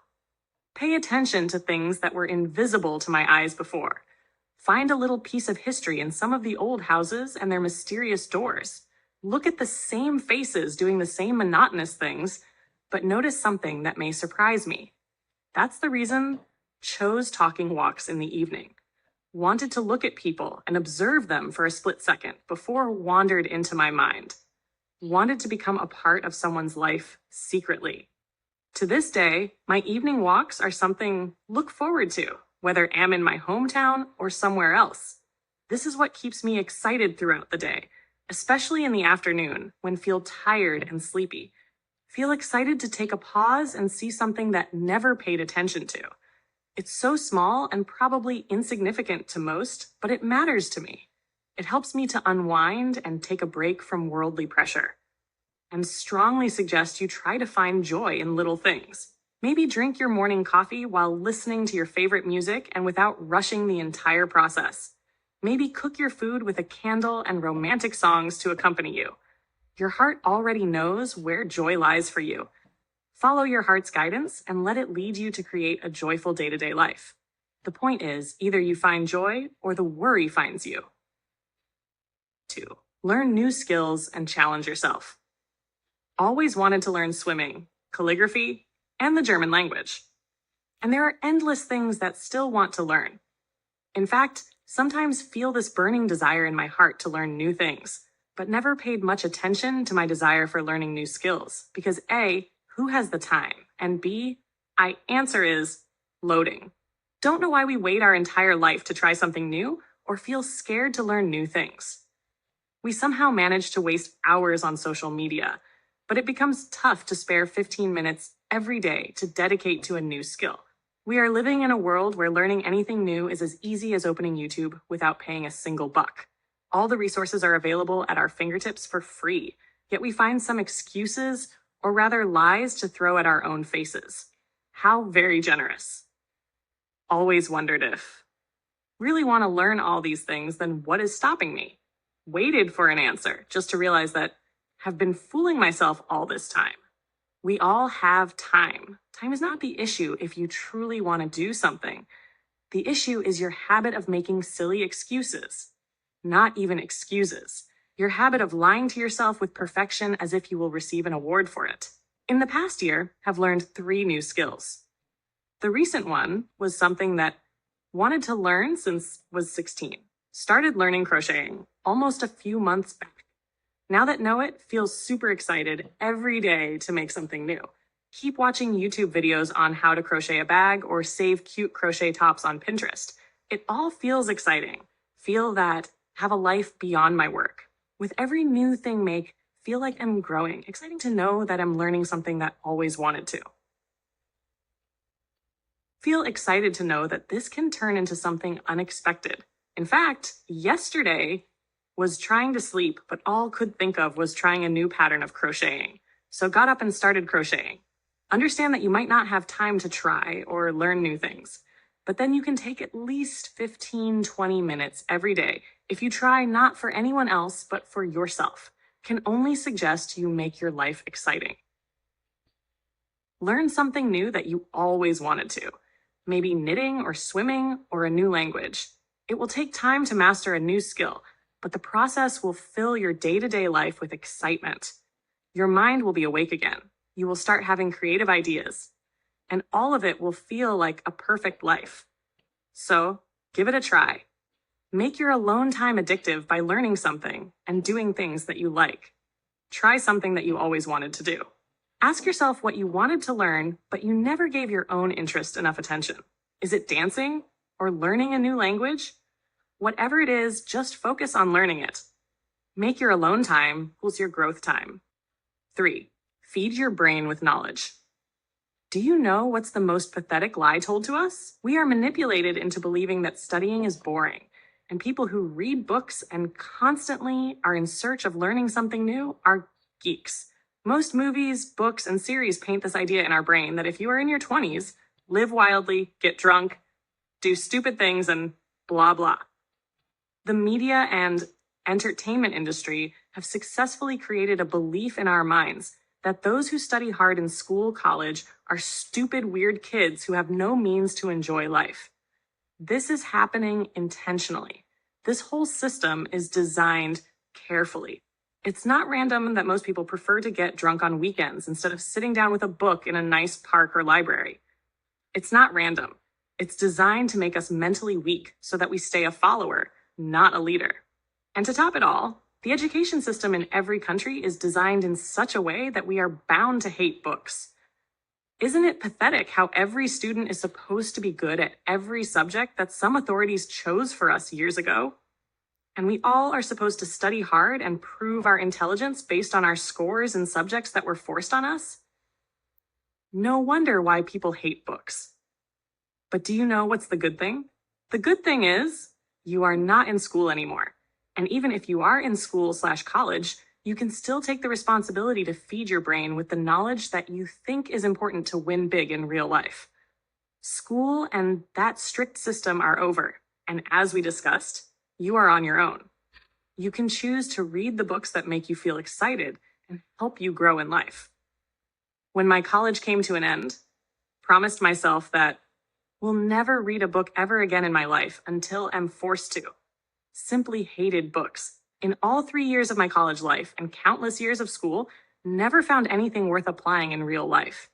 Pay attention to things that were invisible to my eyes before. Find a little piece of history in some of the old houses and their mysterious doors. Look at the same faces doing the same monotonous things, but notice something that may surprise me. That's the reason chose talking walks in the evening. Wanted to look at people and observe them for a split second before wandered into my mind. Wanted to become a part of someone's life secretly. To this day, my evening walks are something look forward to, whether I'm in my hometown or somewhere else. This is what keeps me excited throughout the day, especially in the afternoon when feel tired and sleepy. Feel excited to take a pause and see something that never paid attention to. It's so small and probably insignificant to most, but it matters to me. It helps me to unwind and take a break from worldly pressure. And strongly suggest you try to find joy in little things. Maybe drink your morning coffee while listening to your favorite music and without rushing the entire process. Maybe cook your food with a candle and romantic songs to accompany you. Your heart already knows where joy lies for you. Follow your heart's guidance and let it lead you to create a joyful day-to-day life. The point is, either you find joy or the worry finds you. 2. Learn new skills and challenge yourself. Always wanted to learn swimming, calligraphy, and the German language. And there are endless things that still want to learn. In fact, sometimes feel this burning desire in my heart to learn new things, but never paid much attention to my desire for learning new skills because A, who has the time? And B, answer is loading. Don't know why we wait our entire life to try something new or feel scared to learn new things. We somehow manage to waste hours on social media, but it becomes tough to spare 15 minutes every day to dedicate to a new skill. We are living in a world where learning anything new is as easy as opening YouTube without paying a single buck. All the resources are available at our fingertips for free, yet we find some excuses, or rather lies, to throw at our own faces. How very generous. Always wondered if. Really want to learn all these things, then what is stopping me? Waited for an answer just to realize that have been fooling myself all this time. We all have time. Time is not the issue if you truly want to do something. The issue is your habit of making silly excuses. Not even excuses. Your habit of lying to yourself with perfection as if you will receive an award for it. In the past year, have learned 3 new skills. The recent one was something that wanted to learn since was 16. Started learning crocheting almost a few months back. Now that know it, feels super excited every day to make something new. Keep watching YouTube videos on how to crochet a bag or save cute crochet tops on Pinterest. It all feels exciting. Feel that have a life beyond my work. With every new thing make, feel like I'm growing. Exciting to know that I'm learning something that always wanted to. Feel excited to know that this can turn into something unexpected. In fact, yesterday was trying to sleep, but all could think of was trying a new pattern of crocheting. so got up and started crocheting. Understand that you might not have time to try or learn new things, but then you can take at least 15-20 minutes every day if you try, not for anyone else, but for yourself. Can only suggest you make your life exciting. Learn something new that you always wanted to. Maybe knitting or swimming or a new language. It will take time to master a new skill, but the process will fill your day-to-day life with excitement. Your mind will be awake again. You will start having creative ideas, and all of it will feel like a perfect life. So, give it a try. Make your alone time addictive by learning something and doing things that you like. Try something that you always wanted to do. Ask yourself what you wanted to learn, but you never gave your own interest enough attention. Is it dancing or learning a new language? Whatever it is, just focus on learning it. Make your alone time equals your growth time. 3. Feed your brain with knowledge. Do you know what's the most pathetic lie told to us? We are manipulated into believing that studying is boring, and people who read books and constantly are in search of learning something new are geeks. Most movies, books, and series paint this idea in our brain that if you are in your 20s, live wildly, get drunk, do stupid things, and blah, blah. The media and entertainment industry have successfully created a belief in our minds that those who study hard in school, college, are stupid, weird kids who have no means to enjoy life. This is happening intentionally. This whole system is designed carefully. It's not random that most people prefer to get drunk on weekends instead of sitting down with a book in a nice park or library. It's not random. It's designed to make us mentally weak so that we stay a follower, not a leader. And to top it all, the education system in every country is designed in such a way that we are bound to hate books. Isn't it pathetic how every student is supposed to be good at every subject that some authorities chose for us years ago? And we all are supposed to study hard and prove our intelligence based on our scores in subjects that were forced on us? No wonder why people hate books. But do you know what's the good thing? The good thing is you are not in school anymore. And even if you are in school/college, you can still take the responsibility to feed your brain with the knowledge that you think is important to win big in real life. School and that strict system are over. And as we discussed, you are on your own. You can choose to read the books that make you feel excited and help you grow in life. When my college came to an end, promised myself that will never read a book ever again in my life until I'm forced to. Simply hated books. In all 3 years of my college life and countless years of school, never found anything worth applying in real life.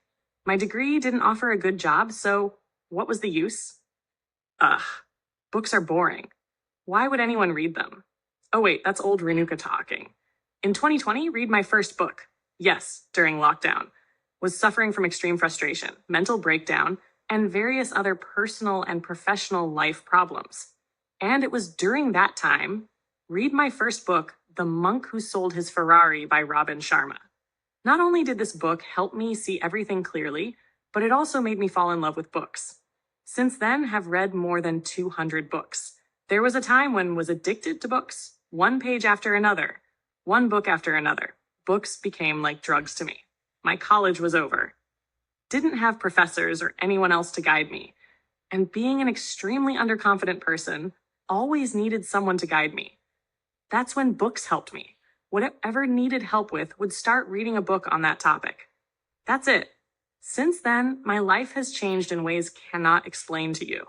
My degree didn't offer a good job, so what was the use? Books are boring. Why would anyone read them? Oh wait, that's old Renuka talking. In 2020, read my first book. Yes, during lockdown. Was suffering from extreme frustration, mental breakdown, and various other personal and professional life problems. And it was during that time, read my first book, The Monk Who Sold His Ferrari by Robin Sharma. Not only did this book help me see everything clearly, but it also made me fall in love with books. Since then, have read more than 200 books. There was a time when was addicted to books, one page after another, one book after another. Books became like drugs to me. My college was over. Didn't have professors or anyone else to guide me. And being an extremely underconfident person, always needed someone to guide me. That's when books helped me. Whatever needed help with would start reading a book on that topic. That's it. Since then, my life has changed in ways cannot explain to you.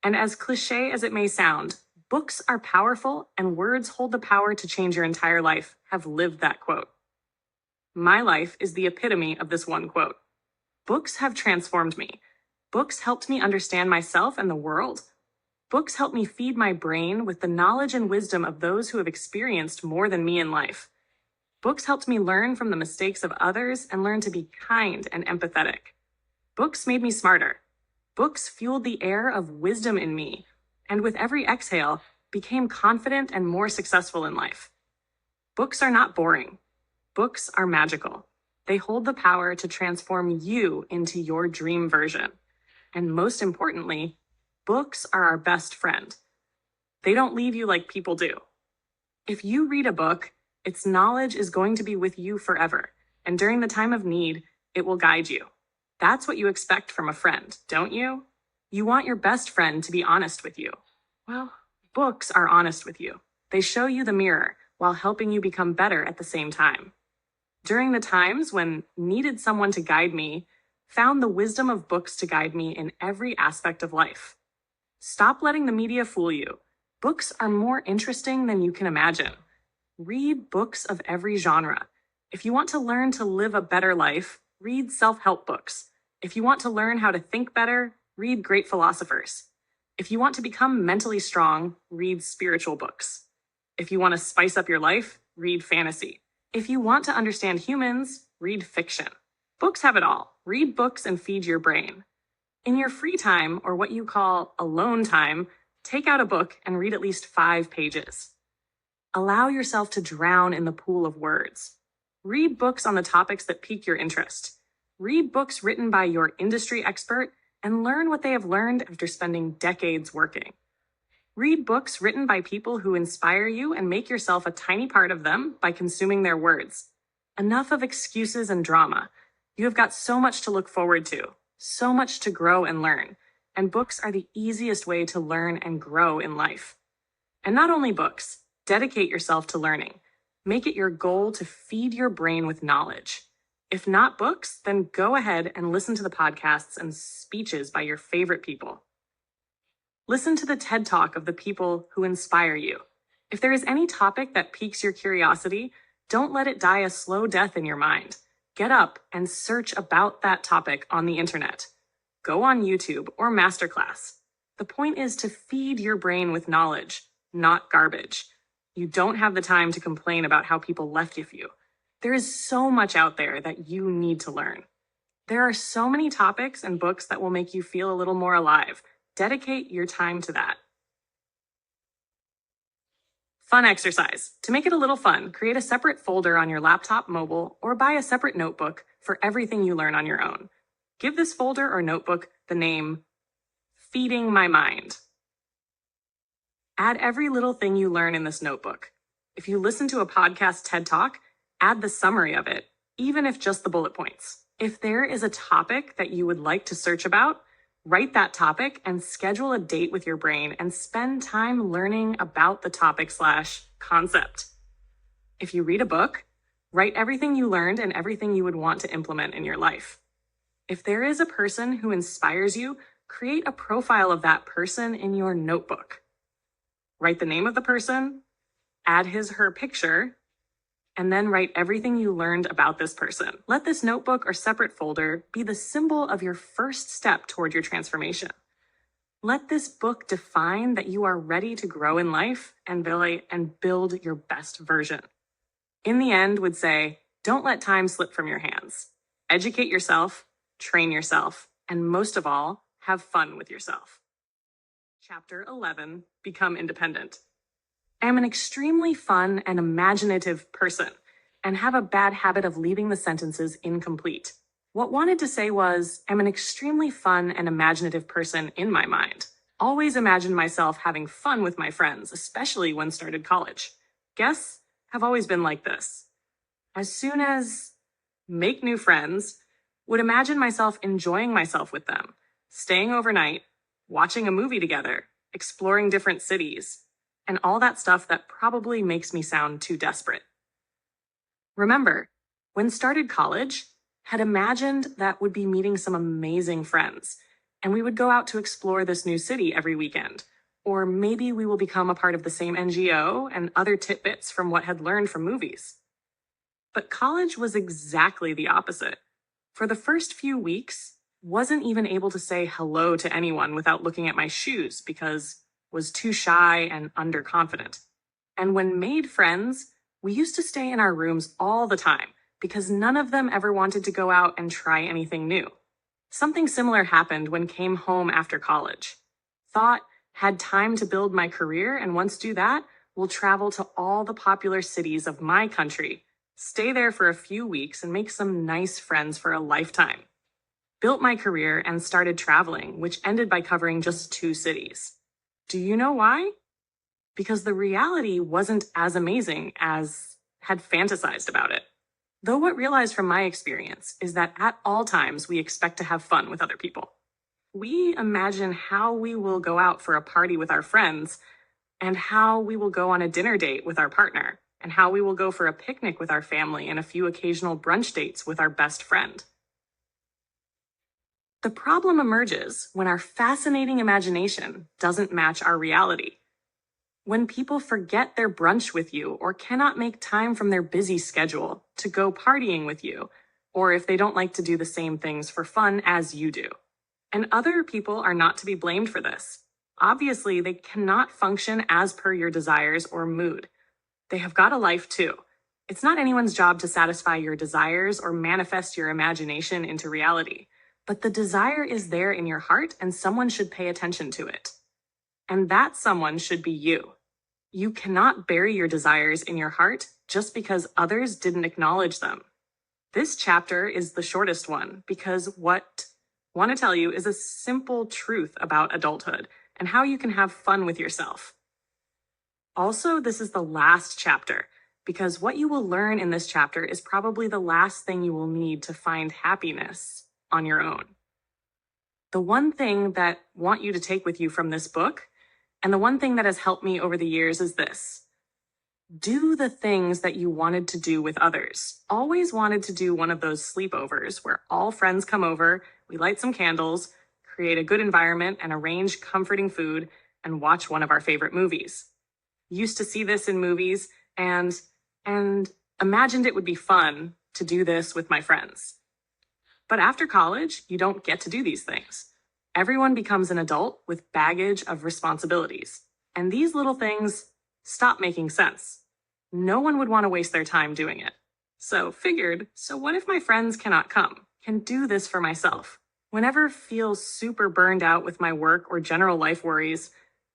And as cliche as it may sound, books are powerful and words hold the power to change your entire life. Have lived that quote. My life is the epitome of this one quote. Books have transformed me. Books helped me understand myself and the world. Books help me feed my brain with the knowledge and wisdom of those who have experienced more than me in life. Books helped me learn from the mistakes of others and learn to be kind and empathetic. Books made me smarter. Books fueled the air of wisdom in me, and with every exhale, became confident and more successful in life. Books are not boring. Books are magical. They hold the power to transform you into your dream version. And most importantly, books are our best friend. They don't leave you like people do. If you read a book, its knowledge is going to be with you forever, and during the time of need, it will guide you. That's what you expect from a friend, don't you? You want your best friend to be honest with you. Well, books are honest with you. They show you the mirror while helping you become better at the same time. During the times when needed someone to guide me, found the wisdom of books to guide me in every aspect of life. Stop letting the media fool you. Books are more interesting than you can imagine. Read books of every genre. If you want to learn to live a better life, read self-help books. If you want to learn how to think better, read great philosophers. If you want to become mentally strong, read spiritual books. If you want to spice up your life, read fantasy. If you want to understand humans, read fiction. Books have it all. Read books and feed your brain. In your free time, or what you call alone time, take out a book and read at least 5 pages. Allow yourself to drown in the pool of words. Read books on the topics that pique your interest. Read books written by your industry expert and learn what they have learned after spending decades working. Read books written by people who inspire you and make yourself a tiny part of them by consuming their words. Enough of excuses and drama. You have got so much to look forward to, so much to grow and learn, and books are the easiest way to learn and grow in life. And not only books, dedicate yourself to learning. Make it your goal to feed your brain with knowledge. If not books, then go ahead and listen to the podcasts and speeches by your favorite people. Listen to the TED Talk of the people who inspire you. If there is any topic that piques your curiosity, don't let it die a slow death in your mind. Get up and search about that topic on the internet. Go on YouTube or Masterclass. The point is to feed your brain with knowledge, not garbage. You don't have the time to complain about how people left you. There is so much out there that you need to learn. There are so many topics and books that will make you feel a little more alive. Dedicate your time to that. Fun exercise. To make it a little fun, create a separate folder on your laptop, mobile, or buy a separate notebook for everything you learn on your own. Give this folder or notebook the name Feeding My Mind. Add every little thing you learn in this notebook. If you listen to a podcast TED Talk, add the summary of it, even if just the bullet points. If there is a topic that you would like to search about, write that topic and schedule a date with your brain and spend time learning about the topic/concept. If you read a book, write everything you learned and everything you would want to implement in your life. If there is a person who inspires you, create a profile of that person in your notebook. Write the name of the person, add his/her picture, and then write everything you learned about this person. Let this notebook or separate folder be the symbol of your first step toward your transformation. Let this book define that you are ready to grow in life and build your best version. In the end, would say, don't let time slip from your hands. Educate yourself, train yourself, and most of all, have fun with yourself. Chapter 11, Become Independent. I am an extremely fun and imaginative person and have a bad habit of leaving the sentences incomplete. What wanted to say was, I'm an extremely fun and imaginative person in my mind. Always imagined myself having fun with my friends, especially when started college. Guess have always been like this. As soon as make new friends, would imagine myself enjoying myself with them, staying overnight, watching a movie together, exploring different cities, and all that stuff that probably makes me sound too desperate. Remember, when started college, had imagined that would be meeting some amazing friends, and we would go out to explore this new city every weekend, or maybe we will become a part of the same NGO and other tidbits from what had learned from movies. But college was exactly the opposite. For the first few weeks, wasn't even able to say hello to anyone without looking at my shoes because was too shy and underconfident. And when made friends, we used to stay in our rooms all the time because none of them ever wanted to go out and try anything new. Something similar happened when came home after college. Thought, had time to build my career, and once do that, will travel to all the popular cities of my country, stay there for a few weeks and make some nice friends for a lifetime. Built my career and started traveling, which ended by covering just 2 cities. Do you know why? Because the reality wasn't as amazing as had fantasized about it. Though what realized from my experience is that at all times we expect to have fun with other people. We imagine how we will go out for a party with our friends, and how we will go on a dinner date with our partner, and how we will go for a picnic with our family and a few occasional brunch dates with our best friend. The problem emerges when our fascinating imagination doesn't match our reality. When people forget their brunch with you or cannot make time from their busy schedule to go partying with you, or if they don't like to do the same things for fun as you do. And other people are not to be blamed for this. Obviously, they cannot function as per your desires or mood. They have got a life too. It's not anyone's job to satisfy your desires or manifest your imagination into reality. But the desire is there in your heart, and someone should pay attention to it. And that someone should be you. You cannot bury your desires in your heart just because others didn't acknowledge them. This chapter is the shortest one because what I want to tell you is a simple truth about adulthood and how you can have fun with yourself. Also, this is the last chapter because what you will learn in this chapter is probably the last thing you will need to find happiness on your own. The one thing that I want you to take with you from this book, and the one thing that has helped me over the years, is this. Do the things that you wanted to do with others. Always wanted to do one of those sleepovers where all friends come over, we light some candles, create a good environment, and arrange comforting food, and watch one of our favorite movies. Used to see this in movies and imagined it would be fun to do this with my friends. But after college, you don't get to do these things. Everyone becomes an adult with baggage of responsibilities. And these little things stop making sense. No one would want to waste their time doing it. So what if my friends cannot come? Can do this for myself. Whenever feel super burned out with my work or general life worries,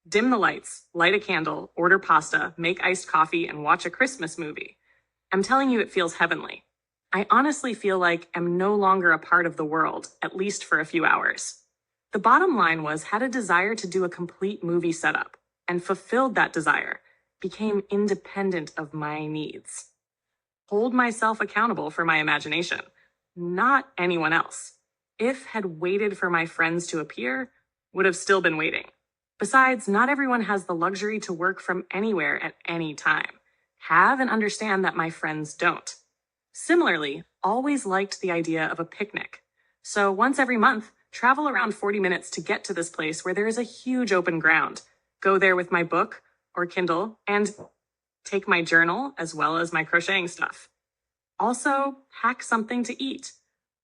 dim the lights, light a candle, order pasta, make iced coffee, and watch a Christmas movie. I'm telling you, it feels heavenly. I honestly feel like I'm no longer a part of the world, at least for a few hours. The bottom line was, had a desire to do a complete movie setup and fulfilled that desire, became independent of my needs. Hold myself accountable for my imagination, not anyone else. If had waited for my friends to appear, would have still been waiting. Besides, not everyone has the luxury to work from anywhere at any time. Have and understand that my friends don't. Similarly, always liked the idea of a picnic. So once every month, travel around 40 minutes to get to this place where there is a huge open ground. Go there with my book or Kindle and take my journal as well as my crocheting stuff. Also, hack something to eat.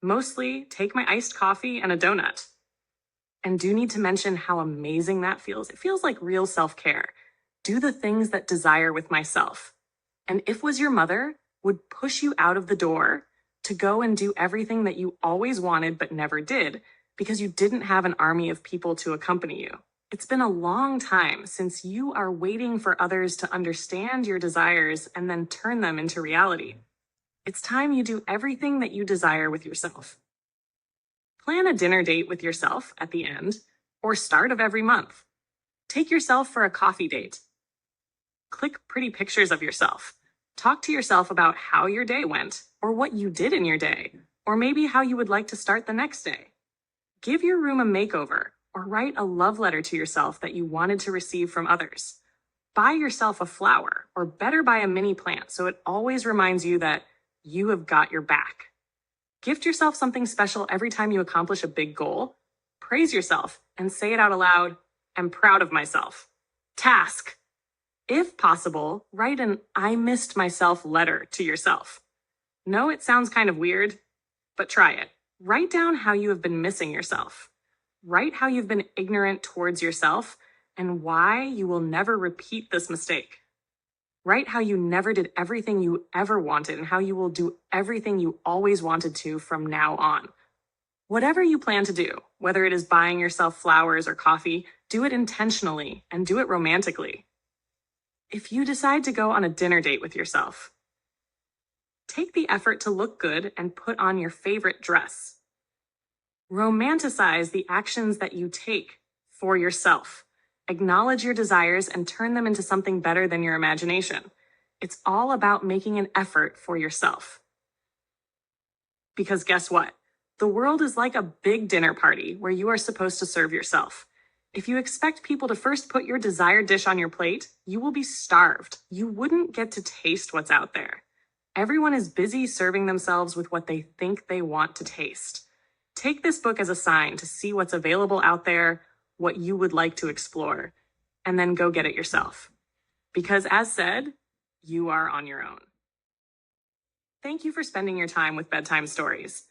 Mostly take my iced coffee and a donut. And do need to mention how amazing that feels. It feels like real self-care. Do the things that desire with myself. And if was your mother, would push you out of the door to go and do everything that you always wanted but never did because you didn't have an army of people to accompany you. It's been a long time since you are waiting for others to understand your desires and then turn them into reality. It's time you do everything that you desire with yourself. Plan a dinner date with yourself at the end or start of every month. Take yourself for a coffee date. Click pretty pictures of yourself. Talk to yourself about how your day went, or what you did in your day, or maybe how you would like to start the next day. Give your room a makeover, or write a love letter to yourself that you wanted to receive from others. Buy yourself a flower, or better buy a mini plant so it always reminds you that you have got your back. Gift yourself something special every time you accomplish a big goal. Praise yourself and say it out aloud, I'm proud of myself. Task. If possible, write an I missed myself letter to yourself. No, it sounds kind of weird, but try it. Write down how you have been missing yourself. Write how you've been ignorant towards yourself and why you will never repeat this mistake. Write how you never did everything you ever wanted and how you will do everything you always wanted to from now on. Whatever you plan to do, whether it is buying yourself flowers or coffee, do it intentionally and do it romantically. If you decide to go on a dinner date with yourself, take the effort to look good and put on your favorite dress. Romanticize the actions that you take for yourself. Acknowledge your desires and turn them into something better than your imagination. It's all about making an effort for yourself. Because guess what? The world is like a big dinner party where you are supposed to serve yourself. If you expect people to first put your desired dish on your plate, you will be starved. You wouldn't get to taste what's out there. Everyone is busy serving themselves with what they think they want to taste. Take this book as a sign to see what's available out there, what you would like to explore, and then go get it yourself. Because as said, you are on your own. Thank you for spending your time with Bedtime Stories.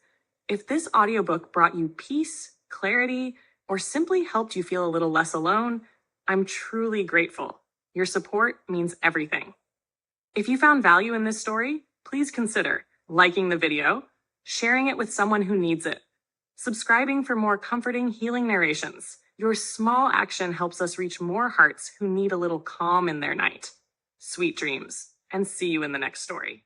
If this audiobook brought you peace, clarity, or simply helped you feel a little less alone, I'm truly grateful. Your support means everything. If you found value in this story, please consider liking the video, sharing it with someone who needs it, subscribing for more comforting, healing narrations. Your small action helps us reach more hearts who need a little calm in their night. Sweet dreams, and see you in the next story.